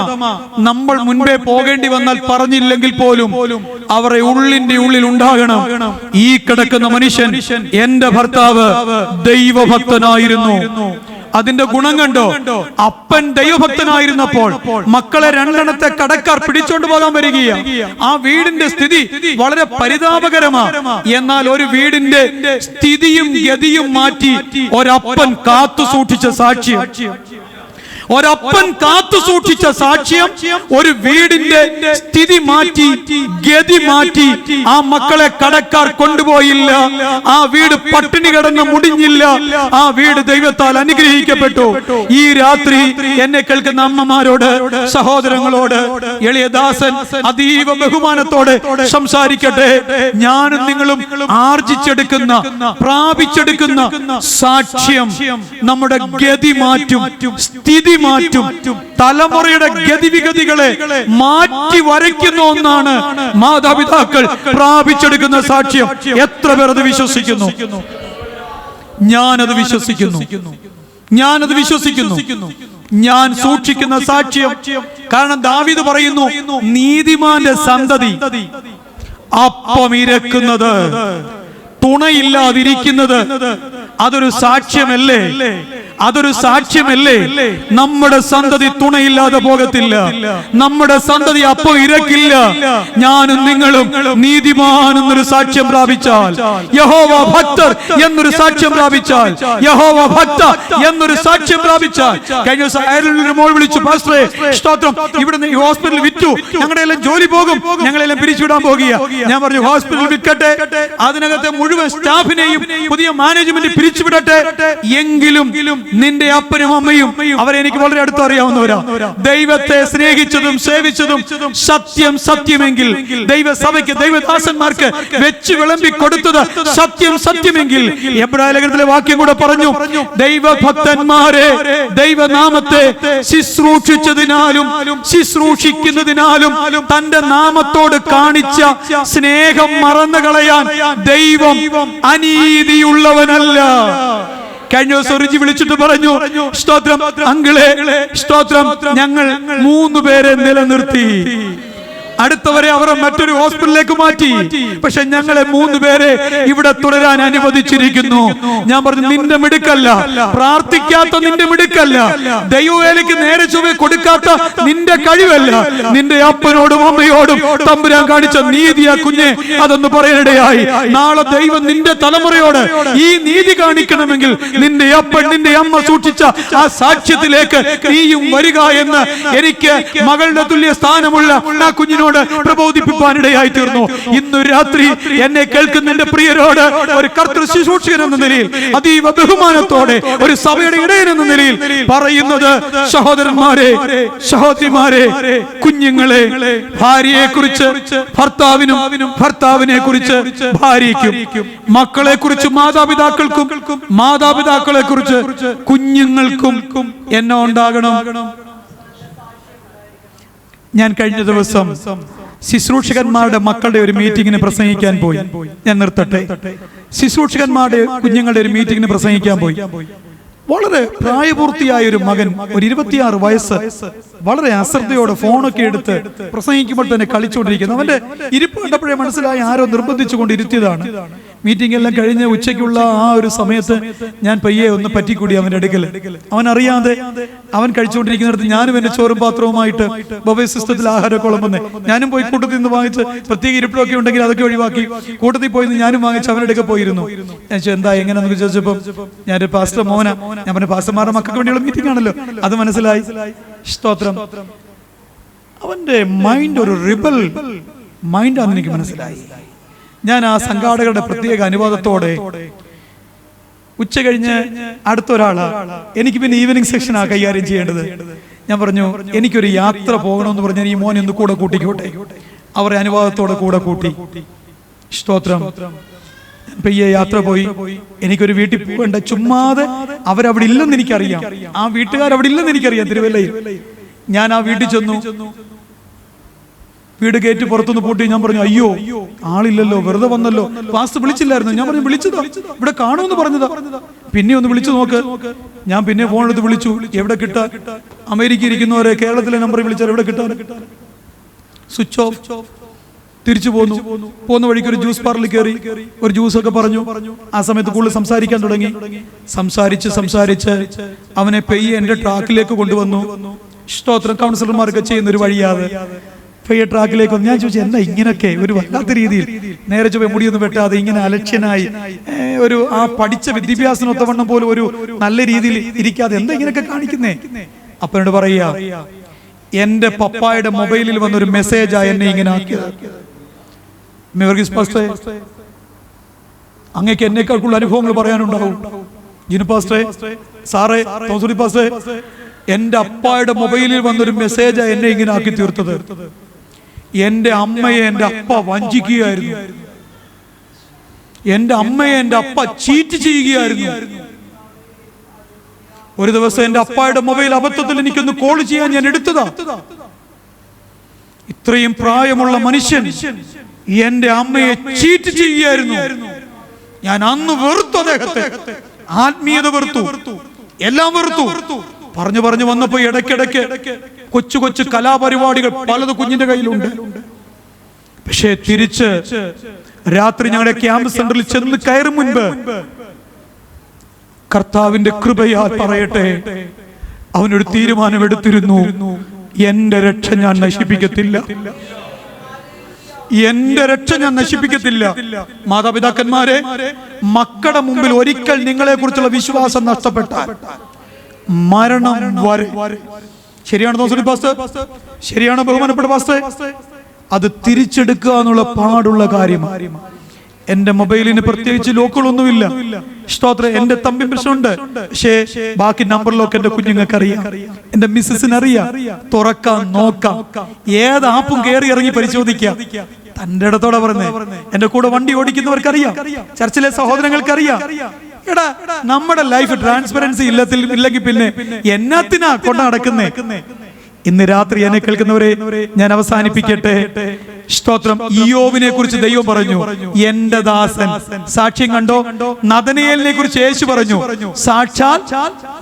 നമ്മൾ മുൻപേ പോകേണ്ടി വന്നാൽ പറഞ്ഞില്ലെങ്കിൽ പോലും അവരെ ഉള്ളിന്റെ ഉള്ളിൽ ഉണ്ടാകണം, ഈ കിടക്കുന്ന മനുഷ്യൻ എന്റെ ഭർത്താവ് ദൈവഭക്തനായിരുന്നു. അതിന്റെ ഗുണം കണ്ടോ? അപ്പൻ ദൈവഭക്തനായിരുന്നപ്പോൾ മക്കളെ രണ്ടെണ്ണത്തെ കടക്കാർ പിടിച്ചോണ്ട് പോകാൻ വരികയാണ്. ആ വീടിന്റെ സ്ഥിതി വളരെ പരിതാപകരമാണ്. എന്നാൽ ഒരു വീടിന്റെ സ്ഥിതിയും ഗതിയും മാറ്റി ഒരപ്പൻ കാത്തു സൂക്ഷിച്ച സാക്ഷ്യം, ഒരപ്പൻ കാത്തു സൂക്ഷിച്ച സാക്ഷ്യം ഒരു വീടിന്റെ സ്ഥിതി മാറ്റി, ഗതി മാറ്റി. ആ മക്കളെ കടക്കാർ കൊണ്ടുപോയില്ല, ആ വീട് പട്ടിണി കിടന്ന് മുടിഞ്ഞില്ല, ആ വീട് ദൈവത്താൽ അനുഗ്രഹിക്കപ്പെട്ടു. ഈ രാത്രി എന്നെ കേൾക്കുന്ന അമ്മമാരോട്, സഹോദരങ്ങളോട് എളിയദാസൻ അതീവ ബഹുമാനത്തോടെ സംസാരിക്കട്ടെ. ഞാനും നിങ്ങളും ആർജിച്ചെടുക്കുന്ന, പ്രാപിച്ചെടുക്കുന്ന സാക്ഷ്യം നമ്മുടെ ഗതി മാറ്റും, സ്ഥിതി മാറ്റും, തലമുറയുടെ ഗതിവിഗതികളെ മാറ്റി വരയ്ക്കുന്ന ഒന്നാണ് മാതാപിതാക്കൾ പ്രാപിച്ചെടുക്കുന്ന സാക്ഷ്യം. എത്ര പേർ അത് വിശ്വസിക്കുന്നു? ഞാനത് വിശ്വസിക്കുന്നു, ഞാനത് വിശ്വസിക്കുന്നു. ഞാൻ സൂക്ഷിക്കുന്ന സാക്ഷ്യം. കാരണം ദാവീദ് പറയുന്നു, നീതിമാന്റെ സന്തതി അപ്പം ഇരക്കുന്നത്, തുണയില്ലാതിരിക്കുന്നത് അതൊരു സാക്ഷ്യമല്ലേ? അതൊരു സാക്ഷ്യമല്ലേ? നമ്മുടെ സന്തതി തുണയില്ലാതെ പോകത്തില്ല, നമ്മുടെ സന്തതി അപ്പം ഇരക്കില്ല. ഞാനും നിങ്ങളും നീതിമാൻ എന്നൊരു സാക്ഷ്യം പ്രാപിച്ചാൽ, യഹോവ ഭക്തർ എന്നൊരു സാക്ഷ്യം പ്രാപിച്ചാൽ, യഹോവ ഭക്ത എന്നൊരു സാക്ഷ്യം പ്രാപിച്ചാൽ. കഴിഞ്ഞ ദിവസം അയർലൻഡിൽ മോൾ വിളിച്ചു, പാസ്റ്ററെ സ്തോത്രം, ഇവിടുന്ന് ഈ ഹോസ്പിറ്റൽ വിറ്റു, ഞങ്ങളുടെ എല്ലാം ജോലി പോകും, ഞങ്ങളെല്ലാം പിരിച്ചുവിടാൻ പോകുക. ഞാൻ പറഞ്ഞു, ഹോസ്പിറ്റൽ വിൽക്കട്ടെ, അതിനകത്തെ മുഴുവൻ സ്റ്റാഫിനെയും പുതിയ മാനേജ്മെന്റ് പിരിച്ചുവിടട്ടെ. എങ്കിലും നിന്റെ അപ്പനും അമ്മയും, അവരെ എനിക്ക് വളരെ അടുത്തറിയാവുന്നവരാ, ദൈവത്തെ സ്നേഹിച്ചതും സേവിച്ചതും സത്യം സത്യമെങ്കിൽ, ദൈവസഭയ്ക്ക് ദൈവദാസന്മാർക്ക് വെച്ച് വിളമ്പി കൊടുത്തത് സത്യം സത്യമെങ്കിൽ, എബ്രായ ലേഖനത്തിലെ വാക്യം കൂടെ പറഞ്ഞു, ദൈവഭക്തന്മാരെ ദൈവനാമത്തെ ശുശ്രൂഷിച്ചതിനാലും ശുശ്രൂഷിക്കുന്നതിനാലും തന്റെ നാമത്തോട് കാണിച്ച സ്നേഹം മറന്നു കളയാൻ ദൈവം അനീതിയുള്ളവനല്ല. കഴിഞ്ഞ ദിവസം രുചി വിളിച്ചിട്ട് പറഞ്ഞു, സ്തോത്രം അങ്കിളെ, സ്തോത്രം, ഞങ്ങൾ 3 പേരെ നിലനിർത്തി, അടുത്തവരെ അവർ മറ്റൊരു ഹോസ്പിറ്റലിലേക്ക് മാറ്റി, പക്ഷെ ഞങ്ങളെ 3 പേരെ ഇവിടെ തുടരാൻ അനുവദിച്ചിരിക്കുന്നു. ഞാൻ പറഞ്ഞു, നിന്റെ മിടുക്കല്ല, പ്രാർത്ഥിക്കാത്ത നിന്റെ മിടുക്കല്ല, ദൈവവേലയ്ക്ക് നേരെ ചൊവ്വെ കൊടുക്കാത്ത നിന്റെ കഴിവല്ല, നിന്റെ അപ്പനോടും അമ്മയോടും തമ്പുരാൻ കാണിച്ച നീതിയാ കുഞ്ഞെ. അതൊന്ന് പറയാനിടയായി. നാളെ ദൈവം നിന്റെ തലമുറയോട് ഈ നീതി കാണിക്കണമെങ്കിൽ നിന്റെ അപ്പൻ നിന്റെ അമ്മ സൂക്ഷിച്ച ആ സാക്ഷ്യത്തിലേക്ക് നീയും വരിക എന്ന് എനിക്ക് മകളുടെ തുല്യ സ്ഥാനമുള്ള ആ കുഞ്ഞിനോട് പ്രബോധിപ്പിക്കാനിടയായി തീർന്നു. ഇന്നു രാത്രി എന്നെ കേൾക്കുന്ന എന്റെ പ്രിയരോട് ഒരു കർത്തൃ ശുശ്രൂഷകൻ എന്ന നിലയിൽ, അതീവ ബഹുമാനത്തോടെ ഒരു സഭയുടെ ഇടയൻ എന്ന നിലയിൽ പറയുന്നത്, സഹോദരന്മാരെ, സഹോദരിമാരെ, കുഞ്ഞുങ്ങളെ, ഭാര്യയെ കുറിച്ച് ഭർത്താവിനും, ഭർത്താവിനെ കുറിച്ച് ഭാര്യയ്ക്കും, മക്കളെ കുറിച്ച് മാതാപിതാക്കൾക്കും, മാതാപിതാക്കളെ കുറിച്ച് കുഞ്ഞുങ്ങൾക്കും എന്നെ ഉണ്ടാകണം. ഞാൻ കഴിഞ്ഞ ദിവസം ശുശ്രൂഷകന്മാരുടെ മക്കളുടെ ഒരു മീറ്റിങ്ങിന് പ്രസംഗിക്കാൻ പോയി. ഞാൻ നിർത്തട്ടെ. ശുശ്രൂഷകന്മാരുടെ കുഞ്ഞുങ്ങളുടെ ഒരു മീറ്റിങ്ങിന് പ്രസംഗിക്കാൻ പോയി. വളരെ പ്രായപൂർത്തിയായ ഒരു മകൻ, ഒരു 26 വയസ്സ്, വളരെ അശ്രദ്ധയോടെ ഫോണൊക്കെ എടുത്ത് പ്രസംഗിക്കുമ്പോൾ തന്നെ കളിച്ചുകൊണ്ടിരിക്കുന്നു. അവന്റെ ഇരിപ്പ് കണ്ടപ്പോഴേ മനസ്സിലായി ആരോ നിർബന്ധിച്ചുകൊണ്ട് ഇരുത്തിയതാണ്. മീറ്റിംഗ് എല്ലാം കഴിഞ്ഞ് ഉച്ചയ്ക്കുള്ള ആ ഒരു സമയത്ത് ഞാൻ പയ്യെ ഒന്ന് പറ്റിക്കൂടി അവന്റെ അടുക്കൽ. അവൻ അറിയാതെ അവൻ കഴിച്ചുകൊണ്ടിരിക്കുന്നിടത്ത് ഞാനും എന്റെ ചോറും പാത്രവുമായിട്ട് ബൊഫേ സിസ്റ്റത്തിൽ ആഹാരമൊക്കെ വന്നേ ഞാനും പോയി കൂട്ടത്തിൽ നിന്ന് വാങ്ങിച്ച്, പ്രത്യേക ഇരിപ്പിടമൊക്കെ ഉണ്ടെങ്കിൽ അതൊക്കെ ഒഴിവാക്കി കൂട്ടത്തിൽ പോയി ഞാനും വാങ്ങിച്ച് അവന്റെ അടുക്ക പോയിരുന്നു. ഞാൻ എന്താ എങ്ങനെയാണെന്ന് ചോദിച്ചപ്പോൾ ഞാനൊരു പാസ്റ്റർ മോന, ഞാൻ പറഞ്ഞ പാസ്റ്റർമാരുടെ മക്കൾക്ക് വേണ്ടിയുള്ള മീറ്റിംഗ് ആണല്ലോ, അത് മനസ്സിലായി. സ്തോത്രം. അവന്റെ മൈൻഡ് ഒരു റിബൽ മൈൻഡാണെന്ന് എനിക്ക് മനസ്സിലായി. ഞാൻ ആ സംഘാടകരുടെ പ്രത്യേക അനുവാദത്തോടെ ഉച്ച കഴിഞ്ഞ് അടുത്തൊരാള്, എനിക്ക് പിന്നെ ഈവനിങ് സെക്ഷനാ കൈകാര്യം ചെയ്യേണ്ടത്. ഞാൻ പറഞ്ഞു എനിക്കൊരു യാത്ര പോകണമെന്ന് പറഞ്ഞാൽ ഈ മോനെ ഒന്ന് കൂടെ കൂട്ടിക്കോട്ടെ. അവരുടെ അനുവാദത്തോടെ കൂടെ കൂട്ടി. സ്തോത്രം. പയ്യെ യാത്ര പോയി. എനിക്കൊരു വീട്ടിൽ പോകണ്ട, ചുമ്മാതെ അവരവിടെ ഇല്ലെന്ന് എനിക്കറിയാം, ആ വീട്ടുകാരവിടെ ഇല്ലെന്ന് എനിക്കറിയാം തിരുവല്ലയിൽ. ഞാൻ ആ വീട്ടിൽ ചെന്നു. വീട് ഗേറ്റ് പുറത്തുനിന്ന് പൂട്ടി. ഞാൻ പറഞ്ഞു അയ്യോ ആളില്ലല്ലോ, വെറുതെ വന്നല്ലോ, പാസ്റ്റർ വിളിച്ചില്ലായിരുന്നു. ഞാൻ പറഞ്ഞു വിളിച്ചതാ, ഇവിടെ കാണുമെന്ന് പറഞ്ഞതാ. പിന്നെ ഒന്ന് വിളിച്ചു നോക്ക്. ഞാൻ പിന്നെ ഫോൺ എടുത്ത് വിളിച്ചു. എവിടെ കിട്ടാൻ? അമേരിക്ക ഇരിക്കുന്നവരെ കേരളത്തിലെ നമ്പറിൽ വിളിച്ചാൽ എവിടെ കിട്ടാൻ? Switch off. തിരിച്ചു പോന്നു. പോകുന്ന വഴിക്ക് ഒരു ജ്യൂസ് പാർലറിൽ കയറി ഒരു ജ്യൂസ് ഒക്കെ പറഞ്ഞു. ആ സമയത്ത് കൂടുതൽ സംസാരിക്കാൻ തുടങ്ങി. സംസാരിച്ച് അവനെ പെയ്യെ എന്റെ ട്രാക്കിലേക്ക് കൊണ്ടുവന്നു. സ്തോത്രം. കൗൺസിലർമാർക്ക് ചെയ്യുന്ന ഒരു വഴിയാതെ പെയ്യെ ട്രാക്കിലേക്ക് വന്നു. ഞാൻ ചോദിച്ചു എന്താ ഇങ്ങനൊക്കെ ഒരു വല്ലാത്ത രീതിയിൽ, നേരെ ചൊവ്വേ മുടിയൊന്നും വെട്ടാതെ ഇങ്ങനെ അലക്ഷ്യനായി, ഒരു ആ പഠിച്ച വിദ്യാഭ്യാസത്തിനൊത്തവണ്ണം പോലും ഒരു നല്ല രീതിയിൽ ഇരിക്കാതെ എന്താ ഇങ്ങനെയൊക്കെ കാണിക്കുന്നേ? അപ്പനോട് പറയാ, എന്റെ പപ്പായുടെ മൊബൈലിൽ വന്നൊരു മെസ്സേജാ എന്നെ ഇങ്ങനെ ആക്കിയത്. അങ്ങേക്ക് എന്നേക്കാൾ കൂടുതൽ അനുഭവങ്ങൾ പറയാനുണ്ടാവും. ജിനു പാസ്റ്റേ, സാറേ, തോസുടി പാസ്റ്റേ, എന്റെ അപ്പായുടെ മൊബൈലിൽ വന്നൊരു മെസ്സേജാ എന്നെ ഇങ്ങനെ ആക്കി തീർത്തത്. എന്റെ അമ്മയെ എന്റെ അപ്പ വഞ്ചിക്കുകയായിരുന്നു. എന്റെ അമ്മയെ എന്റെ അപ്പ ചീറ്റ് ചെയ്യുകയായിരുന്നു. ഒരു ദിവസം എന്റെ അപ്പായുടെ മൊബൈൽ അബദ്ധത്തിൽ എനിക്കൊന്ന് കോൾ ചെയ്യാൻ ഞാൻ എടുത്തതാ. ഇത്രയും പ്രായമുള്ള മനുഷ്യൻ എന്റെ അമ്മയെ ചീറ്റ് ചെയ്യുകയായിരുന്നു. ഞാൻ അന്ന് വെറുത്തു അദ്ദേഹത്തെ. ആത്മീയത വെറുത്തു, എല്ലാം വെറുത്തു. പറഞ്ഞു വന്നപ്പോ ഇടയ്ക്കിടയ്ക്ക് കൊച്ചു കൊച്ചു കലാപരിപാടികൾ പലത് കുഞ്ഞിന്റെ കയ്യിലുണ്ട്. പക്ഷേ തിരിച്ച് രാത്രി ഞങ്ങളുടെ ക്യാമ്പ് സെന്ററിൽ ചെന്ന് കയറും മുൻപ് കർത്താവിന്റെ കൃപയാൽ പറയട്ടെ, അവനൊരു തീരുമാനമെടുത്തിരുന്നു. എന്റെ രക്ഷ ഞാൻ നശിപ്പിക്കത്തില്ല, എന്റെ രക്ഷ ഞാൻ നശിപ്പിക്കത്തില്ല. മാതാപിതാക്കന്മാരെ, മക്കളുടെ മുമ്പിൽ ഒരിക്കൽ നിങ്ങളെ കുറിച്ചുള്ള വിശ്വാസം നഷ്ടപ്പെട്ടാൽ മരണം വരെ, ശരിയാണോ തോസുടി പാസ്റ്റർ? ശരിയാണോ ബഹുമാനപ്പെട്ട പാസ്റ്റർ? അത് തിരിച്ചെടുക്കുക എന്നുള്ള പാടുള്ള കാര്യമാണ്. എന്റെ മൊബൈലിന് പ്രത്യേകിച്ച് ലോക്കുകളൊന്നുമില്ല. സ്തോത്രം. എന്റെ തമ്പി പ്രശ്നമുണ്ട്, പക്ഷേ ബാക്കി നമ്പറിലൊക്കെ എന്റെ കുഞ്ഞുങ്ങൾക്ക് അറിയാം, എന്റെ മിസ്സസിന് അറിയാം. തുറക്കാം, നോക്കാം, ഏത് ആപ്പും കയറി ഇറങ്ങി പരിശോധിക്കാം. തന്റെ ഇടത്തോടെ പറഞ്ഞേ, എന്റെ കൂടെ വണ്ടി ഓടിക്കുന്നവർക്കറിയാം, ചർച്ചിലെ സഹോദരങ്ങൾക്കറിയാം. എടാ, നമ്മുടെ ലൈഫ് ട്രാൻസ്പെറൻസി ഇല്ലെങ്കിൽ പിന്നെ എന്നത്തിനാ കൊണ്ട് നടക്കുന്നേ? ഇന്ന് രാത്രി എന്നെ കേൾക്കുന്നവരെ ഞാൻ അവസാനിപ്പിക്കട്ടെ. സ്തോത്രം. ഇയ്യോബിനെ കുറിച്ച് ദൈവം പറഞ്ഞു, എന്റെ ദാസൻ. സാക്ഷ്യം കണ്ടോ? നദനയേലിനെ കുറിച്ച് യേശു പറഞ്ഞു, സാക്ഷാൽ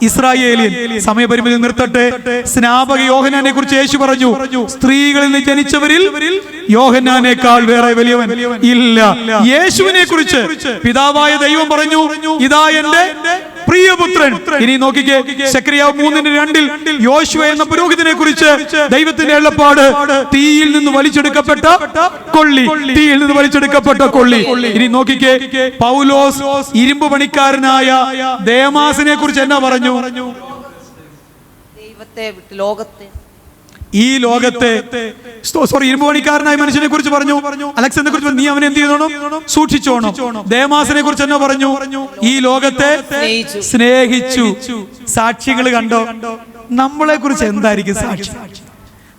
ഇസ്രായേലിയൻ. സമയപരിമിതി നിർത്തട്ടെ. സ്നാപക യോഹന്നാനെ കുറിച്ച് യേശു പറഞ്ഞു, സ്ത്രീകളിൽ നിന്ന് ജനിച്ചവരിൽ യോഹന്നാനേക്കാൾ വേറെ വലിയവൻ ഇല്ല. യേശുവിനെ കുറിച്ച് പിതാവായ ദൈവം പറഞ്ഞു, ഇതാ എന്റെ പ്രിയപുത്രൻ. ഇനി നോക്കിക്കേ, സെക്രിയാവ് 3:2 യോശുവ എന്ന പുരോഹിതനെ കുറിച്ച് ദൈവത്തിന്റെ എള്ളപ്പാട്, തീയിൽ നിന്ന് വലിച്ചെടുക്കപ്പെട്ട കൊള്ളി, തീയിൽ നിന്ന് വലിച്ചെടുക്കപ്പെട്ട കൊള്ളി. ഇനി നോക്കിക്കേ, പൗലോസ് ഇരുമ്പ് പണിക്കാരനായ ദേമാസിനെ കുറിച്ച് എന്നാ പറഞ്ഞു? ദൈവത്തെ വിട്ട് ലോകത്തെ, ഈ ലോകത്തെ, ഇരുമ്പ് പണിക്കാരനായ മനുഷ്യനെ കുറിച്ച് പറഞ്ഞു. അലക്സിനെ കുറിച്ച് നീ അവനെ എന്ത് ചെയ്തോണം? സൂക്ഷിച്ചോണം. ദേമാസിനെ കുറിച്ച് എന്നാ പറഞ്ഞു? ഈ ലോകത്തെ സ്നേഹിച്ചു. സാക്ഷികൾ കണ്ടോ? നമ്മളെ കുറിച്ച് എന്തായിരിക്കും സാക്ഷി?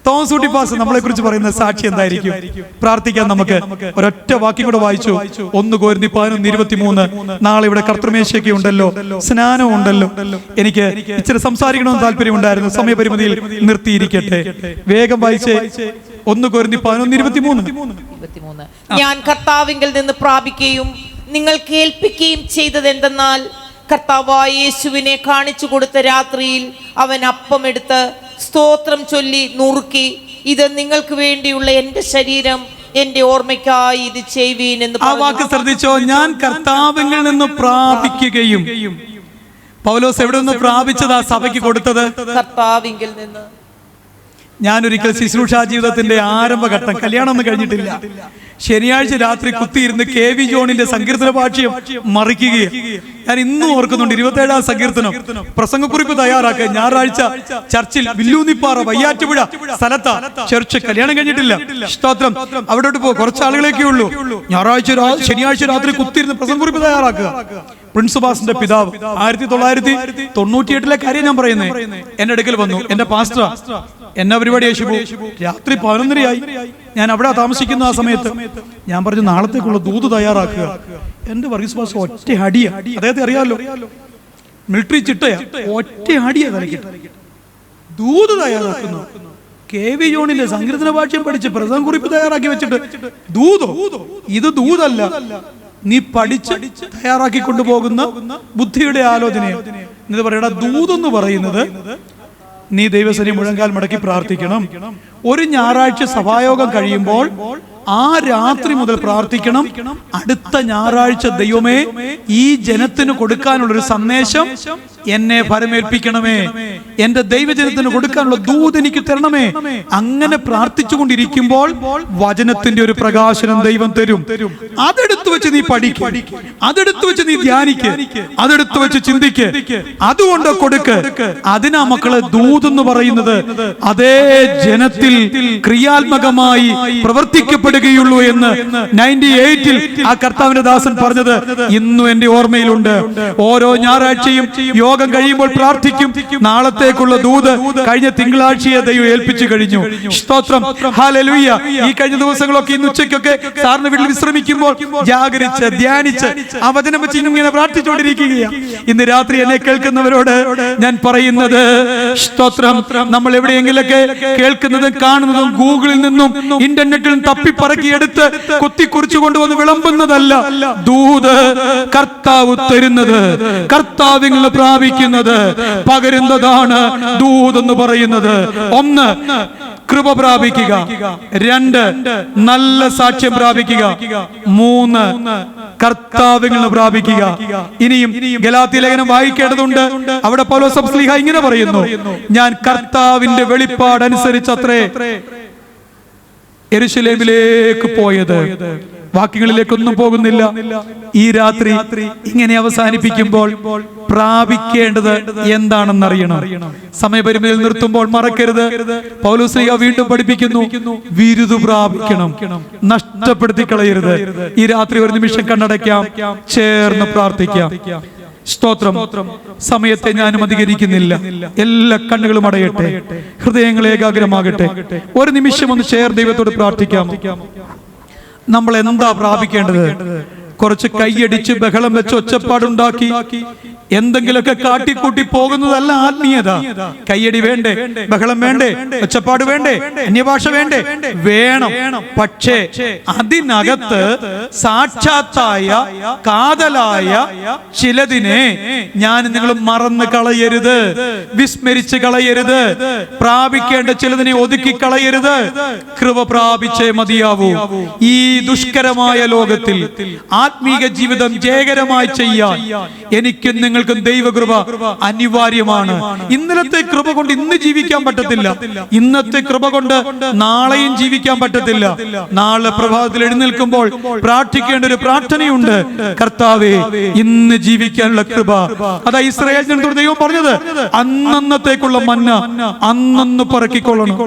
തോമസൂട്ടി പാസ് നമ്മളെ കുറിച്ച് പറയുന്ന സാക്ഷി എന്തായിരിക്കും? പ്രാർത്ഥിക്കാൻ നമുക്ക്. ഒരൊറ്റ വാക്യം കൂടെ വായിച്ചു. 1 കൊരിന്ത്യർ 11:23. നാളെ ഇവിടെ കർത്തൃമേശയൊക്കെ ഉണ്ടല്ലോ, സ്നാനം ഉണ്ടല്ലോ. എനിക്ക് ഇച്ചിരി സംസാരിക്കണമെന്ന് താല്പര്യം ഉണ്ടായിരുന്നു, സമയപരിമിതിയിൽ നിർത്തിയിരിക്കട്ടെ. വേഗം വായിച്ചേ. 1 കൊരിന്ത്യർ 11:23. ഞാൻ കർത്താവിങ്കിൽ നിന്ന് പ്രാപിക്കുകയും നിങ്ങൾ കേൾപ്പിക്കുകയും ചെയ്തത് എന്തെന്നാൽ, കർത്താവായ യേശുവിനെ കാണിച്ചു കൊടുത്ത രാത്രിയിൽ അവൻ അപ്പമെടുത്ത് സ്തോത്രം ചൊല്ലി നുറുക്കി, ഇത് നിങ്ങൾക്ക് വേണ്ടിയുള്ള എന്റെ ശരീരം, എന്റെ ഓർമ്മയ്ക്കായി ഇത് ചെയ്യുവീൻ എന്ന് ആ വാക്ക് ശ്രദ്ധിച്ചോ? ഞാൻ കർത്താവിൽ നിന്ന് പ്രാപിക്കുകയും. പൗലോസ് എവിടെ നിന്ന് പ്രാപിച്ചതാ സഭയ്ക്ക് കൊടുത്തത്? കർത്താവിങ്കിൽ നിന്ന്. ഞാനൊരിക്കൽ ശുശ്രൂഷാ ജീവിതത്തിന്റെ ആരംഭഘട്ടം, കല്യാണം ഒന്നും കഴിഞ്ഞിട്ടില്ല, ശനിയാഴ്ച രാത്രി കുത്തിയിരുന്ന് KV ജോണിന്റെ സങ്കീർത്തന ഭാഷ്യം മറിക്കുകയാണ്. ഞാൻ ഇന്നും ഓർക്കുന്നുണ്ട്. 27-ാം സങ്കീർത്തനം പ്രസംഗക്കുറിപ്പ് തയ്യാറാക്കുക. ഞായറാഴ്ച ചർച്ചിൽ വില്ലൂന്നിപ്പാറ വയ്യാറ്റുപുഴ സ്ഥലത്താ ചർച്ച്. കല്യാണം കഴിഞ്ഞിട്ടില്ല. സ്തോത്രം. അവിടോട്ട് പോ, കുറച്ച് ആളുകളൊക്കെ ഉള്ളൂ. ശനിയാഴ്ച രാത്രി കുത്തിയിരുന്ന് പ്രസംഗക്കുറിപ്പ് തയ്യാറാക്കുക. പ്രിൻസ് ബാസിന്റെ പിതാവ് 1998 കാര്യം ഞാൻ പറയുന്നേ. എന്റെ അടുക്കൽ വന്നു. എന്റെ പാസ്റ്റർ എന്നാ പരിപാടി യേശുബു? രാത്രി 11:30 ഞാൻ അവിടെ താമസിക്കുന്ന ആ സമയത്ത് ഞാൻ പറഞ്ഞു നാളത്തേക്കുള്ള ദൂത് തയ്യാറാക്കുക. എന്റെ വർഗീസ് ബാസ് ഒറ്റ അടിയ, അദ്ദേഹത്തെ അറിയാലോ, മിലിറ്ററി ചിട്ടയാ, ഒറ്റ അടിയ കളിക്കട്ടെ. ദൂത് തയ്യാറാക്കുന്നു. KV ജോണിന്റെ സങ്കീർത്തന ഭാഷ്യം പഠിച്ച് പ്രസംഗ കുറിപ്പ് തയ്യാറാക്കി വെച്ചിട്ട് ദൂതോ? ഇത് ദൂതല്ല, നീ പഠിച്ച് തയ്യാറാക്കി കൊണ്ടുപോകുന്ന ബുദ്ധിയുടെ ആലോചനയാണ്. ഇത് പറയടാ, ദൂതെന്ന് പറയുന്നത് നീ ദൈവസേന മുഴങ്കാൽ മടക്കി പ്രാർത്ഥിക്കണം. ഒരു ഞായറാഴ്ച സഭായോഗം കഴിയുമ്പോൾ ആ രാത്രി മുതൽ പ്രാർത്ഥിക്കണം. അടുത്ത ഞായറാഴ്ച ദൈവമേ ഈ ജനത്തിന് കൊടുക്കാനുള്ളൊരു സന്ദേശം എന്നെ ഫലമേൽപ്പിക്കണമേ, എന്റെ ദൈവജനത്തിന് കൊടുക്കാനുള്ള ദൂത് എനിക്ക് തരണമേ. അങ്ങനെ പ്രാർത്ഥിച്ചുകൊണ്ടിരിക്കുമ്പോൾ വചനത്തിന്റെ ഒരു പ്രകാശനം ദൈവം തരും. അതെടുത്തു വെച്ച് നീ പഠിക്ക്, അതെടുത്തു വെച്ച് നീ ധ്യാനിക്ക്, അതെടുത്തു വെച്ച് ചിന്തിക്ക്, അതുകൊണ്ട് കൊടുക്ക്. അതിനാ മക്കളെ ദൂതെന്ന് പറയുന്നത്. അതേ ജനത്തിൽ ക്രിയാത്മകമായി പ്രവർത്തിക്കപ്പെടുകയുള്ളൂ എന്ന് 98-ൽ ആ കർത്താവിന്റെ ദാസൻ പറഞ്ഞത് ഇന്നും എന്റെ ഓർമ്മയിലുണ്ട്. ഓരോ ഞായറാഴ്ചയും യോഗം കഴിയുമ്പോൾ പ്രാർത്ഥിക്കും. നാളത്തേക്കുള്ള ദൂത് കഴിഞ്ഞ തിങ്കളാഴ്ചയെ ദൈവം ഏൽപ്പിച്ചു കഴിഞ്ഞു. സ്തോത്രം, ഹല്ലേലൂയ. ഈ കഴിഞ്ഞ ദിവസങ്ങളൊക്കെ ഇന്ന് ഉച്ചയ്ക്കൊക്കെ സാറിന് വീട്ടിൽ വിശ്രമിക്കുമ്പോൾ ജാഗരിച്ച് ധ്യാനിച്ച് ആ വചനം വെച്ച് ഇങ്ങനെ പ്രാർത്ഥിച്ചുകൊണ്ടിരിക്കുകയാണ്. ഇന്ന് രാത്രി എന്നെ കേൾക്കുന്നവരോട് ഞാൻ പറയുന്നത്, സ്തോത്രം, നമ്മൾ എവിടെയെങ്കിലൊക്കെ കേൾക്കുന്നതും കാണുന്നതും ഗൂഗിളിൽ നിന്നും ഇന്റർനെറ്റിൽ നിന്നും തപ്പിപ്പറക്കിയെടുത്ത് കുത്തിക്കുറിച്ചു കൊണ്ടുവന്ന് വിളമ്പുന്നതല്ല. ദൂത് കർത്താവ് തരുന്നത്, കർത്താവിൽ പ്രാപിക്കുന്നത്, പകരുന്നതാണ് ദൂതെന്ന് പറയുന്നത്. 1 കൃപ പ്രാപിക്കുക, 2 നല്ല സാക്ഷ്യം പ്രാപിക്കുക, 3 കർത്താവിൽ നിന്ന് പ്രാപിക്കുക. ഇനിയും ഗലാത്യ ലേഖനം വായിക്കേണ്ടതുണ്ട്. അവിടെ പൗലോസ് അപ്പോസ്തലൻ ഇങ്ങനെ പറയുന്നു, ഞാൻ കർത്താവിന്റെ വെളിപ്പാട് അനുസരിച്ചത്രേ യെരൂശലേമിലേക്ക് പോയത്. വാക്യങ്ങളിലേക്കൊന്നും പോകുന്നില്ല. ഈ രാത്രി ഇങ്ങനെ അവസാനിപ്പിക്കുമ്പോൾ പ്രാപിക്കേണ്ടത് എന്താണെന്നറിയണം. സമയപരിമിതിയിൽ നിർത്തുമ്പോൾ മറക്കരുത്. പൗലോസ് വീണ്ടും പഠിപ്പിക്കുന്നു, വിരുദു പ്രാപിക്കണം, നഷ്ടപ്പെടുത്തി കളയരുത്. ഈ രാത്രി ഒരു നിമിഷം കണ്ണടയ്ക്കാം, ചേർന്ന് പ്രാർത്ഥിക്കാം. സ്തോത്രം. സമയത്തെ ഞാനും അധികരിക്കുന്നില്ല. എല്ലാ കണ്ണുകളും അടയട്ടെ, ഹൃദയങ്ങൾ ഏകാഗ്രമാകട്ടെ. ഒരു നിമിഷം ഒന്ന് ചേർന്ന് ദൈവത്തോട് പ്രാർത്ഥിക്കാമോ? നമ്മൾ എന്താ പ്രാപിക്കേണ്ടത്? കുറച്ച് കൈയടിച്ച് ബഹളം വെച്ച് ഒച്ചപ്പാടുണ്ടാക്കി എന്തെങ്കിലുമൊക്കെ കാട്ടിക്കൂട്ടി പോകുന്നതല്ല ആത്മീയത. കയ്യടി വേണ്ടേ? ബഹളം വേണ്ടേ? ഒച്ചപ്പാട് വേണ്ടേ? അന്യഭാഷ വേണ്ടേ? വേണം. പക്ഷേ അതിനകത്ത് സാക്ഷാത്തായ കാതലായ ചിലതിനെ ഞാൻ നിങ്ങൾ മറന്ന് കളയരുത്, വിസ്മരിച്ച് കളയരുത്. പ്രാപിക്കേണ്ട ചിലതിനെ ഒതുക്കി കളയരുത്. കൃപ പ്രാപിച്ചേ മതിയാവൂ. ഈ ദുഷ്കരമായ ലോകത്തിൽ ആത്മീക ജീവിതം ജയകരമായി ചെയ്യാൻ എനിക്കും നിങ്ങൾക്കും ദൈവകൃപ അനിവാര്യമാണ്. ഇന്നലത്തെ കൃപ കൊണ്ട് ഇന്ന് ജീവിക്കാൻ പറ്റത്തില്ല. ഇന്നത്തെ കൃപ കൊണ്ട് നാളെയും ജീവിക്കാൻ പറ്റത്തില്ല. നാളെ പ്രഭാതത്തിൽ എഴുന്നേൽക്കുമ്പോൾ പ്രാർത്ഥിക്കേണ്ട ഒരു പ്രാർത്ഥനയുണ്ട്, കർത്താവേ ഇന്ന് ജീവിക്കാനുള്ള കൃപ. അതാ ഇസ്രായേൽ ജനത്തോട് ദൈവം പറഞ്ഞത്, അന്നന്നത്തേക്കുള്ള മന്ന അന്നന്ന് പറക്കിക്കൊള്ളണം.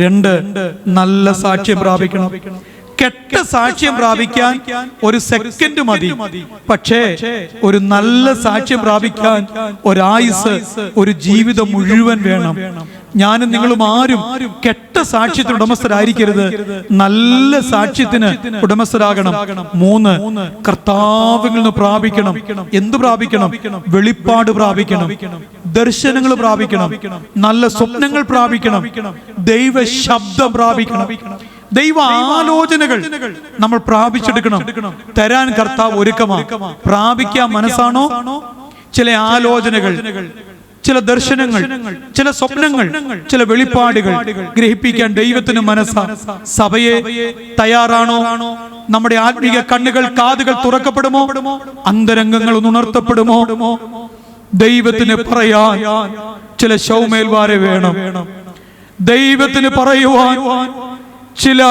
2 നല്ല സാക്ഷ്യം പ്രാപിക്കണം. കെട്ട സാക്ഷ്യം പ്രാപിക്കാൻ ഒരു സെക്കൻഡ് മതി, പക്ഷേ ഒരു നല്ല സാക്ഷ്യം പ്രാപിക്കാൻ ഒരായുസ്, ഒരു ജീവിതം മുഴുവൻ വേണം. ഞാനും നിങ്ങളും ആരും കെട്ട സാക്ഷ്യത്തിന് ഉടമസ്ഥരായിരിക്കരുത്, നല്ല സാക്ഷ്യത്തിന് ഉടമസ്ഥരാകണം. 3 കർത്താവിൽ നിന്ന് പ്രാപിക്കണം. എന്ത് പ്രാപിക്കണം? വെളിപ്പാട് പ്രാപിക്കണം, ദർശനങ്ങൾ പ്രാപിക്കണം, നല്ല സ്വപ്നങ്ങൾ പ്രാപിക്കണം, ദൈവ ശബ്ദം പ്രാപിക്കണം, ദൈവ ആലോചനകൾ നമ്മൾ പ്രാപിച്ചെടുക്കണം. തരാൻ കർത്താവ് ഒരുക്കമാണ്. പ്രാപിക്കാൻ മനസ്സാണോ? ചില ആലോചനകൾ, ചില ദർശനങ്ങൾ, ചില സ്വപ്നങ്ങൾ, ചില വെളിപ്പാടുകൾ ഗ്രഹിപ്പിക്കാൻ ദൈവത്തിന് മനസ്സാണ്. സഭയെ തയ്യാറാണോ? നമ്മുടെ ആത്മീക കണ്ണുകൾ, കാതുകൾ തുറക്കപ്പെടുമോ? അന്തരംഗങ്ങൾ ഉണർത്തപ്പെടുമോ? ദൈവത്തിന് പറയാൻ ചില ശൗമേൽവാരെ വേണം. ദൈവത്തിന് പറയുവാൻ ചില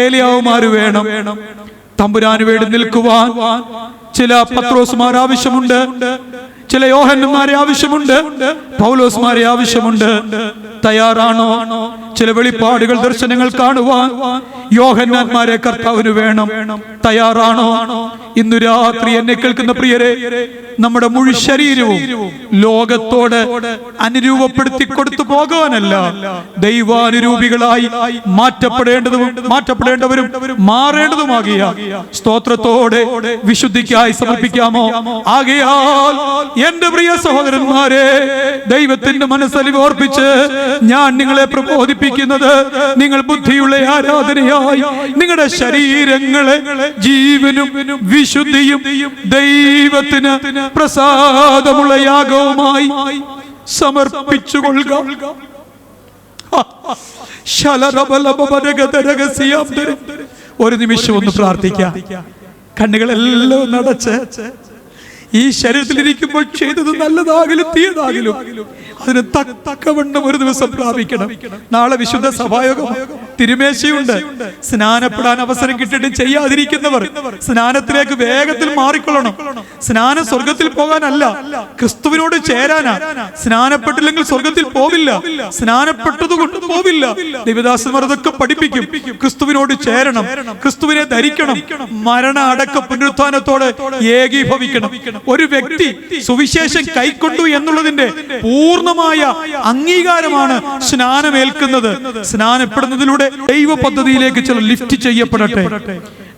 ഏലിയാവുമാര് വേണം. തമ്പുരാന് വേണ്ടി നിൽക്കുവാൻ ചില പത്രോസ്മാർ ആവശ്യമുണ്ട്, ചില യോഹന്നന്മാരെ ആവശ്യമുണ്ട്, പൗലോസ്മാരെ ആവശ്യമുണ്ട്. തയ്യാറാണോ? ചില വെളിപ്പാടുകൾ, ദർശനങ്ങൾ കാണുവാൻ യോഹന്നാന്മാരെ കർത്താവിന് വേണം. തയ്യാറാണോ? ഇന്നു രാത്രി എന്നെ കേൾക്കുന്ന പ്രിയരെ, നമ്മുടെ മുഴു ശരീരവും ലോകത്തോട് അനുരൂപപ്പെടുത്തി കൊടുത്തു പോകാനല്ല, ദൈവാനുരൂപികളായി മാറ്റപ്പെടേണ്ടവരും മാറേണ്ടതുമാകിയ സ്തോത്രത്തോടെ വിശുദ്ധിക്കായി സമർപ്പിക്കാമോ? ആകയാൽ എന്റെ പ്രിയ സഹോദരന്മാരെ, ദൈവത്തിന്റെ മനസ്സലിവ് ഓർപ്പിച്ച് ഞാൻ നിങ്ങളെ പ്രബോധിപ്പിക്കുന്നത്, നിങ്ങൾ ബുദ്ധിയുള്ള ആരാധനയായി നിങ്ങളുടെ ശരീരങ്ങളെ ജീവനും വിശുദ്ധിയും ദൈവത്തിന് പ്രസാദമുള്ള യാഗവുമായി സമർപ്പിച്ചുകൊള്ളുക. ഒരു നിമിഷം ഒന്ന് പ്രാർത്ഥിക്കാം. കണ്ണുകളെല്ലാം നടച്ച് ഈ ശരീരത്തിലിരിക്കുമ്പോൾ ചെയ്തത് നല്ലതാകിലും തീയതാകിലും അതിന് തക്കവണ്ണം ഒരു ദിവസം പ്രാപിക്കണം. നാളെ വിശുദ്ധ സഭായോഗം, തിരുമേശയുണ്ട്. സ്നാനപ്പെടാൻ അവസരം കിട്ടിയിട്ട് ചെയ്യാതിരിക്കുന്നവർ സ്നാനത്തിലേക്ക് വേഗത്തിൽ മാറിക്കൊള്ളണം. സ്നാനം സ്വർഗത്തിൽ പോകാനല്ല, ക്രിസ്തുവിനോട് ചേരാനാ. സ്നാനപ്പെട്ടില്ലെങ്കിൽ സ്വർഗത്തിൽ പോവില്ല, സ്നാനപ്പെട്ടതുകൊണ്ട് പോവില്ല. ദേവദാസന്മാർ അതൊക്കെ പഠിപ്പിക്കും. ക്രിസ്തുവിനോട് ചേരണം, ക്രിസ്തുവിനെ ധരിക്കണം, മരണ അടക്ക പുനരുത്ഥാനത്തോടെ ഏകീഭവിക്കണം. ഒരു വ്യക്തി സുവിശേഷം കൈക്കൊണ്ടു എന്നുള്ളതിന്റെ പൂർണ്ണമായ അംഗീകാരമാണ് സ്നാനമേൽക്കുന്നത്. സ്നാനപ്പെടുന്നതിലൂടെ ദൈവ പദ്ധതിയിലേക്ക് ചിലർ ലിഫ്റ്റ് ചെയ്യപ്പെടട്ടെ,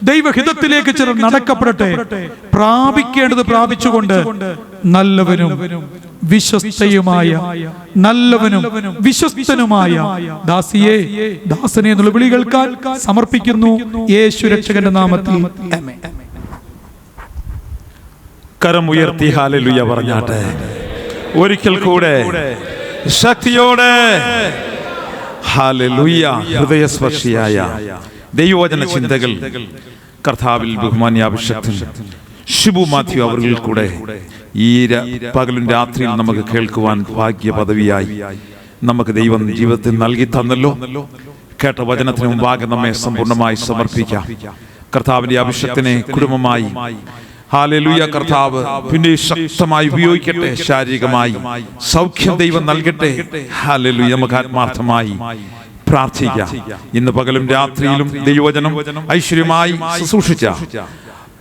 ദൈവഹിതത്തിലേക്ക് ചിലർ നടക്കപ്പെടട്ടെ. പ്രാപിക്കേണ്ടത് പ്രാപിച്ചുകൊണ്ട് നല്ലവനും വിശ്വസ്തയുമായ, നല്ലവനും വിശ്വസ്തനുമായ ദാസിയെ, ദാസനെ എന്നുള്ള വിളി കേൾക്കാൻ സമർപ്പിക്കുന്നു യേശു രക്ഷകന്റെ നാമത്തിൽ. ആമേൻ. കരമുയർത്തി ഹല്ലേലൂയ പറഞ്ഞാട്ടെ. ഒരിക്കൽ കൂടെ ശക്തിയോടെ ഹല്ലേലൂയ. ഹൃദയസ്പർശിയായ ദൈവവചന ചിന്തകൾ കർത്താവിൽ ബഹുമാന്യാഭിഷക്തൻ ഷിബു മാത്യു അവരിൽ കൂടെ ഈ പകലും രാത്രിയിൽ നമുക്ക് കേൾക്കുവാൻ ഭാഗ്യ പദവിയായി നമുക്ക് ദൈവം ജീവിതത്തിൽ നൽകി തന്നല്ലോ. കേട്ട വചനത്തിന് മുമ്പാകെ നമ്മെ സമ്പൂർണ്ണമായി സമർപ്പിക്കാം. കർത്താവിന്റെ അഭിഷക്തനെ കുടുംബമായി ഹല്ലേലൂയ കർത്താവ് പിന്നെ ശക്തമായി ഉപയോഗിക്കട്ടെ. ശാരീരികമായി സൗഖ്യം ദൈവം നൽകട്ടെ. ഹല്ലേലൂയ. നമുക്ക് ആത്മാർത്ഥമായി പ്രാർത്ഥിക്കാം. ഇന്ന് പകലും രാത്രിയിലും ദൈവവചനം ഐശ്വര്യമായി ശുശ്രൂഷിച്ച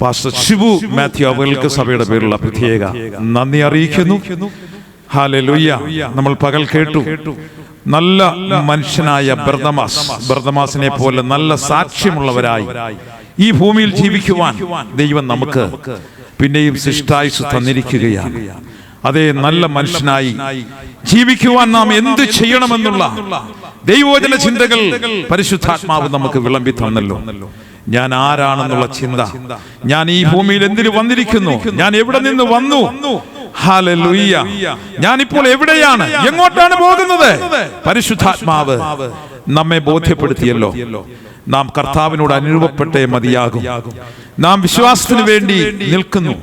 പാസ്റ്റർ ഷിബു മാത്യു അവർക്ക് സഭയുടെ പേരുള്ള പ്രത്യേക നന്ദി അറിയിക്കുന്നു. ഹല്ലേലൂയ. നമ്മൾ പകൽ കേട്ടു, നല്ല മനുഷ്യനായ ബർദമാസിനെ പോലെ നല്ല സാക്ഷ്യമുള്ളവരായി ഈ ഭൂമിയിൽ ജീവിക്കുവാൻ ദൈവം നമുക്ക് പിന്നെയും ശിഷ്ടായുസ് തന്നിരിക്കുകയാണ്. അതേ നല്ല മനുഷ്യനായി ജീവിക്കുവാൻ നാം എന്ത് ചെയ്യണമെന്നുള്ള ദൈവവചന ചിന്തകൾ പരിശുദ്ധാത്മാവ് നമുക്ക് വിളമ്പി തന്നല്ലോ. ഞാൻ ആരാണെന്നുള്ള ചിന്ത, ഞാൻ ഈ ഭൂമിയിൽ എന്തിനു വന്നിരിക്കുന്നു, ഞാൻ എവിടെ നിന്ന് വന്നു, ഹല്ലേലൂയ, ഞാനിപ്പോൾ എവിടെയാണ്, എങ്ങോട്ടാണ് പോകുന്നത്, പരിശുദ്ധാത്മാവ് നമ്മെ ബോധ്യപ്പെടുത്തിയല്ലോ. നാം കർത്താവിനോട് അനുരൂപപ്പെട്ടേ മതിയാകും. നാം വിശ്വാസത്തിന് വേണ്ടി നിൽക്കുന്നു.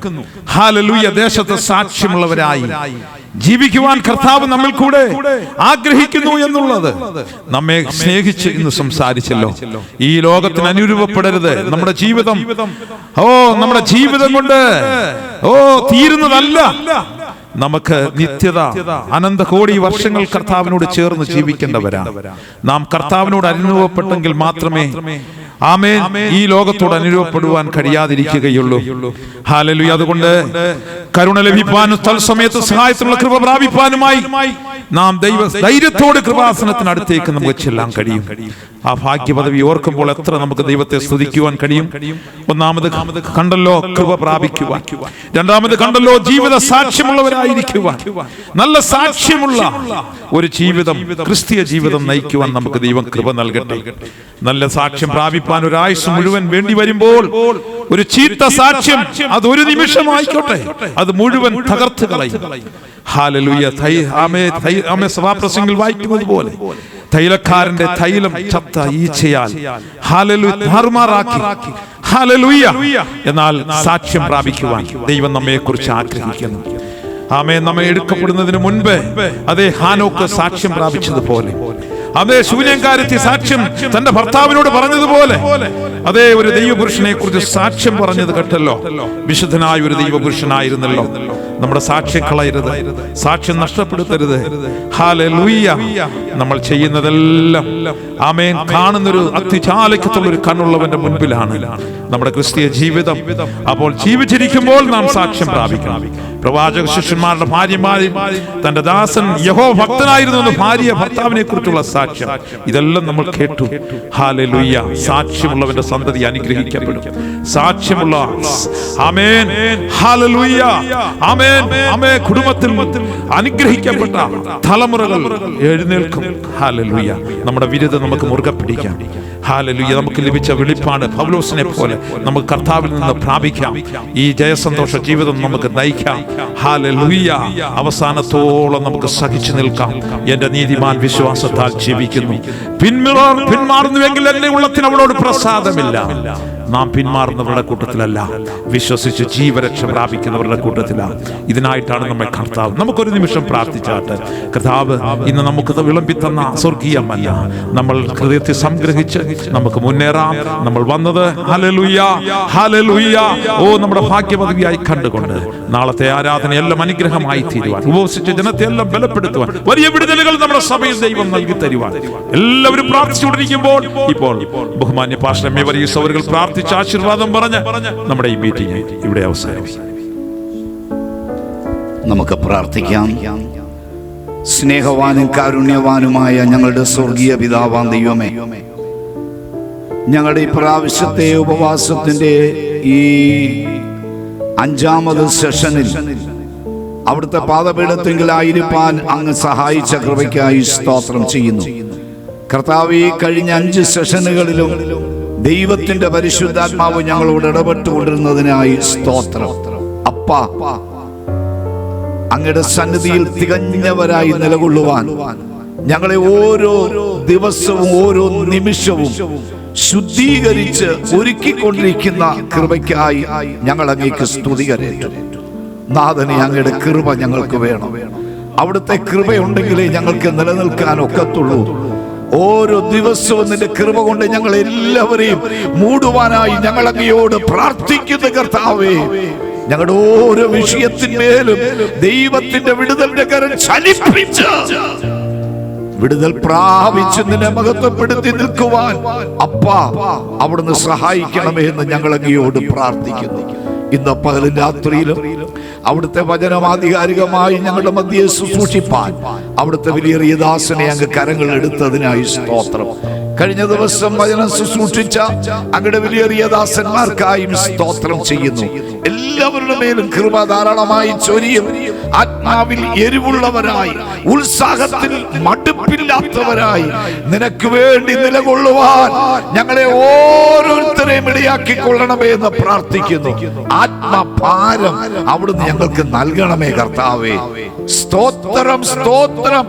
ഹല്ലേലൂയ. ദേശത്ത് സാക്ഷ്യമുള്ളവരായി ജീവിക്കുവാൻ കർത്താവ് നമ്മിൽ കൂടെ ആഗ്രഹിക്കുന്നു എന്നുള്ളത് നമ്മെ സ്നേഹിച്ച് ഇന്ന് സംസാരിച്ചല്ലോ. ഈ ലോകത്തിന് അനുരൂപപ്പെടരുത്. നമ്മുടെ ജീവിതം നമ്മുടെ ജീവിതം കൊണ്ട് തീരുന്നതല്ല. നമുക്ക് നിത്യത, അനന്ത കോടി വർഷങ്ങൾ കർത്താവിനോട് ചേർന്ന് ജീവിക്കേണ്ടവരാണ്. നാം കർത്താവിനോട് അനുരൂപപ്പെട്ടെങ്കിൽ മാത്രമേ ആമേൻ ഈ ലോകത്തോട് അനുരൂപപ്പെടുവാൻ കഴിയാതിരിക്കുകയുള്ളൂ. ഹല്ലേലൂയ. അതുകൊണ്ട് കരുണ ലഭിപ്പാനും തൽസമയത്ത് സഹായത്തിനുള്ള കൃപ പ്രാപിപ്പാനുമായി നാം ധൈര്യത്തോട് കൃപാസനത്തിനടുത്തേക്ക് നമുക്ക് ചെല്ലാൻ കഴിയും. ആ ഭാഗ്യ പദവി ഓർക്കുമ്പോൾ എത്ര നമുക്ക് ദൈവത്തെ സ്തുതിക്കുവാൻ കഴിയും. ഒന്നാമത് കണ്ടല്ലോ കൃപ പ്രാപിക്കുവാൻ, രണ്ടാമത് കണ്ടല്ലോ ജീവിത സാക്ഷ്യമുള്ളവരായിരിക്കുവാൻ, നല്ല സാക്ഷ്യമുള്ള ഒരു ജീവിതം, ക്രിസ്തീയ ജീവിതം നയിക്കുവാൻ നമുക്ക് ദൈവം കൃപ നൽകട്ടെ. നല്ല സാക്ഷ്യം പ്രാപിപ്പാൻ ഒരു ആയുസ് മുഴുവൻ വേണ്ടി വരുമ്പോൾ ഒരു ചീത്ത സാക്ഷ്യം അതൊരു നിമിഷമായിക്കോട്ടെ, അത് മുഴുവൻ തകർത്ത് കളയും. ഹല്ലേലൂയ. സഭാപ്രസംഗത്തിൽ വായിക്കുന്നത് പോലെ തൈലക്കാരന്റെ തൈലം ചത്ത ഈച്ചയാൽ താറുമാറാക്കി. ഹല്ലേലൂയ. എന്നാൽ സാക്ഷ്യം പ്രാപിക്കുവാൻ ദൈവം നമ്മെ കുറിച്ച് ആഗ്രഹിക്കുന്നു. ആമേൻ. നമ്മെ എടുക്കപ്പെടുന്നതിന് മുൻപ് അതേ ഹാനോക്ക് സാക്ഷ്യം പ്രാപിച്ചതുപോലെ, അതേ ശൂന്യംകാരത്തി സാക്ഷ്യം തന്റെ ഭർത്താവിനോട് പറഞ്ഞതുപോലെ, അതേ ഒരു ദൈവപുരുഷനെ കുറിച്ച് സാക്ഷ്യം പറഞ്ഞത് കേട്ടല്ലോ. വിശുദ്ധനായ ഒരു ദൈവപുരുഷനായിരുന്നല്ലോ. നമ്മുടെ സാക്ഷ്യം കളയരുത്, സാക്ഷ്യം നഷ്ടപ്പെടുത്തരുത്. ഹല്ലേലൂയ. നമ്മൾ ചെയ്യുന്നതെല്ലാം ആമേൻ കാണുന്നൊരു അത്യുചാലക്യത്തുള്ള ഒരു കണ്ണുള്ളവന്റെ മുൻപിലാണ് നമ്മുടെ ക്രിസ്തീയ ജീവിതം. അപ്പോൾ ജീവിച്ചിരിക്കുമ്പോൾ നാം സാക്ഷ്യം പ്രാപിക്കണം. പ്രവാചക ശിഷ്യന്മാരുടെ ഭാര്യമാരും തന്റെ ദാസൻ യഹോവ ഭക്തനായിരുന്നു എന്ന് ഭാര്യ ഭർത്താവിനെ കുറിച്ചുള്ള സാക്ഷ്യം, ഇതെല്ലാം നമ്മൾ കേട്ടു. ഹല്ലേലൂയ. സാക്ഷ്യമുള്ളവന്റെ സന്തതി അനുഗ്രഹിക്കപ്പെടും. സാക്ഷ്യമുള്ള ആമേൻ, ഹല്ലേലൂയ, ആമേൻ, ആമേൻ, കുടുംബത്തിൽ അനുഗ്രഹിക്കപ്പെട്ട തലമുറകൾ എഴുന്നേൽക്കും. ഹല്ലേലൂയ. നമ്മുടെ വിരുദ്ധ നമുക്ക് മുറുകെ പിടിക്കാം. ഹല്ലേലൂയ. നമുക്ക് ലഭിച്ച വെളിപ്പാട് പൗലോസിനെ പോലെ നമുക്ക് കർത്താവിൽ നിന്ന് പ്രാപിക്കാം. ഈ ജയസന്തോഷ ജീവിതം നമുക്ക് നയിക്കാം. ഹല്ലേലൂയ. അവസാനത്തോളം നമുക്ക് സഹിച്ചു നിൽക്കാം. എന്റെ നീതിമാൻ വിശ്വാസത്താൽ ജീവിക്കുന്നു. പിന്മാറുന്നുവെങ്കിൽ എന്റെ ഉള്ളത്തിന് അവളോട് പ്രസാദമില്ല. നാം പിന്മാറുന്നവരുടെ കൂട്ടത്തിലല്ല, വിശ്വസിച്ച് ജീവരക്ഷ പ്രാപിക്കുന്നവരുടെ കൂട്ടത്തിലാണ്. ഇതിനായിട്ടാണ് നമ്മെ കർത്താവ്. നമുക്കൊരു നിമിഷം പ്രാർത്ഥിച്ചാട്ട്, കർത്താവ് ഇന്ന് നമുക്ക് വിളമ്പിത്തന്ന സ്വർഗീയമല്ല, നമ്മൾ ഹൃദയത്തെ സംഗ്രഹിച്ച് നമുക്ക് മുന്നേറാം. നമ്മൾ വന്നത് ഹല്ലേലൂയ, ഹല്ലേലൂയ, ഓ നമ്മുടെ ഭാഗ്യപദവിയായി കണ്ടുകൊണ്ട് നാളത്തെ ആരാധനയെല്ലാം അനുഗ്രഹമായി തീരുവാൻ, ഉപവസിച്ച ജനത്തെ എല്ലാം ബലപ്പെടുത്തുവാൻ, വലിയ വിടുതലുകൾ നമ്മുടെ സഭയിൽ ദൈവം നൽകി തരുവാൻ എല്ലാവരും പ്രാർത്ഥിച്ചുകൊണ്ടിരിക്കുമ്പോൾ ഇപ്പോൾ ബഹുമാന്യ പാസ്റ്റർ വർഗീസ് അവர்கள் പ്രാർത്ഥിച്ച ആശീർവാദം പറഞ്ഞ് നമ്മുടെ ഈ മീറ്റിംഗ് ഇവിടെ അവസാനിപ്പിക്കും. നമുക്ക് പ്രാർത്ഥിക്കാം. സ്നേഹവാനും കാരുണ്യവാനുമായ ഞങ്ങളുടെ സ്വർഗീയ പിതാവാം ദൈവമേ, ഞങ്ങളുടെ ഈ പ്രാവശ്യത്തെ ഉപവാസത്തിന്റെ ഈ 5ാമത് സെഷനിൽ അവിടുത്തെ പാദപീഠത്തിലായിരിക്കാൻ അങ്ങ് സഹായിച്ച കൃപയ്ക്കായി സ്തോത്രം ചെയ്യുന്നു. കർത്താവേ, കഴിഞ്ഞ 5 സെഷനുകളിലും ദൈവത്തിന്റെ പരിശുദ്ധാത്മാവ് ഞങ്ങളോട് ഇടപെട്ടുകൊണ്ടിരുന്നതിനായി സ്തോത്രം. അപ്പാ, അങ്ങയുടെ സന്നിധിയിൽ തികഞ്ഞവരായി നിലകൊള്ളുവാൻ ഞങ്ങളെ ഓരോ ദിവസവും ഓരോ നിമിഷവും ശുദ്ധീകരിച്ച് ഒരുക്കിക്കൊണ്ടിരിക്കുന്ന കൃപയ്ക്കായി ഞങ്ങൾ അങ്ങേക്ക് സ്തുതി കരേറ്റും. നാഥനെ, അങ്ങയുടെ കൃപ ഞങ്ങൾക്ക് വേണം. അവിടുത്തെ കൃപയുണ്ടെങ്കിലേ ഞങ്ങൾക്ക് നിലനിൽക്കാൻ ഒക്കത്തുള്ളൂ. ഓരോ ദിവസവും നിന്റെ കൃപ കൊണ്ട് ഞങ്ങൾ എല്ലാവരെയും മൂടുവാനായി ഞങ്ങൾ അങ്ങയോട് പ്രാർത്ഥിക്കുന്നു. കർത്താവേ, ഞങ്ങളുടെ ഓരോ വിഷയത്തിന്മേലും ദൈവത്തിന്റെ വിടുതലിന്റെ കരം ചലിപ്പിച്ച് വിടുതൽ പ്രാപിച്ച് നിന്നെ മഹത്വപ്പെടുത്തി നിൽക്കുവാൻ അപ്പാ അവിടുന്ന് സഹായിക്കണമേ എന്ന് ഞങ്ങൾ അങ്ങയോട് പ്രാർത്ഥിക്കുന്നു. ഇന്ന് പകലും രാത്രിയിലും അവിടുത്തെ വചനം ആധികാരികമായി ഞങ്ങളുടെ മധ്യേ ശുശ്രൂഷിപ്പാൻ അവിടുത്തെ വലിയ ദാസനെ അങ്ങ് കരങ്ങൾ എടുത്തതിനായി സ്തോത്രം. കഴിഞ്ഞ ദിവസം വചനം ശുശ്രൂഷിച്ച അങ്ങയുടെ വലിയ ദാസന്മാർക്കായും സ്തോത്രം ചെയ്യുന്നു. എല്ലാവരുടെ മേലും കൃപ ധാരാളമായി ചൊരിയും. ആത്മാവിൽ എരിവുള്ളവരായി, ഉത്സാഹത്തിൽ മടുപ്പില്ലാത്തവരായി നിനക്ക് വേണ്ടി നിലകൊള്ളുവാൻ ഞങ്ങളെ ഓരോരുത്തരെയും ഇടയാക്കിക്കൊള്ളണമേ എന്ന് പ്രാർത്ഥിക്കുന്നു. ആത്മഭാരം അവിടുന്ന് ഞങ്ങൾക്ക് നൽകണമേ കർത്താവേ. സ്തോത്രം, സ്തോത്രം.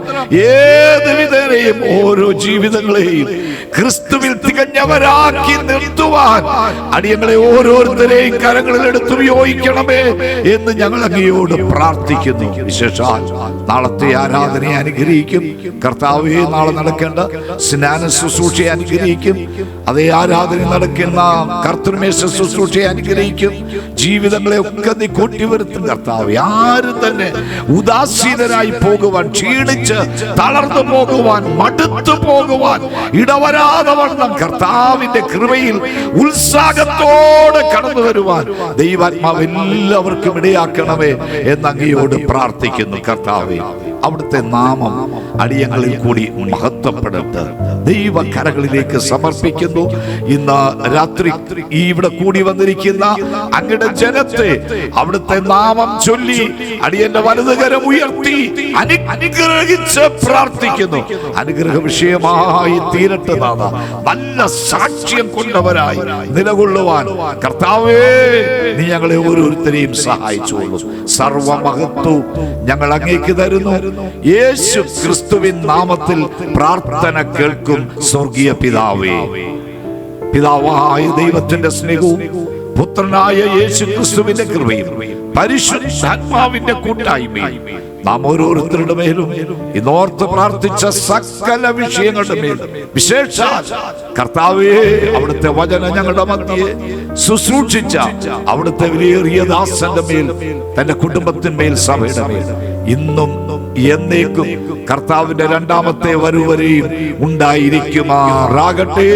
ഏത് വിധേനയും ഓരോ ജീവിതങ്ങളെയും ക്രിസ്തുവിൽ തികഞ്ഞവരാക്കി നിർത്തുവാൻ അടിയങ്ങളെ ഓരോരുത്തരെയും കരങ്ങളിൽ എടുത്തു ഉപയോഗിക്കണമേ എന്ന് ഞങ്ങൾ അങ്ങയോട് പ്രാർത്ഥിക്കുന്നു. വിശേഷാൽ നാളത്തെ ആരാധനയെ അനുഗ്രഹിക്കും കർത്താവേ. നാളെ നടക്കേണ്ട സ്നാന ശുശ്രൂഷയെ അനുഗ്രഹിക്കും. അതേ ആരാധന നടക്കുന്ന കർത്തൃമേശ ശുശ്രൂഷയെ അനുഗ്രഹിക്കും. ജീവിതങ്ങളെ ഒക്കെ നീ കൂട്ടിവരുത്തും കർത്താവേ. ആരും തന്നെ ഉദാസീനരായി പോകുവാൻ, ക്ഷീണിച്ച് തളർന്നു പോകുവാൻ, മടുത്തു പോകുവാൻ ഇടവരാതെ വണ്ണം കർത്താവിന്റെ കൃപയിൽ ഉത്സാഹത്തോടെ കടന്നു വരുവാൻ ദൈവാത്മാവ് എല്ലാവർക്കും ഇടയാക്കണമേ എന്ന് അങ്ങയോട് പ്രാർത്ഥിക്കുന്നു. കർത്താവേ, അവിടുത്തെ നാമം അടിയങ്ങളിൽ കൂടി മഹത്വപ്പെടട്ടെ. ദൈവകരങ്ങളിലേക്ക് സമർപ്പിക്കുന്നു. ഇന്ന് രാത്രി ഇവിടെ കൂടി വന്നിരിക്കുന്ന അങ്ങയുടെ ജനത്തെ അവിടുത്തെ നാമം ചൊല്ലി അടിയന്റെ വലതുകരം ഉയർത്തി അനുഗ്രഹിച്ച് പ്രാർത്ഥിക്കുന്നു. അനുഗ്രഹ വിഷയമായി തീരട്ടെ നാഥ. നല്ല സാക്ഷ്യം കൊണ്ടവരായി നിലകൊള്ളുവാൻ കർത്താവേ നീ ഞങ്ങളെ ഓരോരുത്തരെയും സഹായിച്ചോളൂ. സർവമഹത്വവും ഞങ്ങൾ അങ്ങേക്ക് തരുന്നു. യേശു ക്രിസ്തുവിൻ നാമത്തിൽ പ്രാർത്ഥന കേൾക്കും സ്വർഗീയ പിതാവേ. പിതാവായ ദൈവത്തിന്റെ സ്നേഹവും പുത്രനായ യേശു ക്രിസ്തുവിന്റെ കൃപയും പരിശുദ്ധാത്മാവിന്റെ കൂട്ടായ്മയും നാം ഓരോരുത്തരുടെ മേലും ഇന്നോർത്ത് പ്രാർത്ഥിച്ച സകല വിഷയങ്ങളുടെ മേലും വിശേഷാൽ കർത്താവേ അവിടുത്തെ വചനം ഞങ്ങളുടെ മധ്യേ ശുശ്രൂഷിച്ച അവിടുത്തെ വിലയേറിയ ദാസന്റെ മേൽ, തന്റെ കുടുംബത്തിന്മേൽ, സഭയുടെ മേൽ ഇന്നും എന്നേക്കും കർത്താവിന്റെ രണ്ടാമത്തെ വരവരെയും ഉണ്ടായിരിക്കുമാറാകട്ടെ.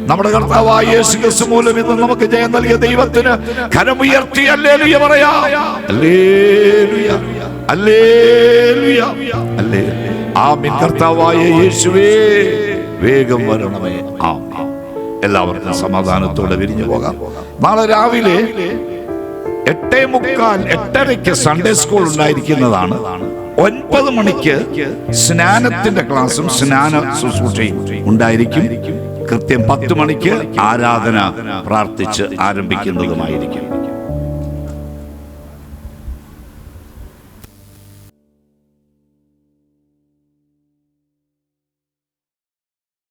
നമ്മുടെ കർത്താവായ യേശു ക്രിസ്തു മൂലം ഇന്ന് നമുക്ക് ജയം നൽകിയ ദൈവത്തിന് കരമുയർത്തി ഹല്ലേലൂയ പറയാം. Hallelujah, hallelujah, hallelujah. ആമേൻ. കർത്താവായ യേശുവേ വേഗം വരണമേ. ആമേൻ. എല്ലാവർക്കും സമാധാനത്തോടെ വിരിഞ്ഞു പോകാം. നാളെ രാവിലെ 8:45 8:30 സൺഡേ സ്കൂൾ ഉണ്ടായിരിക്കുന്നതാണ്. 9 മണിക്ക് സ്നാനത്തിന്റെ ക്ലാസ്സും സ്നാന ശുശ്രൂഷയും ഉണ്ടായിരിക്കും. കൃത്യം 10 മണിക്ക് ആരാധന പ്രാർത്ഥിച്ച് ആരംഭിക്കുന്നതുമായിരിക്കും.